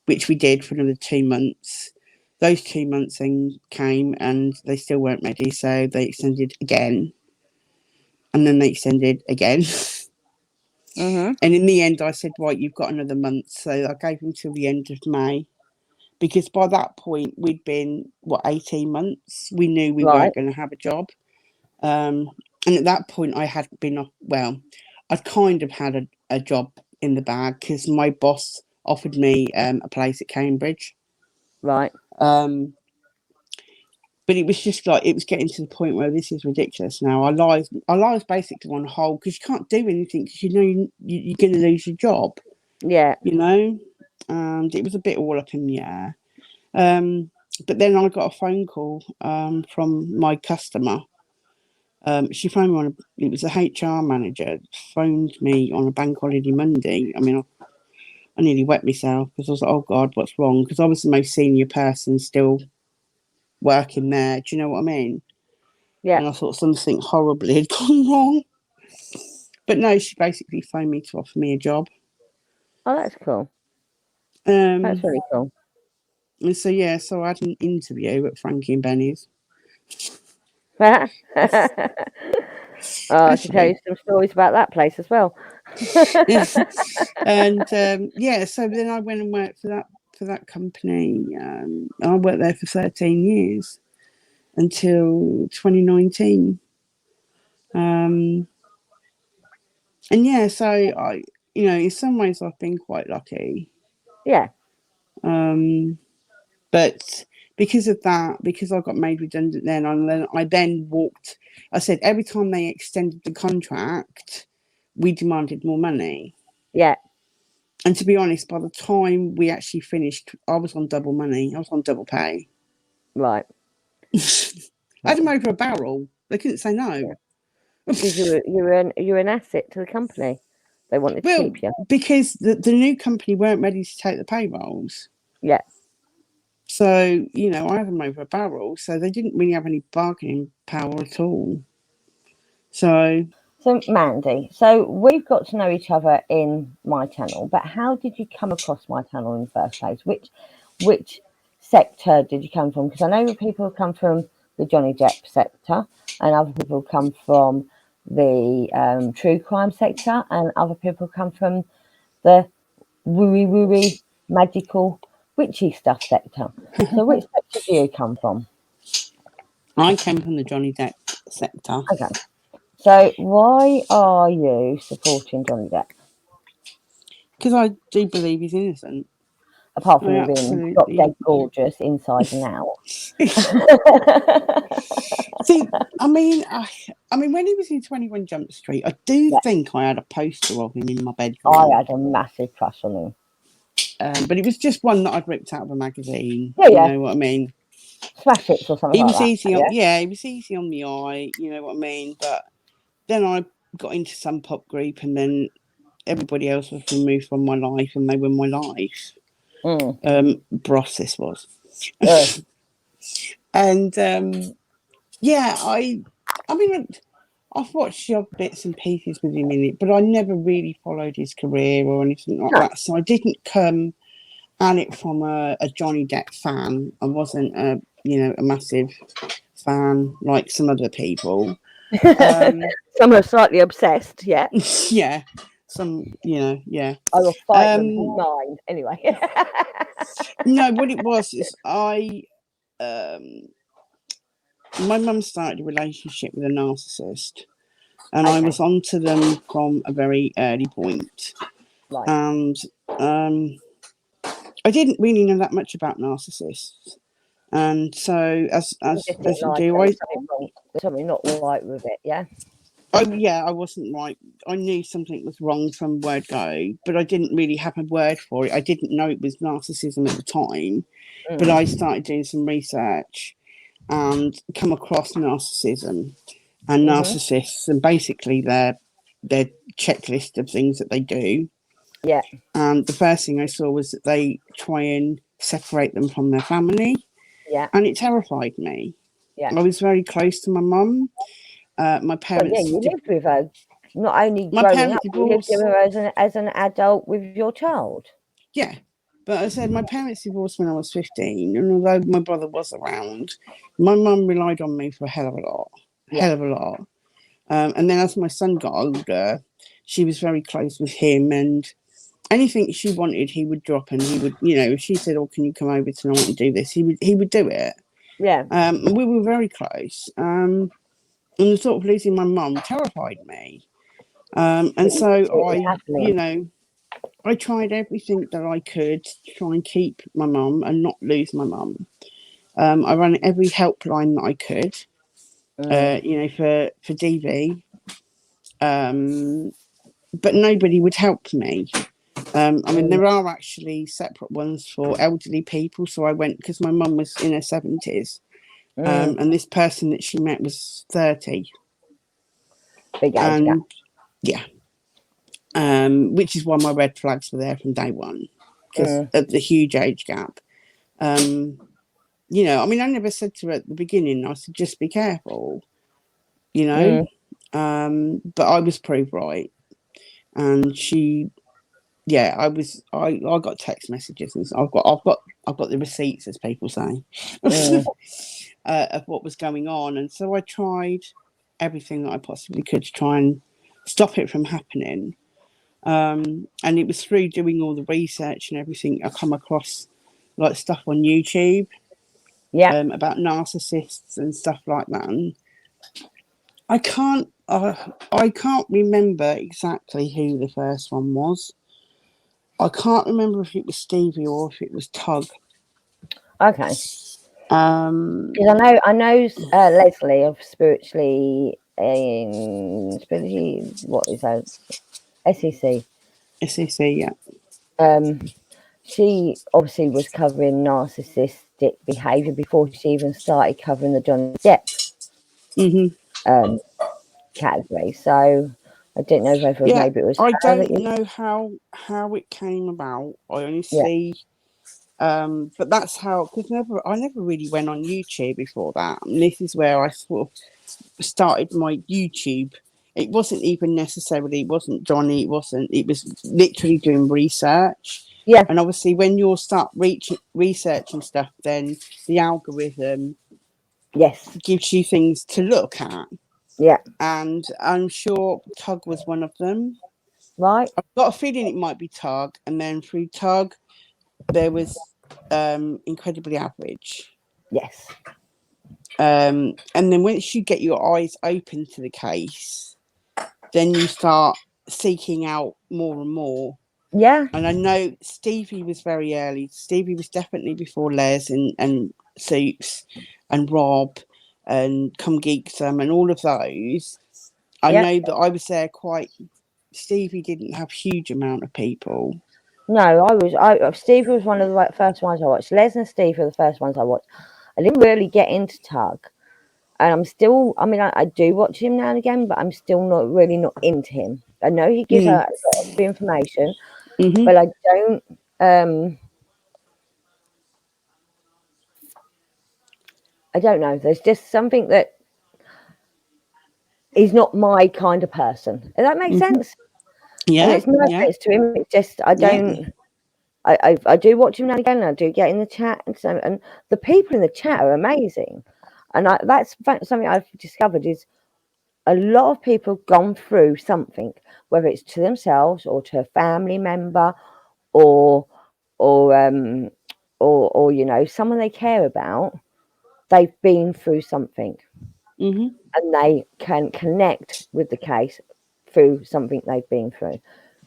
Speaker 2: which we did for another 2 months. Those 2 months then came and they still weren't ready, so they extended again. And then they extended again.
Speaker 1: Mhm.
Speaker 2: And in the end, I said, right, you've got another month. So I gave them till the end of May. Because by that point, we'd been, 18 months. We knew we
Speaker 1: Right.
Speaker 2: weren't going to have a job. And at that point, I had been, I'd kind of had a job in the bag because my boss offered me a place at Cambridge.
Speaker 1: Right.
Speaker 2: But it was just like, it was getting to the point where this is ridiculous now. Our lives basically on hold because you can't do anything because you know you're going to lose your job,
Speaker 1: Yeah.
Speaker 2: and it was a bit all up in the air. But then I got a phone call from my customer. She phoned me it was a HR manager, phoned me on a bank holiday Monday. I mean, I nearly wet myself because I was like, oh God, what's wrong? Because I was the most senior person still working there. Do you know what I mean?
Speaker 1: Yeah.
Speaker 2: And I thought something horribly had gone wrong. But no, she basically phoned me to offer me a job.
Speaker 1: Oh, that's cool. That's
Speaker 2: Um,
Speaker 1: really cool.
Speaker 2: and so, yeah, so I had an interview at Frankie and Benny's.
Speaker 1: Oh, I can tell you
Speaker 2: Actually,
Speaker 1: some stories about that place as well.
Speaker 2: and yeah, so then I went and worked for that company. I worked there for 13 years until 2019. Um, and yeah, so in some ways I've been quite lucky.
Speaker 1: Yeah.
Speaker 2: But because of that, because I got made redundant then, I then walked. I said every time they extended the contract, we demanded more money.
Speaker 1: Yeah.
Speaker 2: And to be honest, by the time we actually finished, I was on double money. I was on double pay.
Speaker 1: Right.
Speaker 2: I had them over a barrel. They couldn't say no.
Speaker 1: Yeah. Because you're an asset to the company. They wanted to
Speaker 2: Well,
Speaker 1: keep you.
Speaker 2: because the new company weren't ready to take the payrolls.
Speaker 1: Yeah.
Speaker 2: So, I had them over a barrel. So they didn't really have any bargaining power at all. So,
Speaker 1: So, Mandy, so we've got to know each other in my channel, but how did you come across my channel in the first place? Which sector did you come from? Because I know people have come from the Johnny Depp sector, and other people come from the true crime sector, and other people come from the wooey magical witchy stuff sector. So, which sector do you come from?
Speaker 2: I came from the Johnny Depp sector.
Speaker 1: Okay. So, why are you supporting Johnny Depp?
Speaker 2: Because I do believe he's innocent.
Speaker 1: Apart
Speaker 2: I
Speaker 1: from him being drop
Speaker 2: absolutely.
Speaker 1: dead gorgeous inside and out.
Speaker 2: See, I mean, I mean, when he was in 21 Jump Street, I do think I had a poster of him in my bedroom.
Speaker 1: I had a massive crush on him.
Speaker 2: But it was just one that I'd ripped out of a magazine.
Speaker 1: Yeah,
Speaker 2: you know what I mean?
Speaker 1: Smash Hits or something
Speaker 2: He
Speaker 1: like
Speaker 2: was
Speaker 1: that.
Speaker 2: easy on, he was easy on the eye. You know what I mean? But then I got into some pop group, and then everybody else was removed from my life, and they were my life. Bros, this was. And I mean, I've watched the odd bits and pieces with him in it, but I never really followed his career or anything like that. So I didn't come at it from a Johnny Depp fan. I wasn't a massive fan like some other people.
Speaker 1: Some are slightly obsessed, yeah.
Speaker 2: Yeah. Some, yeah.
Speaker 1: I will fight them for mine anyway.
Speaker 2: No, what it was is my mum started a relationship with a narcissist, and I was onto them from a very early point.
Speaker 1: Right.
Speaker 2: And I didn't really know that much about narcissists. And so, as you do,
Speaker 1: there's something not right with it, yeah?
Speaker 2: I wasn't right. I knew something was wrong from word go, but I didn't really have a word for it. I didn't know it was narcissism at the time, but I started doing some research and come across narcissism and narcissists, and basically their checklist of things that they do.
Speaker 1: Yeah.
Speaker 2: And the first thing I saw was that they try and separate them from their family.
Speaker 1: Yeah.
Speaker 2: And it terrified me.
Speaker 1: Yeah.
Speaker 2: I was very close to my mum. My parents.
Speaker 1: Well, yeah, you lived with her. Not only growing up, you lived with her as an adult with your child.
Speaker 2: Yeah. But I said my parents divorced when I was 15, and although my brother was around, my mum relied on me for a hell of a lot. And then as my son got older, she was very close with him, and anything she wanted, he would drop, and he would, if she said, "Oh, can you come over tonight and do this?" He would do it.
Speaker 1: Yeah.
Speaker 2: And we were very close. And the thought of losing my mum terrified me. And so I tried everything that I could to try and keep my mum and not lose my mum. I ran every helpline that I could, for DV. But nobody would help me. I mean, there are actually separate ones for elderly people. So I went, because my mum was in her 70s, and this person that she met was 30.
Speaker 1: Big age gap.
Speaker 2: Yeah. Which is why my red flags were there from day one, because of the huge age gap. I mean, I never said to her at the beginning, I said, just be careful, but I was proved right. And I got text messages, and I've got the receipts, as people say, of what was going on. And so I tried everything that I possibly could to try and stop it from happening. And it was through doing all the research and everything I come across like stuff on YouTube, about narcissists and stuff like that. And I can't remember exactly who the first one was. I can't remember if it was Stevie or if it was Tug.
Speaker 1: Okay. Because I know Leslie of Spiritually, what is that? SEC.
Speaker 2: SEC, yeah.
Speaker 1: She obviously was covering narcissistic behaviour before she even started covering the Johnny Depp category. So I didn't know if maybe it was.
Speaker 2: I don't know how it came about. I honestly, but that's how, because I never really went on YouTube before that. And this is where I sort of started my YouTube. It wasn't even necessarily, it wasn't Johnny, it was literally doing research.
Speaker 1: Yeah.
Speaker 2: And obviously when you start researching stuff, then the algorithm gives you things to look at.
Speaker 1: Yeah.
Speaker 2: And I'm sure Tug was one of them.
Speaker 1: Right.
Speaker 2: I've got a feeling it might be Tug. And then through Tug, there was Incredibly Average.
Speaker 1: Yes.
Speaker 2: And then once you get your eyes open to the case, then you start seeking out more and more.
Speaker 1: Yeah.
Speaker 2: And I know Stevie was very early. Stevie was definitely before Les and Soups and Rob. and Come Geek Some and all of those. I
Speaker 1: Yep.
Speaker 2: know that I was there quite. Stevie didn't have huge amount of people.
Speaker 1: No, Steve was one of the first ones I watched. Les and Steve were the first ones I watched. I didn't really get into Tug, and I'm still. I mean, I do watch him now and again, but I'm still not into him. I know he gives out a lot of information, but I don't. I don't know. There's just something that he's not my kind of person. Does that make sense? And
Speaker 2: Yeah,
Speaker 1: it's no offense to him. It's just I
Speaker 2: yeah.
Speaker 1: don't. I do watch him now and again, and I do get in the chat, and the people in the chat are amazing, and that's something I've discovered is a lot of people have gone through something, whether it's to themselves or to a family member, or or um or you know someone they care about. They've been through something, and they can connect with the case through something they've been through.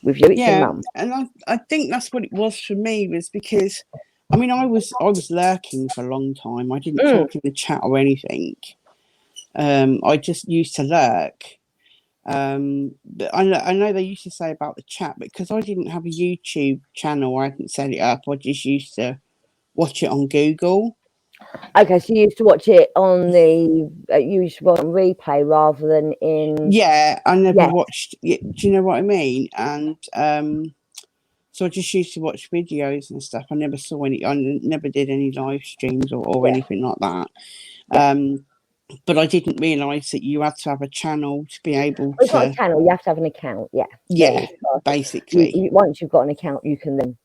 Speaker 1: With you, it's your
Speaker 2: Yeah,
Speaker 1: mum.
Speaker 2: and I think that's what it was for me, was because I mean I was lurking for a long time. I didn't talk in the chat or anything. I just used to lurk. But I know they used to say about the chat, but because I didn't have a YouTube channel, I hadn't set it up. I just used to watch it on Google.
Speaker 1: Okay, so you used to watch it on the you used to watch it on replay rather than in.
Speaker 2: Yeah, I never
Speaker 1: Yes,
Speaker 2: watched. Do you know what I mean? And so I just used to watch videos and stuff. I never saw any. I never did any live streams or
Speaker 1: yeah,
Speaker 2: anything like that.
Speaker 1: yeah.
Speaker 2: But I didn't realise that you had to have a channel to be able
Speaker 1: Well, it's not a
Speaker 2: to.
Speaker 1: channel. You have to have an account. Yeah,
Speaker 2: Yeah,
Speaker 1: it's part of-
Speaker 2: basically,
Speaker 1: once you've got an account, you can then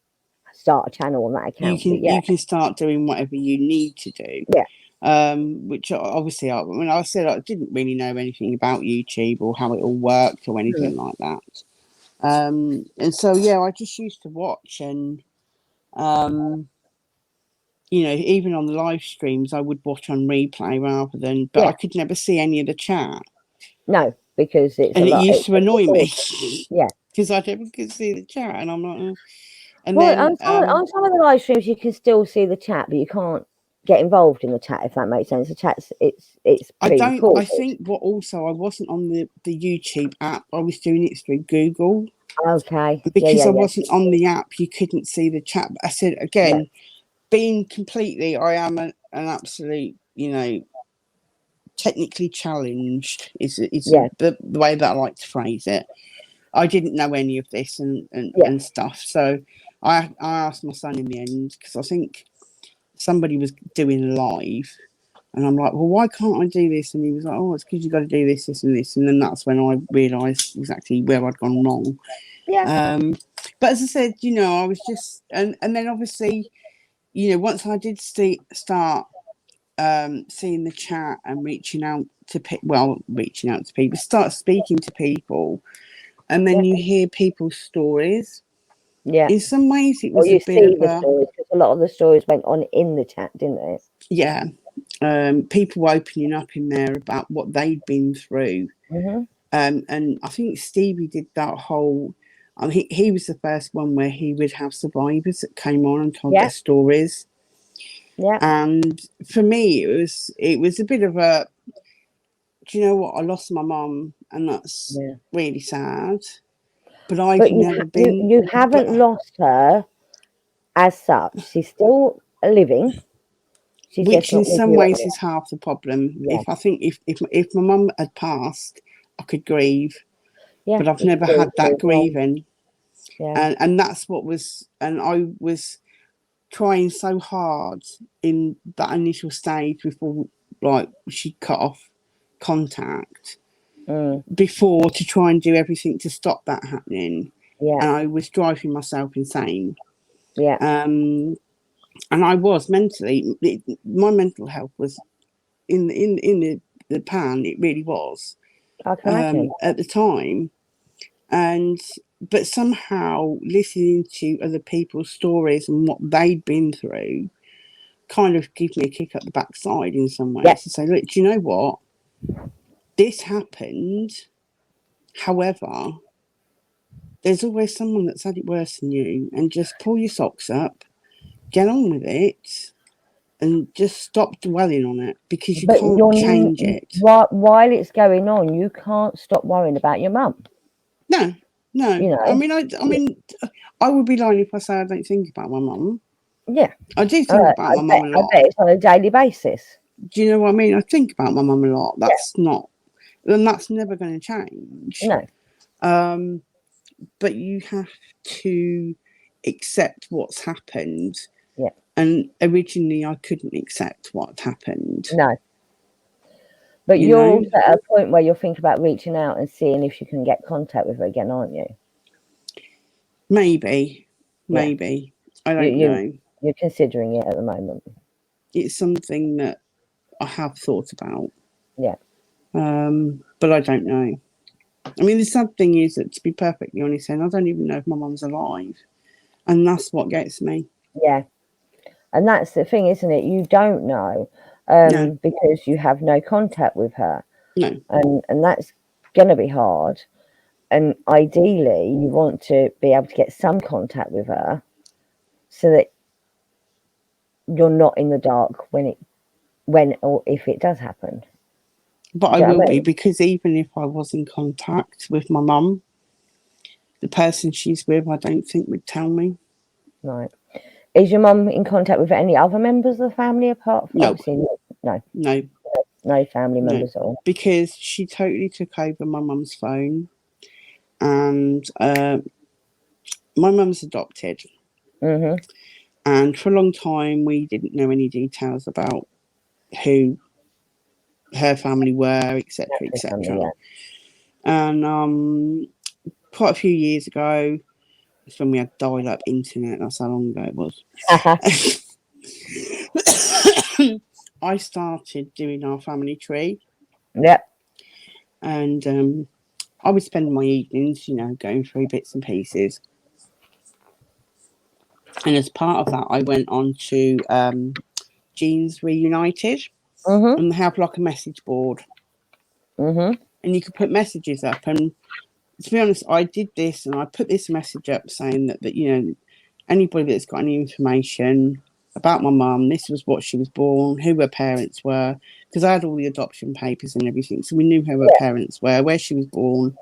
Speaker 1: start a channel on that account. But yeah,
Speaker 2: you can start doing whatever you need to do.
Speaker 1: yeah,
Speaker 2: Which obviously, when I said I didn't really know anything about YouTube or how it all worked or anything like that. And so yeah, I just used to watch, and you know, even on the live streams, I would watch on replay rather than, but I
Speaker 1: yeah.
Speaker 2: could never see any of the chat,
Speaker 1: No, because it's a
Speaker 2: and it
Speaker 1: lot.
Speaker 2: used to annoy me
Speaker 1: Yeah.
Speaker 2: because I never could see the chat, and I'm like, and
Speaker 1: Well,
Speaker 2: then
Speaker 1: on some of the live streams, you can still see the chat, but you can't get involved in the chat if that makes sense. The chat's it's
Speaker 2: I don't. I
Speaker 1: pre-recorded.
Speaker 2: think what also I wasn't on the YouTube app. I was doing it through Google.
Speaker 1: Okay. Yeah,
Speaker 2: Because
Speaker 1: yeah,
Speaker 2: I
Speaker 1: yeah,
Speaker 2: wasn't on the app, you couldn't see the chat. But I said
Speaker 1: yeah,
Speaker 2: again, being completely, I am an absolute, you know, technically challenged is
Speaker 1: yeah,
Speaker 2: the way that I like to phrase it. I didn't know any of this
Speaker 1: yeah.
Speaker 2: and stuff, so I asked my son in the end, because I think somebody was doing a live. And I'm like, well, why can't I do this? And he was like, oh, it's because you've got to do this, this, and this. And then that's when I realised exactly where I'd gone wrong.
Speaker 1: Yeah.
Speaker 2: But as I said, you know, I was just, and then obviously, you know, once I did start seeing the chat and reaching out to reaching out to people, start speaking to people, and then
Speaker 1: Yeah.
Speaker 2: you hear people's stories.
Speaker 1: Yeah.
Speaker 2: In some ways, it
Speaker 1: Or
Speaker 2: was a
Speaker 1: you
Speaker 2: bit of
Speaker 1: see the
Speaker 2: a,
Speaker 1: stories because a lot of the stories went on in the chat, didn't they?
Speaker 2: yeah, people opening up in there about what they'd been through.
Speaker 1: Mm-hmm.
Speaker 2: And I think Stevie did that whole. I mean, he was the first one where he would have survivors that came on and told
Speaker 1: Yeah.
Speaker 2: their stories.
Speaker 1: Yeah.
Speaker 2: And for me, it was a bit of a. Do you know what? I lost my mum, and that's
Speaker 1: Yeah.
Speaker 2: really sad. But I've
Speaker 1: But
Speaker 2: never been.
Speaker 1: you
Speaker 2: But
Speaker 1: haven't lost her as such. She's still living. She's just
Speaker 2: which in
Speaker 1: not with
Speaker 2: some
Speaker 1: you
Speaker 2: ways
Speaker 1: anymore.
Speaker 2: is half the problem.
Speaker 1: Yeah.
Speaker 2: I think if my mum had passed, I could grieve.
Speaker 1: Yeah.
Speaker 2: But I've
Speaker 1: You
Speaker 2: never
Speaker 1: could
Speaker 2: had that
Speaker 1: move on.
Speaker 2: grieving,
Speaker 1: Yeah.
Speaker 2: and that's what was. And I was trying so hard in that initial stage before, like, she cut off contact,
Speaker 1: Mm.
Speaker 2: before, to try and do everything to stop that happening.
Speaker 1: Yeah.
Speaker 2: And I was driving myself insane.
Speaker 1: Yeah.
Speaker 2: And I was mentally, my mental health was in the pan. It really was,
Speaker 1: I can imagine.
Speaker 2: at the time. And but somehow listening to other people's stories and what they'd been through kind of give me a kick up the backside in some
Speaker 1: Yeah.
Speaker 2: ways, to say, look, do you know what? This happened. However, there's always someone that's had it worse than you, and just pull your socks up, get on with it, and just stop dwelling on it, because you
Speaker 1: But
Speaker 2: can't change it.
Speaker 1: while it's going on, you can't stop worrying about your mum.
Speaker 2: No.
Speaker 1: You
Speaker 2: I
Speaker 1: know,
Speaker 2: mean, I would be lying if I say I don't think about my mum.
Speaker 1: yeah.
Speaker 2: I do think about my mum a
Speaker 1: I
Speaker 2: lot.
Speaker 1: bet it's on a daily basis.
Speaker 2: Do you know what I mean? I think about my mum a lot.
Speaker 1: Yeah.
Speaker 2: That's never going to change.
Speaker 1: No.
Speaker 2: But you have to accept what's happened.
Speaker 1: Yeah.
Speaker 2: And originally, I couldn't accept what happened.
Speaker 1: No. But
Speaker 2: You
Speaker 1: you're
Speaker 2: know,
Speaker 1: also at a point where you're thinking about reaching out and seeing if you can get contact with her again, aren't you?
Speaker 2: maybe,
Speaker 1: Yeah.
Speaker 2: I
Speaker 1: You,
Speaker 2: don't
Speaker 1: you
Speaker 2: know.
Speaker 1: you're considering it at the moment.
Speaker 2: It's something that I have thought about.
Speaker 1: Yeah.
Speaker 2: But I don't know. I mean, the sad thing is that, to be perfectly honest, I don't even know if my mum's alive, and that's what gets me.
Speaker 1: Yeah. And that's the thing, isn't it? You don't know,
Speaker 2: No,
Speaker 1: because you have no contact with her,
Speaker 2: no.
Speaker 1: and that's going to be hard. And ideally, you want to be able to get some contact with her, so that you're not in the dark when or if it does happen.
Speaker 2: But I
Speaker 1: Do you know
Speaker 2: will
Speaker 1: what I
Speaker 2: be,
Speaker 1: mean?
Speaker 2: because even if I was in contact with my mum, the person she's with, I don't think would tell me.
Speaker 1: Right. Is your mum in contact with any other members of the family apart from,
Speaker 2: No,
Speaker 1: obviously, no,
Speaker 2: no,
Speaker 1: no family
Speaker 2: no.
Speaker 1: members at all?
Speaker 2: Because she totally took over my mum's phone, and my mum's adopted.
Speaker 1: Mm-hmm.
Speaker 2: And for a long time, we didn't know any details about who her family were, etc.,
Speaker 1: Natural family,
Speaker 2: etc. And quite a few years ago, it's when we had dial-up internet. That's how long ago it was.
Speaker 1: yeah.
Speaker 2: I started doing our family tree,
Speaker 1: Yep.
Speaker 2: and I would spend my evenings, going through bits and pieces. And as part of that, I went on to Jeans Reunited,
Speaker 1: Mm-hmm.
Speaker 2: and they have like a message board,
Speaker 1: Mm-hmm.
Speaker 2: and you could put messages up. And to be honest, I did this, and I put this message up saying that anybody that's got any information about my mum, this was what she was born, who her parents were, because I had all the adoption papers and everything, so we knew who her parents were, where she was born,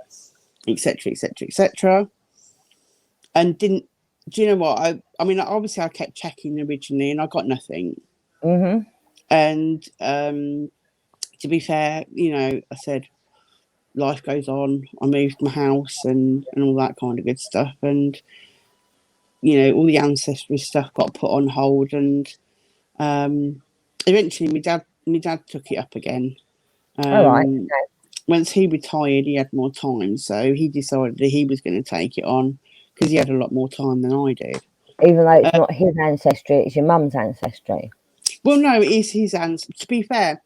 Speaker 2: etc., etc., etc. And didn't do you know what? I mean, obviously, I kept checking originally, and I got nothing.
Speaker 1: Mm-hmm.
Speaker 2: And to be fair, I said life goes on. I moved my house and all that kind of good stuff, and all the ancestry stuff got put on hold, and eventually my dad took it up again.
Speaker 1: All right.
Speaker 2: Once he retired, he had more time, so he decided that he was going to take it on because he had a lot more time than I did.
Speaker 1: Even though it's not his ancestry, it's your mum's ancestry.
Speaker 2: Well, no, it is his ancestry. To be fair,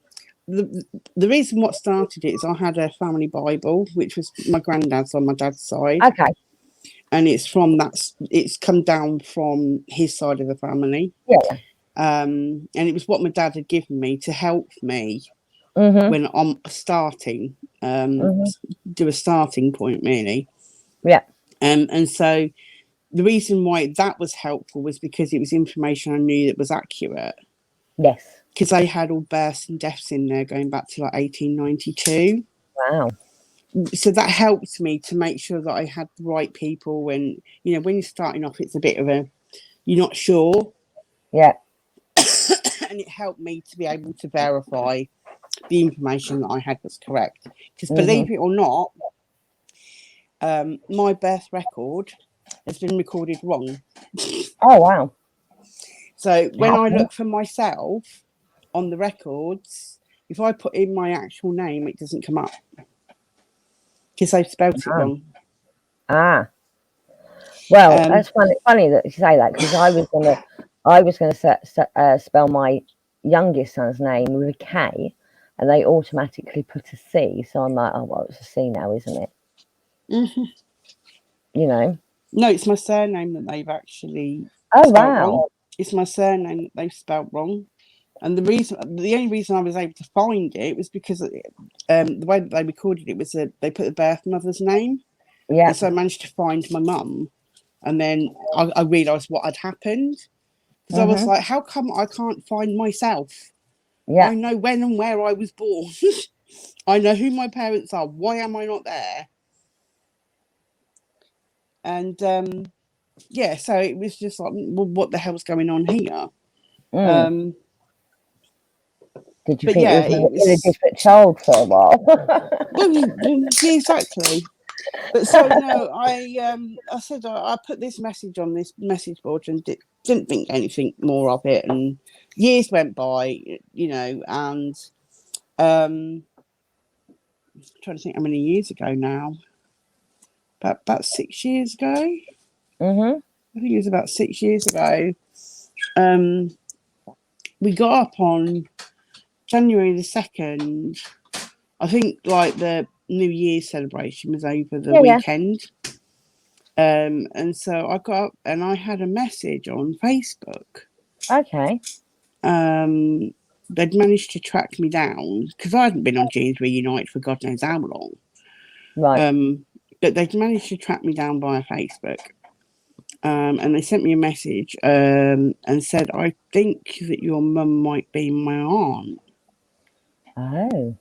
Speaker 2: the reason what started it is I had a family Bible, which was my granddad's on my dad's side.
Speaker 1: Okay.
Speaker 2: And it's come down from his side of the family.
Speaker 1: Yeah.
Speaker 2: And it was what my dad had given me to help me
Speaker 1: Mm-hmm.
Speaker 2: when I'm starting,
Speaker 1: Mm-hmm.
Speaker 2: do a starting point, really.
Speaker 1: Yeah.
Speaker 2: And so the reason why that was helpful was because it was information I knew that was accurate.
Speaker 1: Yes.
Speaker 2: Because they had all births and deaths in there going back to like 1892.
Speaker 1: Wow.
Speaker 2: So that helped me to make sure that I had the right people. When you're starting off, it's a bit of you're not sure.
Speaker 1: Yeah.
Speaker 2: And it helped me to be able to verify the information that I had was correct. Because believe it or not, my birth record has been recorded wrong.
Speaker 1: Oh, wow.
Speaker 2: So when I look for myself on the records, if I put in my actual name, it doesn't come up because they've spelt it wrong.
Speaker 1: Ah. Well, that's funny that you say that, because I was gonna spell my youngest son's name with a K, and they automatically put a C. So I'm like, oh well, it's a C now, isn't it?
Speaker 2: Mm-hmm.
Speaker 1: No,
Speaker 2: it's my surname that they've actually
Speaker 1: spelled
Speaker 2: wrong. It's my surname that they've spelled wrong. And the only reason I was able to find it was because the way that they recorded it was that they put the birth mother's name.
Speaker 1: Yeah.
Speaker 2: And so I managed to find my mum. And then I realised what had happened. because I was like, how come I can't find myself?
Speaker 1: Yeah.
Speaker 2: I know when and where I was born. I know who my parents are. Why am I not there? And yeah, so it was just like, well, what the hell's going on here?
Speaker 1: Mm. Did you
Speaker 2: But
Speaker 1: think
Speaker 2: yeah,
Speaker 1: you
Speaker 2: it
Speaker 1: was in a
Speaker 2: was.
Speaker 1: different child for a while?
Speaker 2: Well, yeah, exactly. But so no, I said I put this message on this message board and didn't think anything more of it. And years went by, and I'm trying to think how many years ago now. About 6 years ago. I think it was about 6 years ago. We got up on January the 2nd. I think like the New Year's celebration was over the
Speaker 1: Yeah.
Speaker 2: weekend. And so I got up and I had a message on Facebook.
Speaker 1: Okay.
Speaker 2: They'd managed to track me down because I hadn't been on Jeans Reunite for God knows how long.
Speaker 1: Right.
Speaker 2: But they'd managed to track me down via Facebook. And they sent me a message and said, I think that your mum might be my aunt.
Speaker 1: Oh.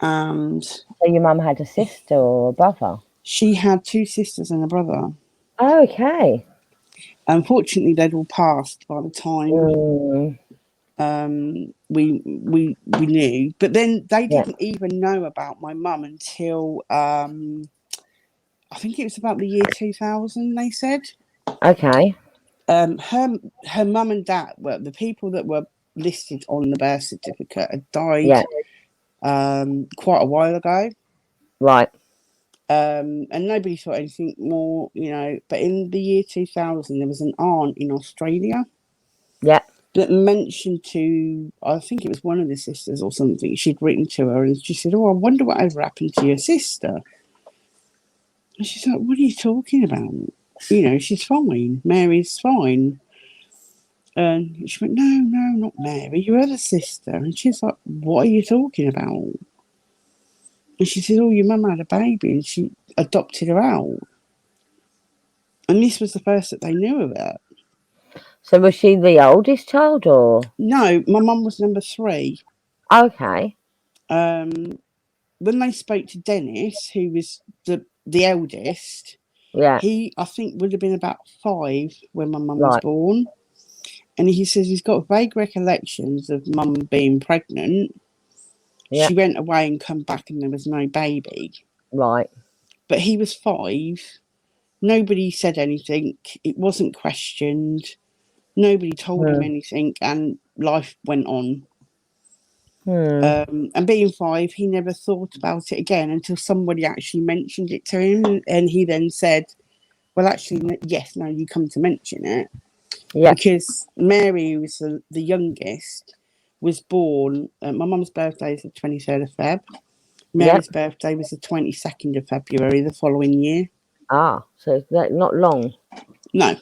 Speaker 2: And
Speaker 1: So your mum had a sister or a brother?
Speaker 2: she had 2 sisters and a brother.
Speaker 1: Okay.
Speaker 2: Unfortunately, they'd all passed by the time we knew. But then they didn't even know about my mum until I think it was about the year 2000. They said.
Speaker 1: Okay.
Speaker 2: Her mum and dad were the people that were listed on the birth certificate had died quite a while ago.
Speaker 1: Right.
Speaker 2: And nobody thought anything more, But in the year 2000, there was an aunt in Australia.
Speaker 1: Yeah.
Speaker 2: That mentioned to, I think it was one of the sisters or something, she'd written to her and she said, oh, I wonder whatever happened to your sister. And she's like, what are you talking about? She's fine. Mary's fine. And she went, no, not Mary, your other sister. And she's like, what are you talking about? And she said, oh, your mum had a baby and she adopted her out. And this was the first that they knew of it.
Speaker 1: So was she the oldest child or?
Speaker 2: No, my mum was number 3.
Speaker 1: Okay.
Speaker 2: When they spoke to Dennis, who was the eldest, he, I think, would have been about 5 when my mum was born. And he says he's got vague recollections of mum being pregnant. Yeah. She went away and come back and there was no baby.
Speaker 1: Right.
Speaker 2: But he was 5. Nobody said anything. It wasn't questioned. Nobody told him anything and life went on. And being 5, he never thought about it again until somebody actually mentioned it to him. And he then said, well, actually, yes, now you come to mention it. Yeah. Because Mary, who was the youngest, was born, my mum's birthday is the 23rd of Feb. Mary's birthday was the 22nd of February the following year.
Speaker 1: Ah, so that's not long.
Speaker 2: No.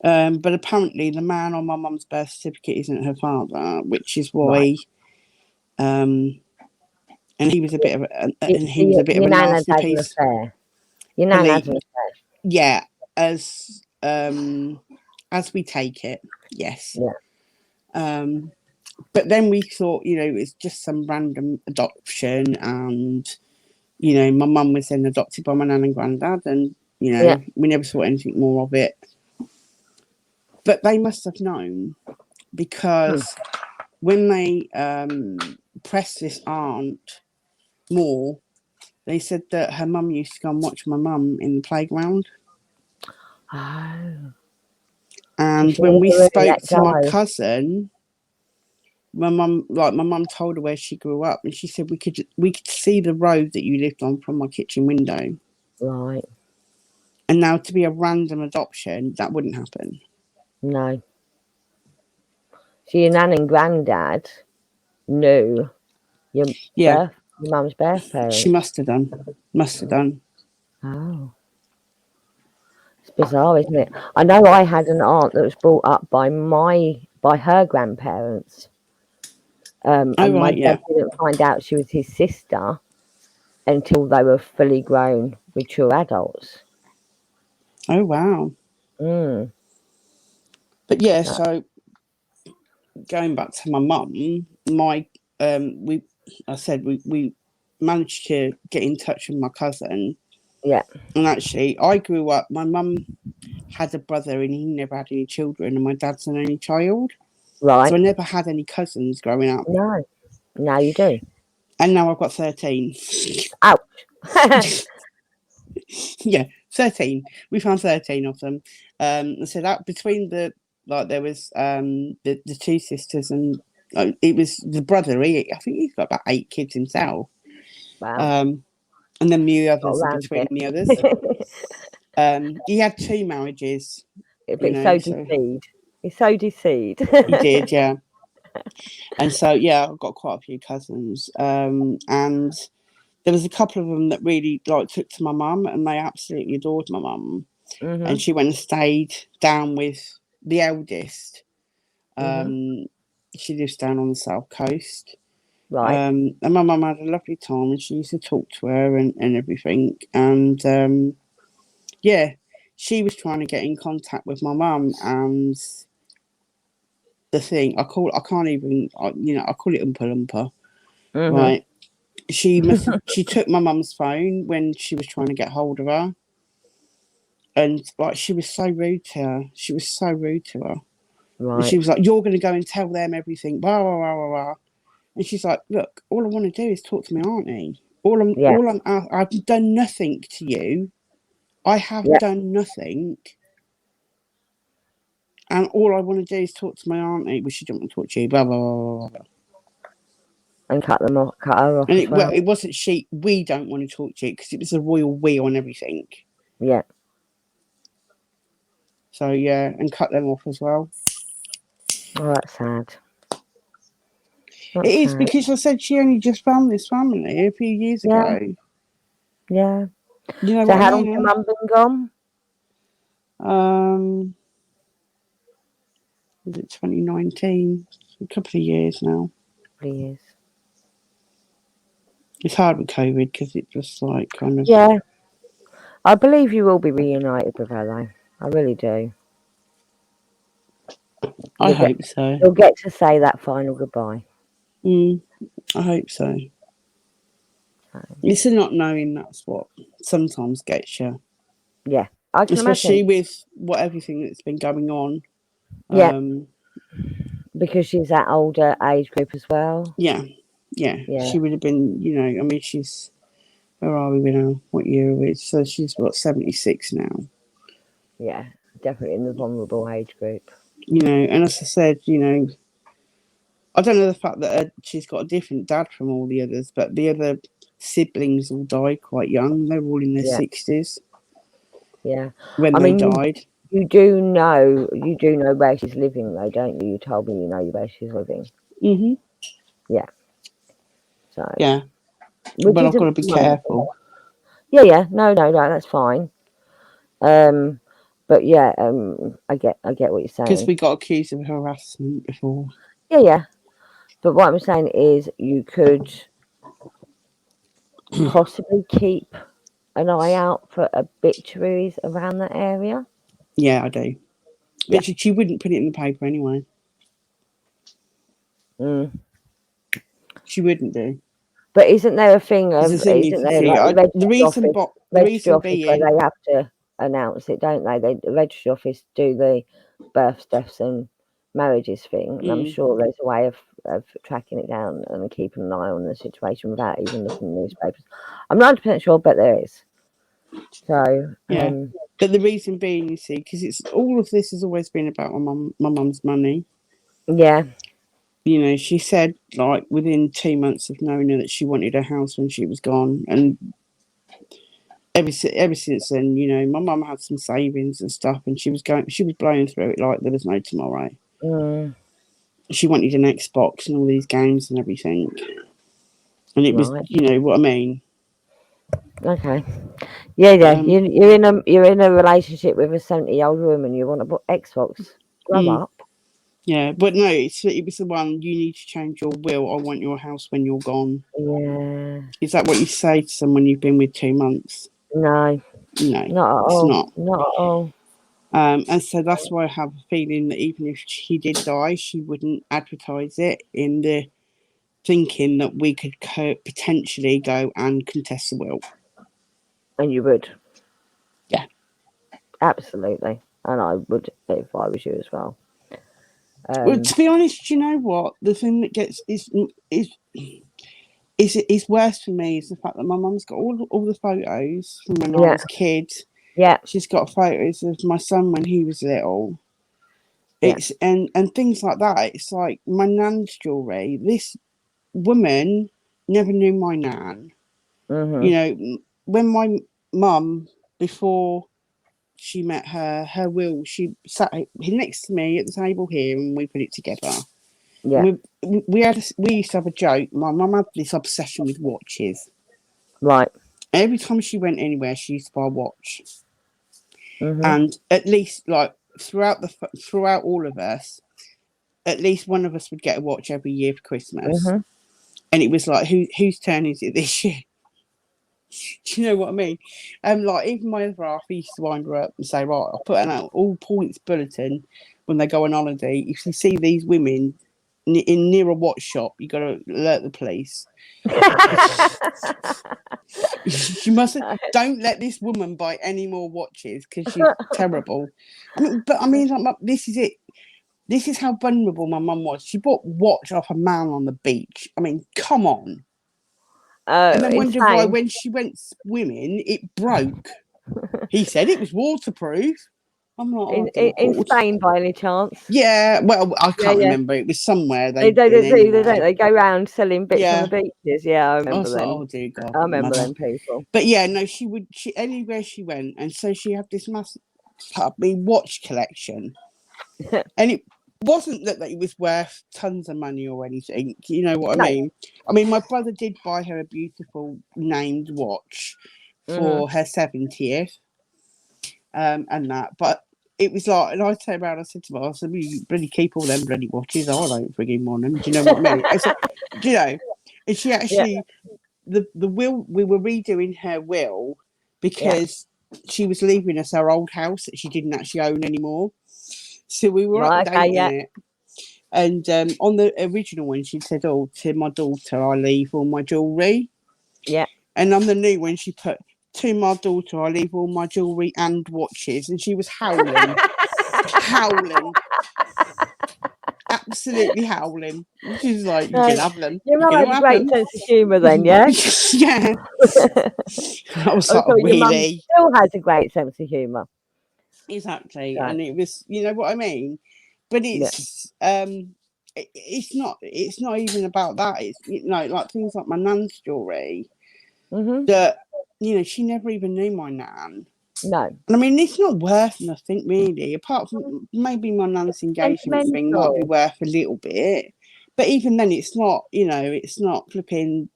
Speaker 2: But apparently the man on my mum's birth certificate isn't her father, which is why... and he was a bit of a nasty piece.
Speaker 1: Your nan had an affair.
Speaker 2: Yeah, as we take it, yes. Yeah. But then we thought, it's just some random adoption, and my mum was then adopted by my nan and granddad, and we never thought anything more of it. But they must have known because when they pressed this aunt more, they said that her mum used to go and watch my mum in the playground.
Speaker 1: Oh.
Speaker 2: And when we spoke to my cousin, my mum told her where she grew up, and she said we could see the road that you lived on from my kitchen window.
Speaker 1: Right.
Speaker 2: And now to be a random adoption, that wouldn't happen.
Speaker 1: No. So your nan and granddad knew your mum's birth parents.
Speaker 2: She must have done.
Speaker 1: Oh. It's bizarre, isn't it? I know I had an aunt that was brought up by her grandparents. And my dad didn't find out she was his sister until they were fully grown, mature adults.
Speaker 2: Oh, wow. But yeah, so going back to my mum, we managed to get in touch with my cousin.
Speaker 1: Yeah.
Speaker 2: And actually, I grew up. My mum had a brother, and he never had any children, and my dad's an only child.
Speaker 1: Right.
Speaker 2: So I never had any cousins growing up.
Speaker 1: No. Now you do.
Speaker 2: And now I've got 13.
Speaker 1: Ouch.
Speaker 2: Yeah, 13. We found 13 of them. So that between there was the two sisters, and it was the brother. I think he's got about 8 kids himself.
Speaker 1: Wow.
Speaker 2: And then the others
Speaker 1: Got
Speaker 2: in
Speaker 1: around
Speaker 2: between the others. He had 2 marriages.
Speaker 1: But he sowed his seed. He sowed his seed.
Speaker 2: He did, yeah. And so, yeah, I've got quite a few cousins. And there was a couple of them that really took to my mum, and they absolutely adored my mum.
Speaker 1: Mm-hmm.
Speaker 2: And she went and stayed down with the eldest. She lives down on the south coast.
Speaker 1: Right.
Speaker 2: And my mum had a lovely time, and she used to talk to her and everything. And yeah, she was trying to get in contact with my mum, and the thing I call it Oompa Loompa, right? She took my mum's phone when she was trying to get hold of her, and she was so rude to her.
Speaker 1: Right.
Speaker 2: And she was like, "You're going to go and tell them everything." Blah blah blah blah blah. And she's like, "Look, all I want to do is talk to my auntie. I've done nothing to you. I have done nothing. And all I want to do is talk to my auntie. Well, she didn't want to talk to you. Blah blah blah blah blah."
Speaker 1: And cut her off.
Speaker 2: And
Speaker 1: it
Speaker 2: wasn't we don't want to talk to you, because it was a royal we on everything.
Speaker 1: Yeah.
Speaker 2: So yeah, and cut them off as well.
Speaker 1: Oh, that's sad.
Speaker 2: It is, because I said she only just found this family a few years ago.
Speaker 1: Yeah.
Speaker 2: You know
Speaker 1: so
Speaker 2: what
Speaker 1: how
Speaker 2: I
Speaker 1: long's
Speaker 2: mean?
Speaker 1: your mum been gone?
Speaker 2: Was it 2019? A couple of years now.
Speaker 1: A couple of years.
Speaker 2: It's hard with COVID, because it just kind of.
Speaker 1: Yeah. I believe you will be reunited with her, though. I really do.
Speaker 2: I hope so.
Speaker 1: You'll get to say that final goodbye.
Speaker 2: I hope so. It's not knowing, that's what sometimes gets you.
Speaker 1: Yeah, I can
Speaker 2: especially
Speaker 1: imagine.
Speaker 2: with everything that's been going on.
Speaker 1: Yeah. Because she's that older age group as well.
Speaker 2: Yeah. She would have been, I mean, she's, where are we now? What year are we? So she's 76 now.
Speaker 1: Yeah, definitely in the vulnerable age group.
Speaker 2: And as I said, I don't know the fact that she's got a different dad from all the others, but the other siblings all died quite young. They were all in their 60s.
Speaker 1: Yeah.
Speaker 2: When they died.
Speaker 1: You do know where she's living, though, don't you? You told me you know where she's living.
Speaker 2: Mm-hmm.
Speaker 1: Yeah. So.
Speaker 2: Yeah. But I've got to be careful.
Speaker 1: Yeah. No, that's fine. But yeah, I get what you're saying.
Speaker 2: Because we got accused of harassment before.
Speaker 1: Yeah. But what I'm saying is, you could possibly keep an eye out for obituaries around that area.
Speaker 2: Yeah, I do. But she wouldn't put it in the paper anyway. She wouldn't do.
Speaker 1: But isn't there a thing of
Speaker 2: the reason being
Speaker 1: where they have to announce it, don't they? The registry office do the births, deaths, and marriages thing, and I'm sure there's a way of tracking it down and keeping an eye on the situation without even looking in newspapers. I'm not 100% sure, but there is. So
Speaker 2: yeah, but the reason being, you see, because it's all of this has always been about my mum's money.
Speaker 1: Yeah.
Speaker 2: She said within 2 months of knowing her that she wanted a house when she was gone, and ever since then, my mum had some savings and stuff, and she was blowing through it like there was no tomorrow. She wanted an Xbox and all these games and everything, and it was, what I mean.
Speaker 1: Okay. Yeah. You're in a relationship with a 70-year-old woman. You want to put Xbox. Grow up.
Speaker 2: Yeah, but no, it was the one, you need to change your will. I want your house when you're gone.
Speaker 1: Yeah.
Speaker 2: Is that what you say to someone you've been with 2 months?
Speaker 1: No.
Speaker 2: No.
Speaker 1: Not at all. Not at all.
Speaker 2: And so that's why I have a feeling that even if he did die, she wouldn't advertise it in the thinking that we could potentially go and contest the will.
Speaker 1: And you would?
Speaker 2: Yeah.
Speaker 1: Absolutely. And I would if I was you as well.
Speaker 2: Well, to be honest, you know what? The thing that gets is worse for me is the fact that my mum's got all the photos from when I was a kid.
Speaker 1: Yeah.
Speaker 2: She's got photos of my son when he was little. It's and things like that. It's like my nan's jewellery. This woman never knew my nan.
Speaker 1: Mm-hmm.
Speaker 2: You know, when my mum, before she met her will, she sat next to me at the table here and we put it together.
Speaker 1: Yeah.
Speaker 2: We used to have a joke. My mum had this obsession with watches.
Speaker 1: Right.
Speaker 2: Every time she went anywhere, she used to buy a watch.
Speaker 1: Mm-hmm.
Speaker 2: And at least, like, throughout all of us, at least one of us would get a watch every year for Christmas.
Speaker 1: Mm-hmm.
Speaker 2: And it was like, whose turn is it this year? Do you know what I mean? Like, even my other half used to wind her up and say, right, I'll put an all points bulletin when they go on holiday. If you see these women in near a watch shop, you got to alert the police. You mustn't. Don't let this woman buy any more watches because she's terrible. I mean, like, this is it. This is how vulnerable my mum was. She bought watch off a man on the beach. I mean, come on. And then wondered why when she went swimming, it broke. He said it was waterproof. I'm like,
Speaker 1: in Spain by any chance?
Speaker 2: Yeah, well, I can't remember. It was somewhere
Speaker 1: they don't. They go around selling bits on the beaches. Yeah, I remember them.
Speaker 2: Oh dear God,
Speaker 1: I remember them people.
Speaker 2: But yeah, no, she anywhere she went, and so she had this massive watch collection, and it wasn't that it was worth tons of money or anything. You know what I mean? I mean, my brother did buy her a beautiful named watch for her 70th, and that, but it was like, and I turned around, I said to her, I said, "You bloody keep all them bloody watches. I don't frigging want them." Do you know what I mean? I said, you know, and she actually, the will, we were redoing her will because she was leaving us our old house that she didn't actually own anymore. So we were updating it. And on the original one, she said, "Oh, to my daughter, I leave all my jewellery."
Speaker 1: Yeah.
Speaker 2: And on the new one, she put, "To my daughter, I leave all my jewellery and watches." And she was howling. Howling. Absolutely howling. She's like, "You can have them."
Speaker 1: Your mum had a great sense of humour then, yeah?
Speaker 2: Yeah. I was like, really?
Speaker 1: Your mum still has a great sense of humour.
Speaker 2: Exactly. Right. And it was, you know what I mean? But it's it's not even about that. It's, you know, like things like my nan's jewellery that, you know, she never even knew my nan.
Speaker 1: No.
Speaker 2: I mean, it's not worth nothing really, apart from maybe my nan's engagement thing might be worth a little bit. But even then, it's not, you know, it's not flipping.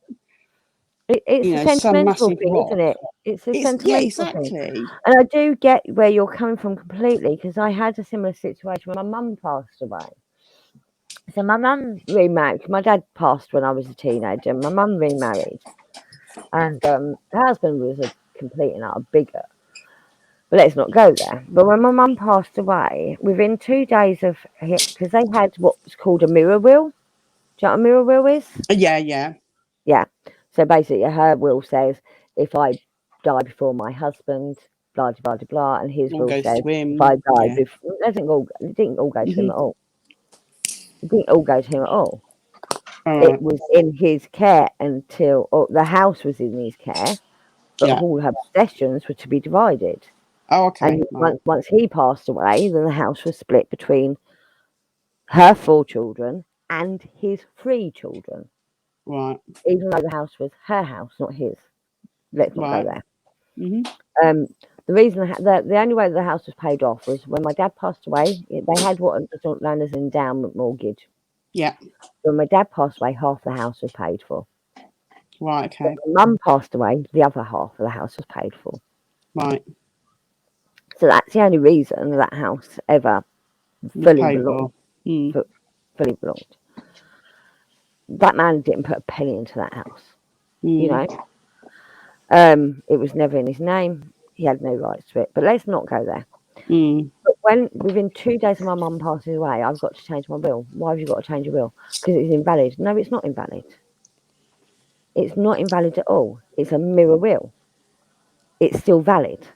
Speaker 1: It's a sentimental thing, isn't it? It's a sentimental thing. And I do get where you're coming from completely, because I had a similar situation when my mum passed away. So my mum remarried. My dad passed when I was a teenager. My mum remarried. And her husband was a complete and utter bigot. But let's not go there. But when my mum passed away, within 2 days of, because they had what was called a mirror will. Do you know what a mirror will is?
Speaker 2: Yeah.
Speaker 1: Yeah. So basically, her will says, if I die before my husband, blah, blah, blah, blah, and his will says, if I die before, it didn't all go to him at all. It didn't all go to him at all. It was in his care until the house was in his care, but all her possessions were to be divided.
Speaker 2: Oh, okay.
Speaker 1: And once he passed away, then the house was split between her 4 children and his 3 children.
Speaker 2: Right.
Speaker 1: Even though the house was her house, not his. Let's not go there. The reason the only way the house was paid off was when my dad passed away. They had what was known as an endowment mortgage.
Speaker 2: Yeah.
Speaker 1: When my dad passed away, half the house was paid for.
Speaker 2: Right. Okay.
Speaker 1: When my mum passed away, the other half of the house was paid for.
Speaker 2: Right.
Speaker 1: So that's the only reason that house ever fully belonged. Fully belonged. That man didn't put a penny into that house. You know. It was never in his name. He had no rights to it. But let's not go there. But when within 2 days of my mum passing away, I've got to change my will. Why have you got to change your will? Because it's invalid. No, it's not invalid. It's not invalid at all. It's a mirror will. It's still valid,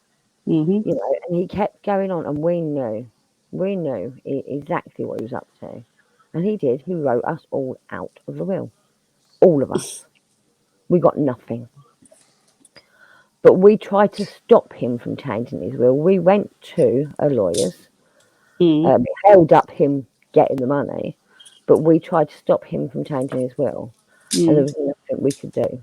Speaker 2: Mhm.
Speaker 1: And he kept going on, and we knew exactly what he was up to, and he did. He wrote us all out of the will, all of us. We got nothing. But we tried to stop him from changing his will. We went to a lawyer's,
Speaker 2: Mm.
Speaker 1: held up him getting the money, but we tried to stop him from changing his will, and there
Speaker 2: Mm.
Speaker 1: was nothing we could do.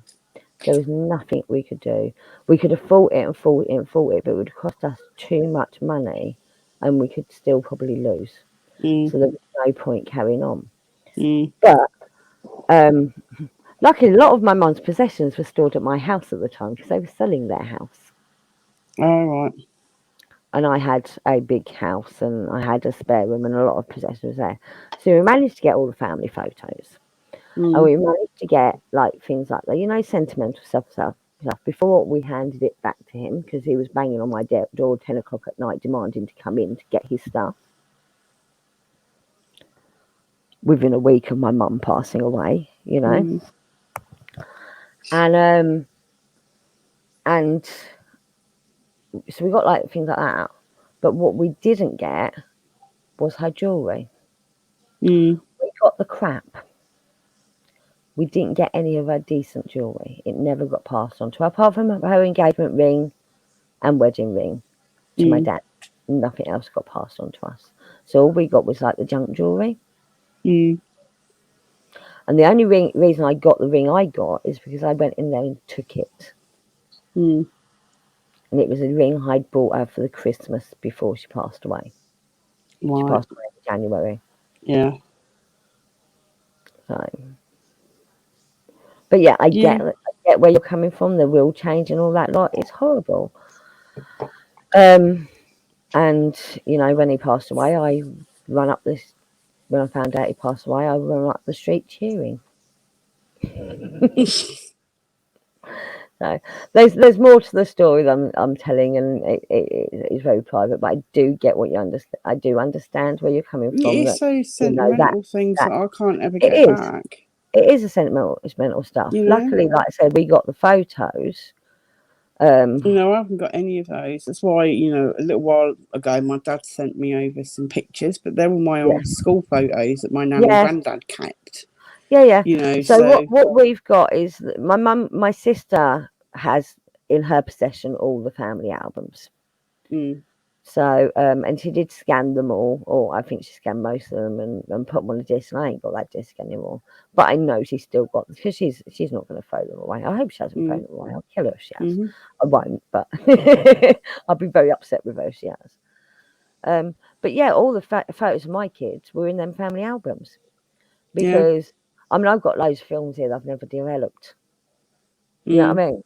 Speaker 1: There was nothing we could do. We could have fought it and fought it and fought it, but it would cost us too much money, and we could still probably lose.
Speaker 2: Mm.
Speaker 1: So there was no point carrying on.
Speaker 2: Mm.
Speaker 1: But um, luckily, a lot of my mum's possessions were stored at my house at the time because they were selling their house.
Speaker 2: All right.
Speaker 1: And I had a big house and I had a spare room and a lot of possessions there. So we managed to get all the family photos. And
Speaker 2: Mm.
Speaker 1: we managed to get like things like that, sentimental stuff before we handed it back to him because he was banging on my door 10 o'clock at night demanding to come in to get his stuff. Within a week of my mum passing away.
Speaker 2: Mm.
Speaker 1: And and so we got like things like that. But what we didn't get was her jewellery.
Speaker 2: Mm.
Speaker 1: We got the crap. We didn't get any of her decent jewellery. It never got passed on to her, apart from her engagement ring and wedding ring to my
Speaker 2: Mm.
Speaker 1: dad. Nothing else got passed on to us. So all we got was like the junk jewellery.
Speaker 2: Mm.
Speaker 1: And the only reason I got the ring I got is because I went in there and took it.
Speaker 2: Mm.
Speaker 1: And it was a ring I'd bought her for the Christmas before she passed away. She
Speaker 2: Right.
Speaker 1: passed away in January.
Speaker 2: Yeah.
Speaker 1: So, but yeah, I
Speaker 2: Yeah.
Speaker 1: get where you're coming from. The will change and all that lot. It's horrible. And when he passed away, I ran up this. When I found out he passed away, I ran up the street cheering. So there's more to the story that I'm telling, and it's very private. But I do get what you understand. I do understand where you're coming from.
Speaker 2: It's
Speaker 1: That
Speaker 2: those
Speaker 1: that
Speaker 2: sentimental things
Speaker 1: that
Speaker 2: that I can't ever
Speaker 1: it
Speaker 2: get
Speaker 1: is.
Speaker 2: back.
Speaker 1: It is a sentimental stuff.
Speaker 2: You know.
Speaker 1: Luckily, like I said, we got the photos.
Speaker 2: I haven't got any of those. That's why, a little while ago, my dad sent me over some pictures, but they were my
Speaker 1: Yeah,
Speaker 2: old school photos that my nan and
Speaker 1: yeah,
Speaker 2: granddad kept.
Speaker 1: yeah. So
Speaker 2: So,
Speaker 1: what we've got is that my sister has in her possession all the family albums.
Speaker 2: mm.
Speaker 1: So, and she did scan them all, or I think she scanned most of them and put them on a disc. And I ain't got that disc anymore, but I know she's still got them because she's not going to throw them away. I hope she hasn't thrown
Speaker 2: Mm.
Speaker 1: them away. I'll kill her if she has.
Speaker 2: Mm-hmm.
Speaker 1: I won't, but I'll be very upset with her if she has. But yeah, all the photos of my kids were in them family albums
Speaker 2: Yeah.
Speaker 1: because I've got loads of films here that I've never developed. You know what
Speaker 2: Mm.
Speaker 1: I mean?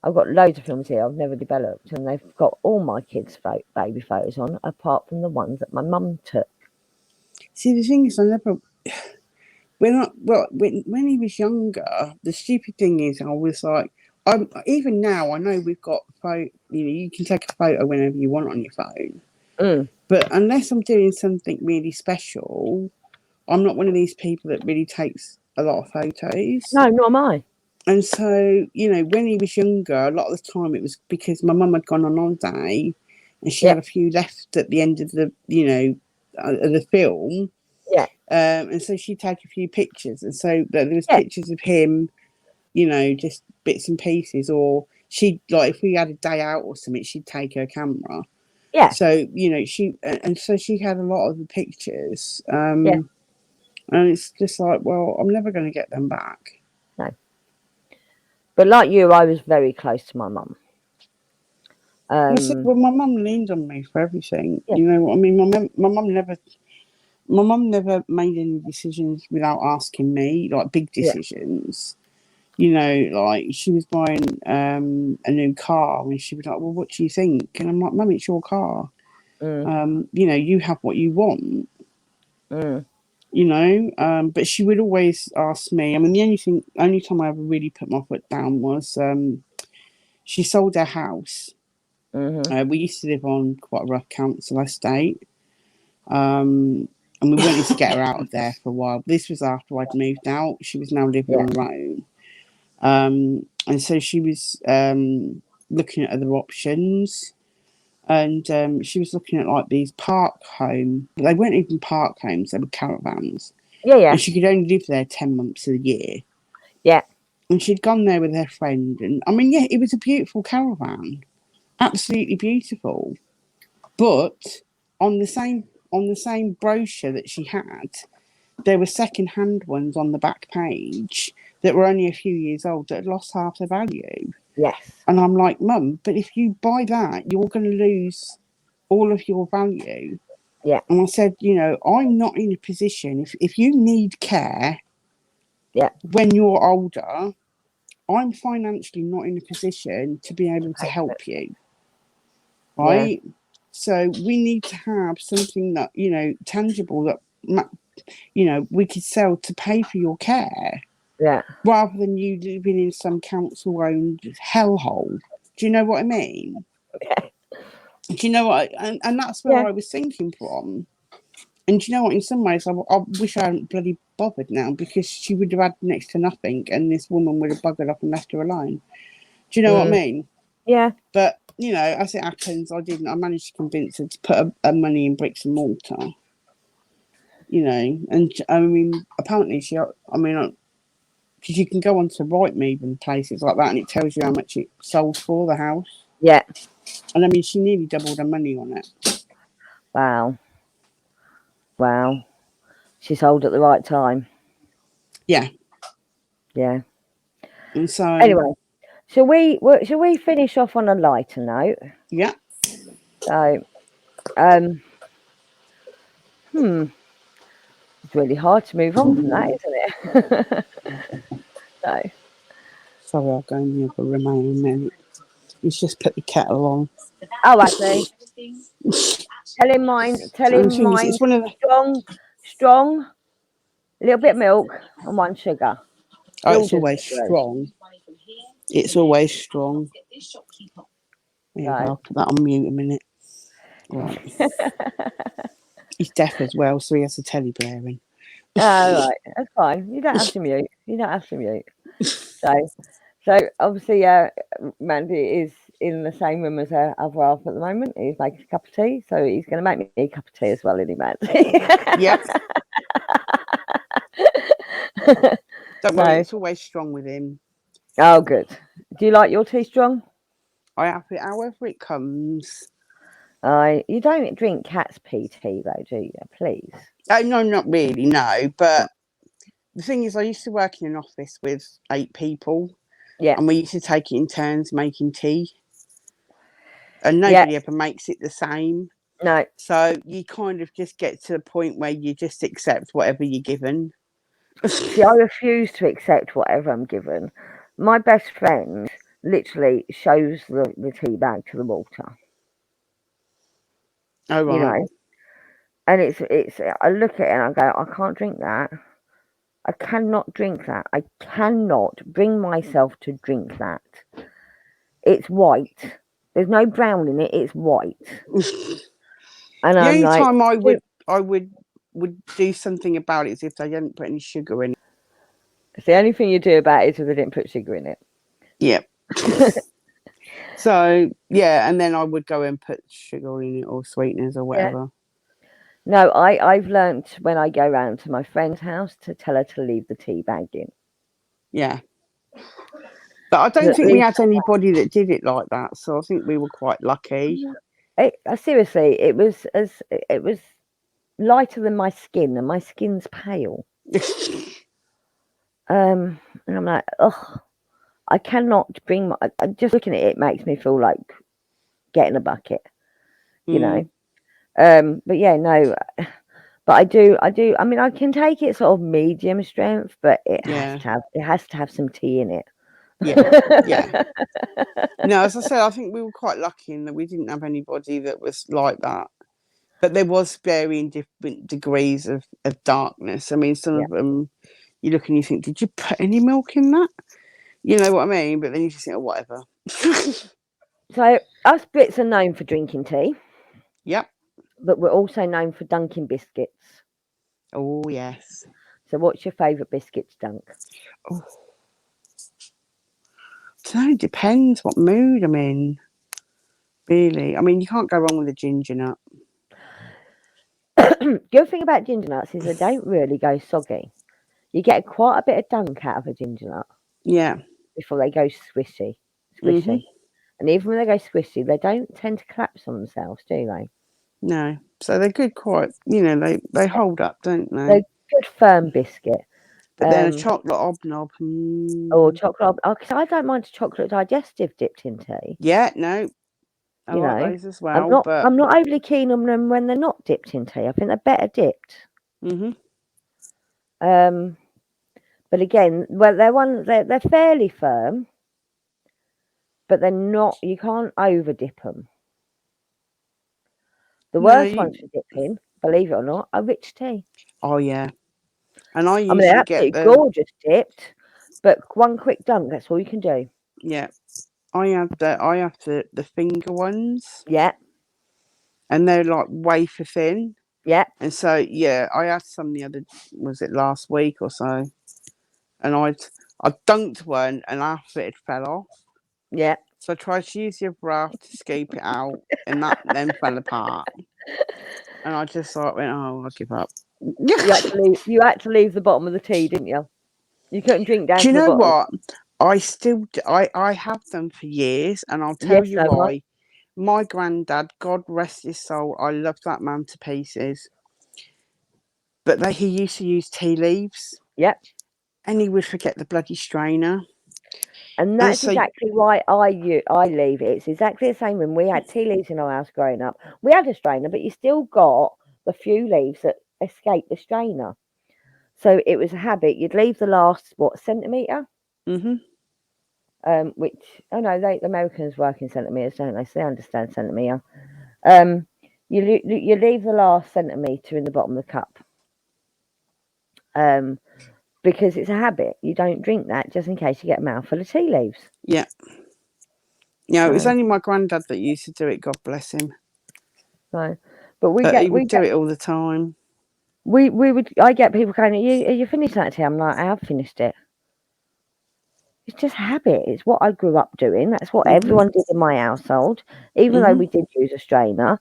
Speaker 1: I've got loads of films here I've never developed, and they've got all my kids' baby photos on, apart from the ones that my mum took.
Speaker 2: See, the thing is, I never. When he was younger, the stupid thing is, I was like, even now, I know we've got you can take a photo whenever you want on your phone.
Speaker 1: Mm.
Speaker 2: But unless I'm doing something really special, I'm not one of these people that really takes a lot of photos.
Speaker 1: No, not mine.
Speaker 2: And so, when he was younger, a lot of the time it was because my mum had gone on holiday and she
Speaker 1: Yeah,
Speaker 2: had a few left at the end of the film.
Speaker 1: yeah,
Speaker 2: And so she'd take a few pictures. And so there was
Speaker 1: yeah,
Speaker 2: pictures of him, just bits and pieces. Or she'd, like, if we had a day out or something, she'd take her camera.
Speaker 1: yeah,
Speaker 2: So, so she had a lot of the pictures.
Speaker 1: yeah.
Speaker 2: And it's just like, well, I'm never going to get them back.
Speaker 1: No, but like you, I was very close to my mum.
Speaker 2: Well, my mum leaned on me for everything.
Speaker 1: Yeah,
Speaker 2: You know what I mean? My mum never made any decisions without asking me, like big
Speaker 1: yeah,
Speaker 2: decisions. Like she was buying a new car, and she was like, "Well, what do you think?" And I'm like, "Mum, it's your car.
Speaker 1: mm,
Speaker 2: You have what you want."
Speaker 1: mm,
Speaker 2: But she would always ask me. I mean, the only time I ever really put my foot down was she sold her house. We used to live on quite a rough council estate. And we wanted to get her out of there for a while. This was after I'd moved out. She was now living on her own. And so she was looking at other options. And she was looking at like these park home. They weren't even park homes, they were caravans.
Speaker 1: Yeah.
Speaker 2: And she could only live there 10 months of the year.
Speaker 1: Yeah.
Speaker 2: And she'd gone there with her friend. And I mean, yeah, it was a beautiful caravan. Absolutely beautiful. But on the same brochure that she had, there were second-hand ones on the back page that were only a few years old that had lost half their value.
Speaker 1: Yes.
Speaker 2: And I'm like, Mum, but if you buy that, you're going to lose all of your value.
Speaker 1: Yeah.
Speaker 2: And I said, you know, I'm not in a position, if you need care when you're older, I'm financially not in a position to be able to help you. Right? Yeah. So we need to have something that, you know, tangible that, you know, we could sell to pay for your care.
Speaker 1: Yeah.
Speaker 2: Rather than you living in some council-owned hellhole. Do you know what I mean?
Speaker 1: Yeah.
Speaker 2: Do you know what? And that's where I was thinking from. And do you know what? In some ways, I wish I hadn't bloody bothered now, because she would have had next to nothing, and this woman would have buggered off and left her alone. Do you know what I mean?
Speaker 1: Yeah.
Speaker 2: But, you know, as it happens, I managed to convince her to put her money in bricks and mortar. You know, and I mean, apparently because you can go on to Rightmove and places like that, and it tells you how much it sold for, the house.
Speaker 1: Yeah.
Speaker 2: And I mean, she nearly doubled her money on it.
Speaker 1: Wow. She sold at the right time.
Speaker 2: Yeah.
Speaker 1: Yeah.
Speaker 2: And so
Speaker 1: anyway, shall we finish off on a lighter note?
Speaker 2: Yeah.
Speaker 1: So, it's really hard to move on from that, isn't it?
Speaker 2: Sorry, I'll go in the other room in a minute. He's just put the kettle on.
Speaker 1: Oh, actually. Tell him mine.
Speaker 2: It's one of the...
Speaker 1: strong, a little bit of milk and 1 sugar.
Speaker 2: Oh, it's always strong. It's always strong. Yeah, I'll put that on mute a minute. Right. He's deaf as well, so he has a telly blaring.
Speaker 1: Oh, right. That's fine. You don't have to mute. So obviously, Mandie is in the same room as her other half at the moment. He's making a cup of tea, so he's going to make me a cup of tea as well, isn't he, Mandie?
Speaker 2: Yep. Don't worry, it's always strong with him.
Speaker 1: Oh, good. Do you like your tea strong?
Speaker 2: I have it however it comes.
Speaker 1: You don't drink cat's pee tea, though, do you? Please.
Speaker 2: No, not really, no. But the thing is, I used to work in an office with 8 people.
Speaker 1: Yeah.
Speaker 2: And we used to take it in turns making tea. And nobody ever makes it the same.
Speaker 1: No.
Speaker 2: So you kind of just get to the point where you just accept whatever you're given.
Speaker 1: See, I refuse to accept whatever I'm given. My best friend literally shows the tea bag to the water.
Speaker 2: Oh, right.
Speaker 1: You know? And it's I look at it and I go, I can't drink that. I cannot drink that. I cannot bring myself to drink that. It's white. There's no brown in it. It's white. And
Speaker 2: the only time I would do something about it is if they didn't put any sugar in it.
Speaker 1: It's the only thing you do about it is if they didn't put sugar in it.
Speaker 2: Yeah. So yeah, and then I would go and put sugar in it or sweeteners or whatever.
Speaker 1: Yeah. No, I've learnt when I go round to my friend's house to tell her to leave the tea bag in.
Speaker 2: Yeah. But I don't think we had anybody that did it like that, so I think we were quite lucky.
Speaker 1: Seriously, it was lighter than my skin, and my skin's pale. And I'm like, ugh, I cannot bring just looking at it makes me feel like getting a bucket, you know. But yeah, no. But I do. I mean, I can take it sort of medium strength, but it has to have some tea in it.
Speaker 2: Yeah. No, as I said, I think we were quite lucky in that we didn't have anybody that was like that. But there was varying different degrees of darkness. I mean, some of them, you look and you think, did you put any milk in that? You know what I mean? But then you just think, oh, whatever.
Speaker 1: So us Brits are known for drinking tea,
Speaker 2: Yep.
Speaker 1: but we're also known for dunking biscuits.
Speaker 2: Oh, yes.
Speaker 1: So what's your favourite biscuit to dunk?
Speaker 2: Oh, so it depends what mood I'm in. Really, I mean, you can't go wrong with a ginger nut.
Speaker 1: Good thing about ginger nuts is they don't really go soggy. You get quite a bit of dunk out of a ginger nut
Speaker 2: Yeah.
Speaker 1: before they go squishy.
Speaker 2: Mhm.
Speaker 1: And even when they go squishy, they don't tend to collapse on themselves, do they?
Speaker 2: No. So they're good. Quite. They hold up, don't
Speaker 1: They're
Speaker 2: they?
Speaker 1: good firm biscuit.
Speaker 2: But then a chocolate hobnob.
Speaker 1: Or chocolate. Oh, 'cause I don't mind a chocolate digestive dipped in tea.
Speaker 2: Yeah. No. I
Speaker 1: You
Speaker 2: like
Speaker 1: know,
Speaker 2: those as well. But
Speaker 1: I'm not overly keen on them when they're not dipped in tea. I think they're better dipped.
Speaker 2: mhm.
Speaker 1: Um, but again, well, they're fairly firm, but they're not. You can't over dip them. The
Speaker 2: No.
Speaker 1: worst ones for dipping, believe it or not, are rich tea.
Speaker 2: Oh yeah. And I
Speaker 1: I mean, they're
Speaker 2: usually get
Speaker 1: absolutely
Speaker 2: the
Speaker 1: gorgeous dipped, but one quick dunk, that's all you can do.
Speaker 2: yeah. I have the finger ones,
Speaker 1: Yeah,
Speaker 2: and they're like wafer thin.
Speaker 1: yeah,
Speaker 2: And so yeah, I had some the other was it last week or so, and I dunked one, and half of it fell off.
Speaker 1: yeah.
Speaker 2: So I tried to use the other half to scoop it out, and that then fell apart. And I just like went, oh, I'll give up.
Speaker 1: You had to leave the bottom of the tea, didn't you? You couldn't drink down
Speaker 2: Do you
Speaker 1: to the
Speaker 2: know
Speaker 1: bottom.
Speaker 2: what? I have them for years, and I'll tell
Speaker 1: Yes,
Speaker 2: you
Speaker 1: so have I.
Speaker 2: why. My granddad, God rest his soul, I love that man to pieces. But he used to use tea leaves,
Speaker 1: Yep.
Speaker 2: and he would forget the bloody strainer.
Speaker 1: And
Speaker 2: And
Speaker 1: that's
Speaker 2: so,
Speaker 1: exactly why I leave it. It's exactly the same when we had tea leaves in our house growing up. We had a strainer, but you still got the few leaves that escape the strainer. So it was a habit. You'd leave the last centimetre,
Speaker 2: mhm,
Speaker 1: which oh no, the Americans work in centimetres, don't they? So they understand centimetre. Um, you leave the last centimetre in the bottom of the cup, um, because it's a habit. You don't drink that just in case you get a mouthful of tea leaves.
Speaker 2: yeah. It was
Speaker 1: So,
Speaker 2: only my granddad that used to do it. God bless him.
Speaker 1: so, but we
Speaker 2: But
Speaker 1: get
Speaker 2: he would do it all the time.
Speaker 1: we would. I get people going, are you finished that tea? I'm like, I have finished it. It's just habit. It's what I grew up doing. That's what
Speaker 2: Mhm,
Speaker 1: everyone did in my household. Even though
Speaker 2: mhm,
Speaker 1: we did use a strainer,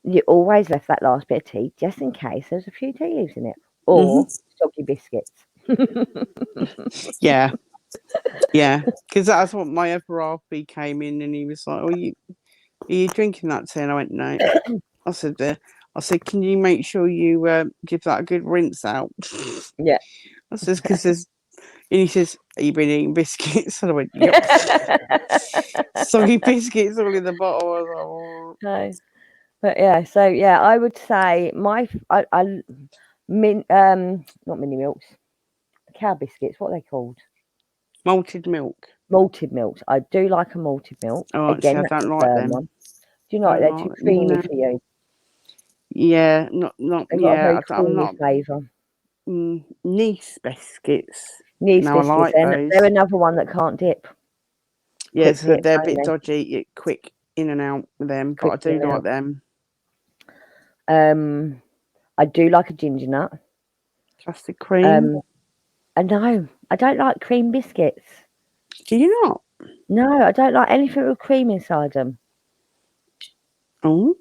Speaker 1: you always left that last bit of tea just in case there's a few tea leaves in it
Speaker 2: mhm.
Speaker 1: or soggy biscuits.
Speaker 2: Yeah, yeah. Because that's what my other RP came in, and he was like, "Oh, are you drinking that tea?" And I went, "No." I said, "Can you make sure you give that a good rinse out?"
Speaker 1: Yeah.
Speaker 2: I says, "Because there's," and he says, "Have you been eating biscuits?" And I went, "Yep." Soggy biscuits all in the bottle. I was like, "Oh."
Speaker 1: No, but yeah, so yeah, I would say not mini milks, cow biscuits. What are they called?
Speaker 2: Malted milk.
Speaker 1: Malted milks. I do like a malted milk.
Speaker 2: Oh, see,
Speaker 1: Again,
Speaker 2: I
Speaker 1: that's
Speaker 2: don't
Speaker 1: a
Speaker 2: like
Speaker 1: firm
Speaker 2: them.
Speaker 1: one. Do you not?
Speaker 2: Don't
Speaker 1: They're too
Speaker 2: like
Speaker 1: creamy
Speaker 2: no.
Speaker 1: for you.
Speaker 2: Yeah, not
Speaker 1: They've got a
Speaker 2: yeah.
Speaker 1: very
Speaker 2: I'm
Speaker 1: creamy
Speaker 2: not
Speaker 1: flavour.
Speaker 2: nice biscuits.
Speaker 1: Nice
Speaker 2: No, I
Speaker 1: biscuits.
Speaker 2: like
Speaker 1: They're
Speaker 2: those.
Speaker 1: another one that can't dip.
Speaker 2: Yeah,
Speaker 1: Quick
Speaker 2: so
Speaker 1: dip
Speaker 2: they're a bit
Speaker 1: only.
Speaker 2: dodgy. You quick in and out with them, but
Speaker 1: Quick
Speaker 2: I
Speaker 1: in
Speaker 2: do
Speaker 1: and
Speaker 2: like
Speaker 1: out.
Speaker 2: them.
Speaker 1: I do like a ginger nut.
Speaker 2: Custard cream.
Speaker 1: Um, and no, I don't like cream biscuits.
Speaker 2: Do you not?
Speaker 1: No, I don't like anything with cream inside them.
Speaker 2: Oh,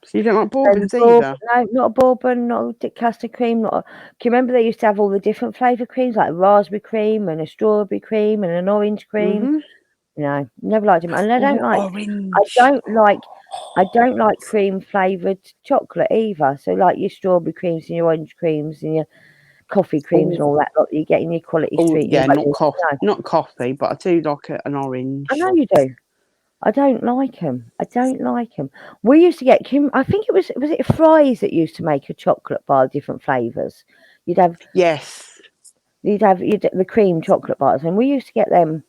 Speaker 2: so you don't like
Speaker 1: So the
Speaker 2: bourbons
Speaker 1: bourbon,
Speaker 2: either?
Speaker 1: no, not a bourbon, not a custard cream. Not. Do you remember they used to have all the different flavour creams, like a raspberry cream and a strawberry cream and an orange cream?
Speaker 2: Mhm.
Speaker 1: No, never liked them, and
Speaker 2: Oh,
Speaker 1: I
Speaker 2: orange.
Speaker 1: don't like, I don't like cream flavoured chocolate either. So like your strawberry creams and your orange creams and your coffee creams and
Speaker 2: Oh,
Speaker 1: all that lot that you get in your Quality
Speaker 2: oh,
Speaker 1: Street and your
Speaker 2: yeah. Not
Speaker 1: Bunnings.
Speaker 2: coffee.
Speaker 1: No,
Speaker 2: Not coffee, but I do like an
Speaker 1: I
Speaker 2: orange.
Speaker 1: know you do. I don't like them. I don't like them. We used to get Kim. I think was it Fry's that used to make a chocolate bar of different flavours. You'd have
Speaker 2: Yes.
Speaker 1: the cream chocolate bars, and we used to get them.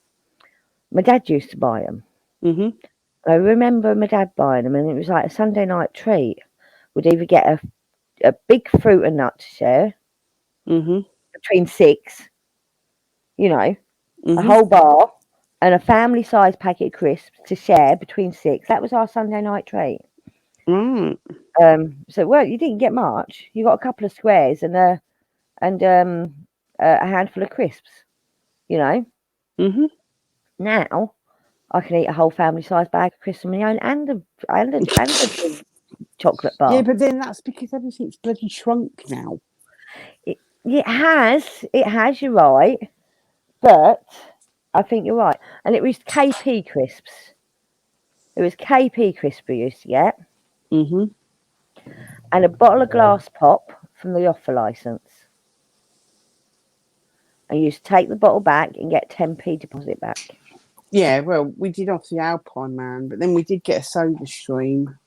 Speaker 1: My dad used to buy them.
Speaker 2: Mhm.
Speaker 1: I remember my dad buying them, and it was like a Sunday night treat. We'd either get a big fruit and nut to share
Speaker 2: Mhm.
Speaker 1: between six, you know, a
Speaker 2: Mhm.
Speaker 1: whole bar, and a family-sized packet of crisps to share between 6. That was our Sunday night treat.
Speaker 2: Right.
Speaker 1: So well, you didn't get much. You got a couple of squares and a handful of crisps. You know.
Speaker 2: Mhm.
Speaker 1: Now I can eat a whole family-sized bag of crisps on my own and a chocolate
Speaker 2: Yeah,
Speaker 1: bar.
Speaker 2: but then that's because everything's bloody shrunk now.
Speaker 1: It has. You're right, but I think you're right. And it was KP crisps. It was KP crisps we used to get,
Speaker 2: Mhm.
Speaker 1: and a bottle of glass pop from the offer license. And you used to take the bottle back and get 10p deposit back.
Speaker 2: Yeah, well, we did off the Alpine Man, but then we did get a soda stream.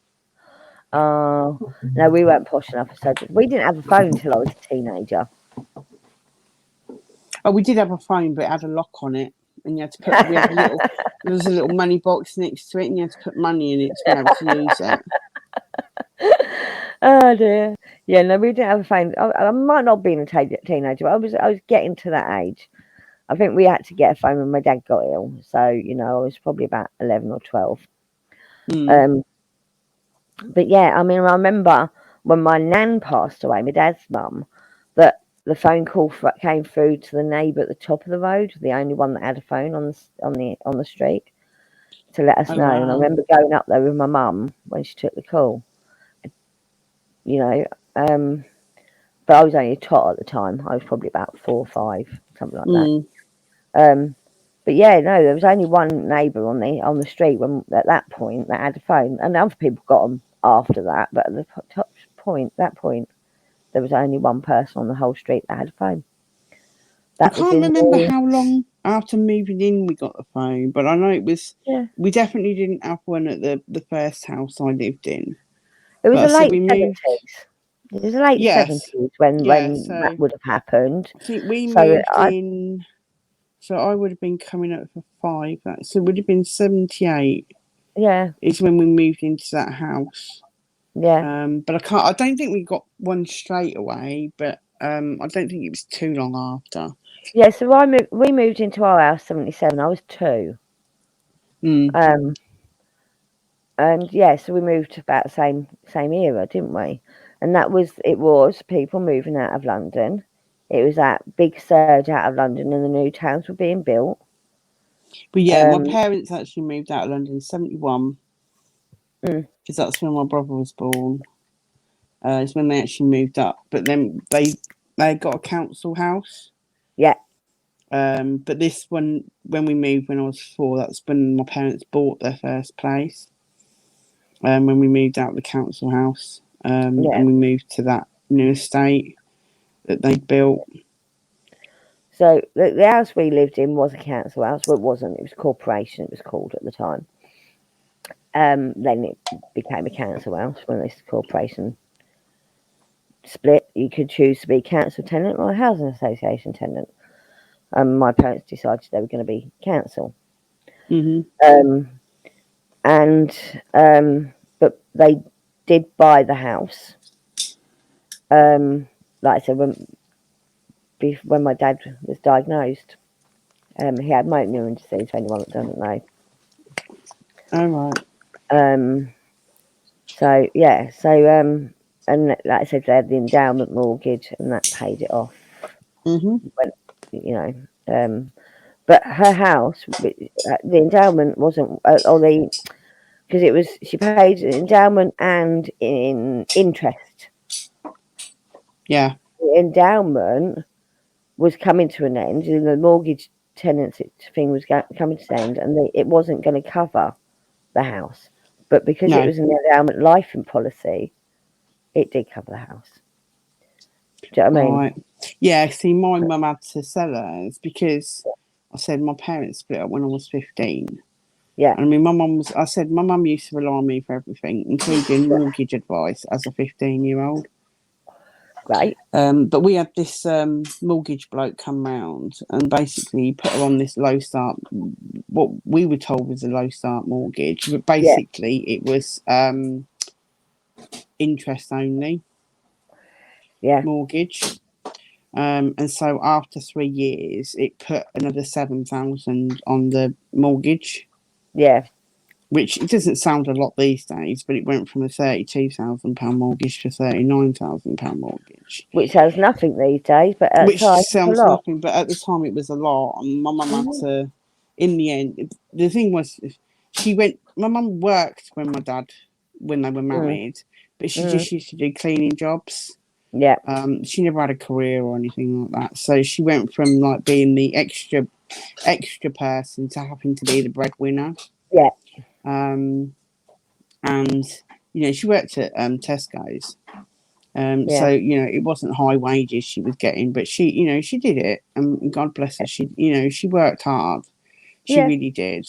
Speaker 1: Oh, no, we weren't posh enough for soda. We didn't have a phone until I was a teenager.
Speaker 2: Oh, we did have a phone, but it had a lock on it, and you had to put. We had a little. There was a little money box next to it, and you had to put money in it to be able to use it.
Speaker 1: Oh dear. Yeah, no, we didn't have a phone. I might not have been a teenager, but I was getting to that age. I think we had to get a phone when my dad got ill. So, you know, I was probably about 11 or 12.
Speaker 2: Mm.
Speaker 1: But yeah, I mean, I remember when my nan passed away, my dad's mum, that the phone call came through to the neighbour at the top of the road, the only one that had a phone on the street, to let us
Speaker 2: Oh
Speaker 1: know. And I
Speaker 2: wow.
Speaker 1: remember going up there with my mum when she took the call. You know, but I was only a tot at the time. I was probably about 4 or 5, something like that.
Speaker 2: Mm.
Speaker 1: But yeah, no, there was only one neighbour on the street when at that point that had a phone, and other people got them after that. But at the that point, there was only one person on the whole street that had a phone.
Speaker 2: I
Speaker 1: That was
Speaker 2: can't
Speaker 1: in
Speaker 2: remember
Speaker 1: the
Speaker 2: how long after moving in we got the phone, but I know it was.
Speaker 1: yeah.
Speaker 2: We definitely didn't have one at the first house I lived in.
Speaker 1: It was
Speaker 2: But I
Speaker 1: the
Speaker 2: said
Speaker 1: late
Speaker 2: we moved.
Speaker 1: 70s. It was the late
Speaker 2: Yes.
Speaker 1: 70s
Speaker 2: Yeah.
Speaker 1: when that
Speaker 2: So
Speaker 1: would have happened.
Speaker 2: I think we
Speaker 1: So
Speaker 2: moved in. So I would have been coming up for 5. So it would have been 78
Speaker 1: yeah,
Speaker 2: is when we moved into that house.
Speaker 1: yeah.
Speaker 2: But I can't. I don't think we got one straight away. But I don't think it was too long after.
Speaker 1: Yeah, so we moved into our house 77. I was 2.
Speaker 2: Mm.
Speaker 1: Um, and yeah, so we moved about the same era, didn't we? And it was people moving out of London. It was that big surge out of London, and the new towns were being built.
Speaker 2: But yeah, my
Speaker 1: Um,
Speaker 2: parents actually moved out of London in 71
Speaker 1: mm,
Speaker 2: because that's when my brother was born. It's when they actually moved up. But then they got a council house.
Speaker 1: yeah,
Speaker 2: But this one, when we moved when I was 4, that's when my parents bought their first place. When we moved out of the council house,
Speaker 1: yeah.
Speaker 2: and we moved to that new estate that they built.
Speaker 1: So the house we lived in was a council house, but it wasn't. It was a corporation. It was called at the time. Then it became a council house when this corporation split. You could choose to be council tenant or a housing association tenant. My parents decided they were going to be council.
Speaker 2: Mm-hmm.
Speaker 1: But they did buy the house. Like I said, when my dad was diagnosed, he had motor neuron disease. For anyone that doesn't know.
Speaker 2: All right.
Speaker 1: So yeah, and like I said, they had the endowment mortgage, and that paid it off.
Speaker 2: Mm-hmm.
Speaker 1: When, you know, but her house, the endowment wasn't, because she paid endowment and in interest.
Speaker 2: Yeah.
Speaker 1: The endowment was coming to an end, and the mortgage tenancy thing was coming to an end, and it wasn't going to cover the house. But because it
Speaker 2: No.
Speaker 1: was an endowment life policy, it did cover the house. Do you know what I mean?
Speaker 2: Right. Yeah. See, my mum had to sell hers because I said my parents split up when I was 15.
Speaker 1: Yeah.
Speaker 2: I mean, I said my mum used to rely on me for everything, including mortgage advice as a 15-year-old.
Speaker 1: Right.
Speaker 2: But we had this mortgage bloke come round and basically put her on this low start, what we were told was a low start mortgage, but
Speaker 1: Yeah.
Speaker 2: basically it was interest only
Speaker 1: Yeah.
Speaker 2: mortgage. And so after 3 years, it put another 7,000 on the mortgage.
Speaker 1: Yeah.
Speaker 2: Which it doesn't sound a lot these days, but it went from a £32,000 mortgage to £39,000 mortgage.
Speaker 1: Which sounds nothing these days, but at the
Speaker 2: Which
Speaker 1: time, it's a
Speaker 2: sounds
Speaker 1: lot.
Speaker 2: nothing, but at the time it was a lot. And my mum had
Speaker 1: Mm.
Speaker 2: to, in the end, the thing was, my mum worked when they were married, but she just used to do cleaning jobs.
Speaker 1: Yeah.
Speaker 2: She never had a career or anything like that. So she went from like being the extra person to having to be the breadwinner.
Speaker 1: Yeah.
Speaker 2: And she worked at Tesco's.
Speaker 1: Yeah.
Speaker 2: So it wasn't high wages she was getting, but she did it, and God bless her. She worked hard. She
Speaker 1: Yeah.
Speaker 2: really did.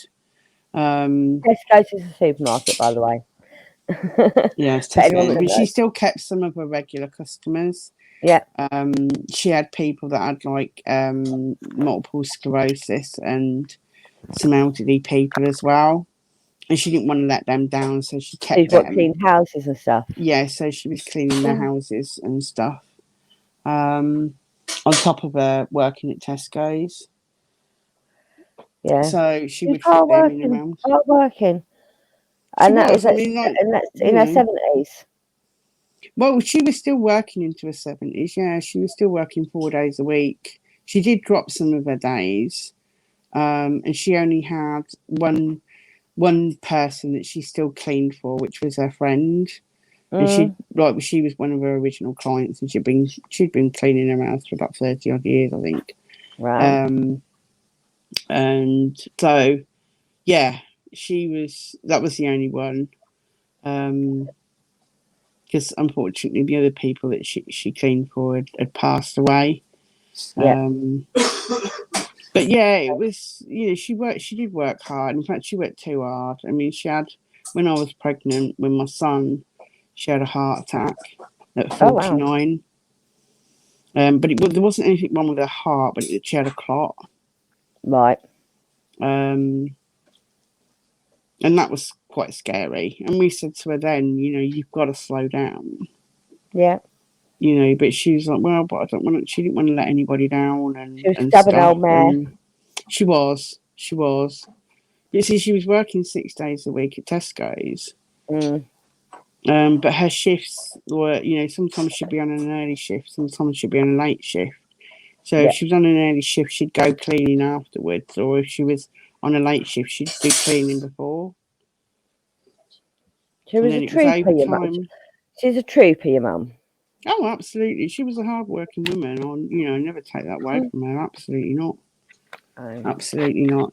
Speaker 1: Tesco's is a supermarket, by the way.
Speaker 2: Yes,
Speaker 1: For anyone that
Speaker 2: but she
Speaker 1: knows.
Speaker 2: still kept some of her regular customers.
Speaker 1: Yeah.
Speaker 2: She had people that had like multiple sclerosis and some elderly people as well, and she didn't want to let them down, so she kept
Speaker 1: She's what
Speaker 2: them.
Speaker 1: cleaned houses and stuff.
Speaker 2: Yeah, so she was cleaning their houses and stuff. On top of her working at Tesco's.
Speaker 1: Yeah.
Speaker 2: So she would
Speaker 1: Hard
Speaker 2: fit them in
Speaker 1: working.
Speaker 2: around.
Speaker 1: Hard working.
Speaker 2: She
Speaker 1: And that
Speaker 2: was.
Speaker 1: was
Speaker 2: I mean, like,
Speaker 1: and that's in her 70s.
Speaker 2: Well, she was still working into her 70s. Yeah, she was still working 4 days a week. She did drop some of her days, and she only had one person that she still cleaned for, which was her friend. And she was one of her original clients, and she'd been cleaning her house for about 30 odd years, I think.
Speaker 1: Right.
Speaker 2: And so, yeah, that was the only one. Because unfortunately, the other people that she cleaned for had passed away.
Speaker 1: Yeah.
Speaker 2: But yeah, it was, she did work hard. In fact, she worked too hard. I mean, when I was pregnant with my son, she had a heart attack at 49.
Speaker 1: Oh, wow.
Speaker 2: But there wasn't anything wrong with her heart, but she had a clot.
Speaker 1: Right.
Speaker 2: And that was quite scary. And we said to her then, you've got to slow down.
Speaker 1: Yeah.
Speaker 2: But she was like, well, but I don't want to. She didn't want to let anybody down, and
Speaker 1: She was
Speaker 2: and
Speaker 1: stubborn
Speaker 2: stuff.
Speaker 1: old man.
Speaker 2: She was. But see, she was working 6 days a week at Tesco's. But her shifts were, sometimes she'd be on an early shift, sometimes she'd be on a late shift. So if she was on an early shift, she'd go cleaning afterwards, or if she was on a late shift, she'd do cleaning before.
Speaker 1: She was a trooper, your mum. She's a trooper, your mum.
Speaker 2: Oh, absolutely. She was a hard-working woman. I never take that away from her. Absolutely not. Absolutely not.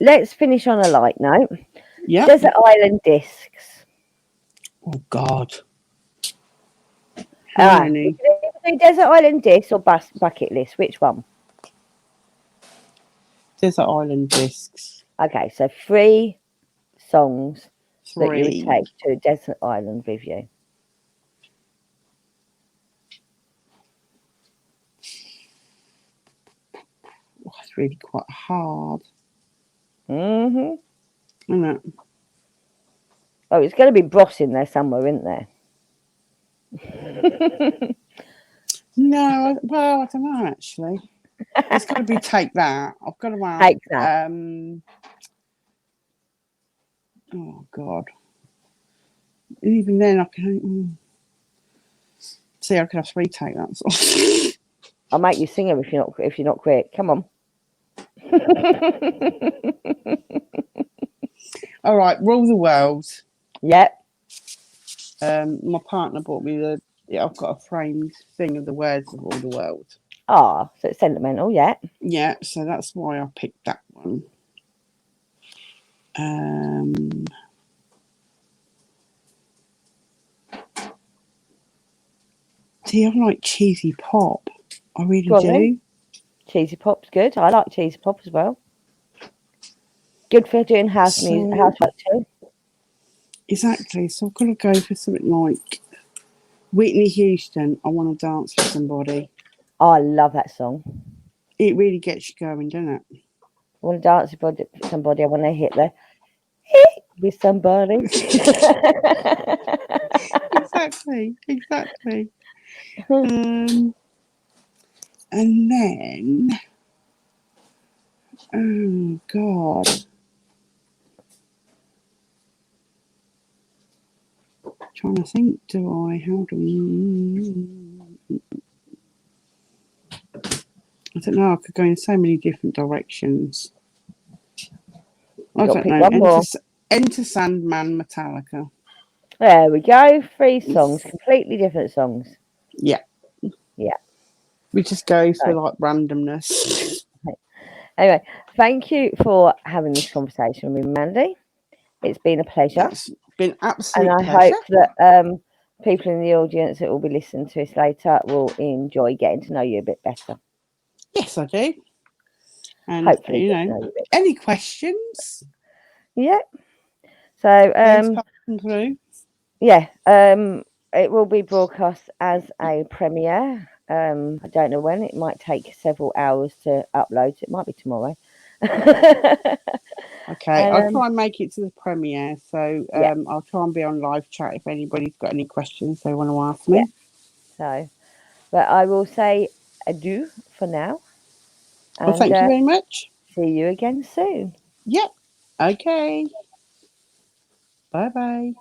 Speaker 1: Let's finish on a light note.
Speaker 2: Yeah.
Speaker 1: Desert Island Discs.
Speaker 2: Oh, God. How many?
Speaker 1: Do Desert Island Discs or Bucket List? Which one?
Speaker 2: Desert Island Discs.
Speaker 1: Okay, so 3 songs that you would take to a desert island with you.
Speaker 2: Oh, it's really quite hard.
Speaker 1: Isn't
Speaker 2: it?
Speaker 1: Oh, it's going to be Bros in there somewhere, isn't there?
Speaker 2: No, well, I don't know, actually. It's got to be Take That. I've got to ask.
Speaker 1: Take That.
Speaker 2: Oh, God. Even then, I can see. I could have 3 Take That.
Speaker 1: I'll make you sing them if you're not quick. Come on.
Speaker 2: All right, Rule the World.
Speaker 1: Yep.
Speaker 2: My partner bought me I've got a framed thing of the words of Rule the World.
Speaker 1: So it's sentimental, yeah.
Speaker 2: Yeah, so that's why I picked that one. See, I like cheesy pop. I really do.
Speaker 1: Then. Cheesy pop's good. I like cheesy pop as well. Good for doing housework too.
Speaker 2: Exactly. So I've got to go for something like Whitney Houston, I Want to Dance with Somebody.
Speaker 1: Oh, I love that song.
Speaker 2: It really gets you going, doesn't it?
Speaker 1: I want to dance with somebody. I want to hit the hit with somebody.
Speaker 2: Exactly. And then, oh God, trying to think. How do I don't know. I could go in so many different directions. I don't
Speaker 1: pick
Speaker 2: know.
Speaker 1: one more.
Speaker 2: Enter Sandman Metallica.
Speaker 1: There we go. 3 songs, completely different songs.
Speaker 2: Yeah.
Speaker 1: Yeah.
Speaker 2: We just go for like randomness.
Speaker 1: Anyway, thank you for having this conversation with Mandie. It's been a pleasure.
Speaker 2: It's been absolute
Speaker 1: and I
Speaker 2: pleasure.
Speaker 1: hope that people in the audience that will be listening to us later will enjoy getting to know you a bit better.
Speaker 2: Yes, I do. And
Speaker 1: Hopefully,
Speaker 2: any questions?
Speaker 1: Yeah. So
Speaker 2: through.
Speaker 1: Yeah, it will be broadcast as a premiere. I don't know when. It might take several hours to upload. So it might be tomorrow.
Speaker 2: Okay, I'll try and make it to the premiere. So
Speaker 1: Yeah.
Speaker 2: I'll try and be on live chat if anybody's got any questions they want to ask me.
Speaker 1: Yeah. But I will say adieu for now.
Speaker 2: Well, thank you very much.
Speaker 1: See you again soon.
Speaker 2: Yep. Okay. Bye-bye.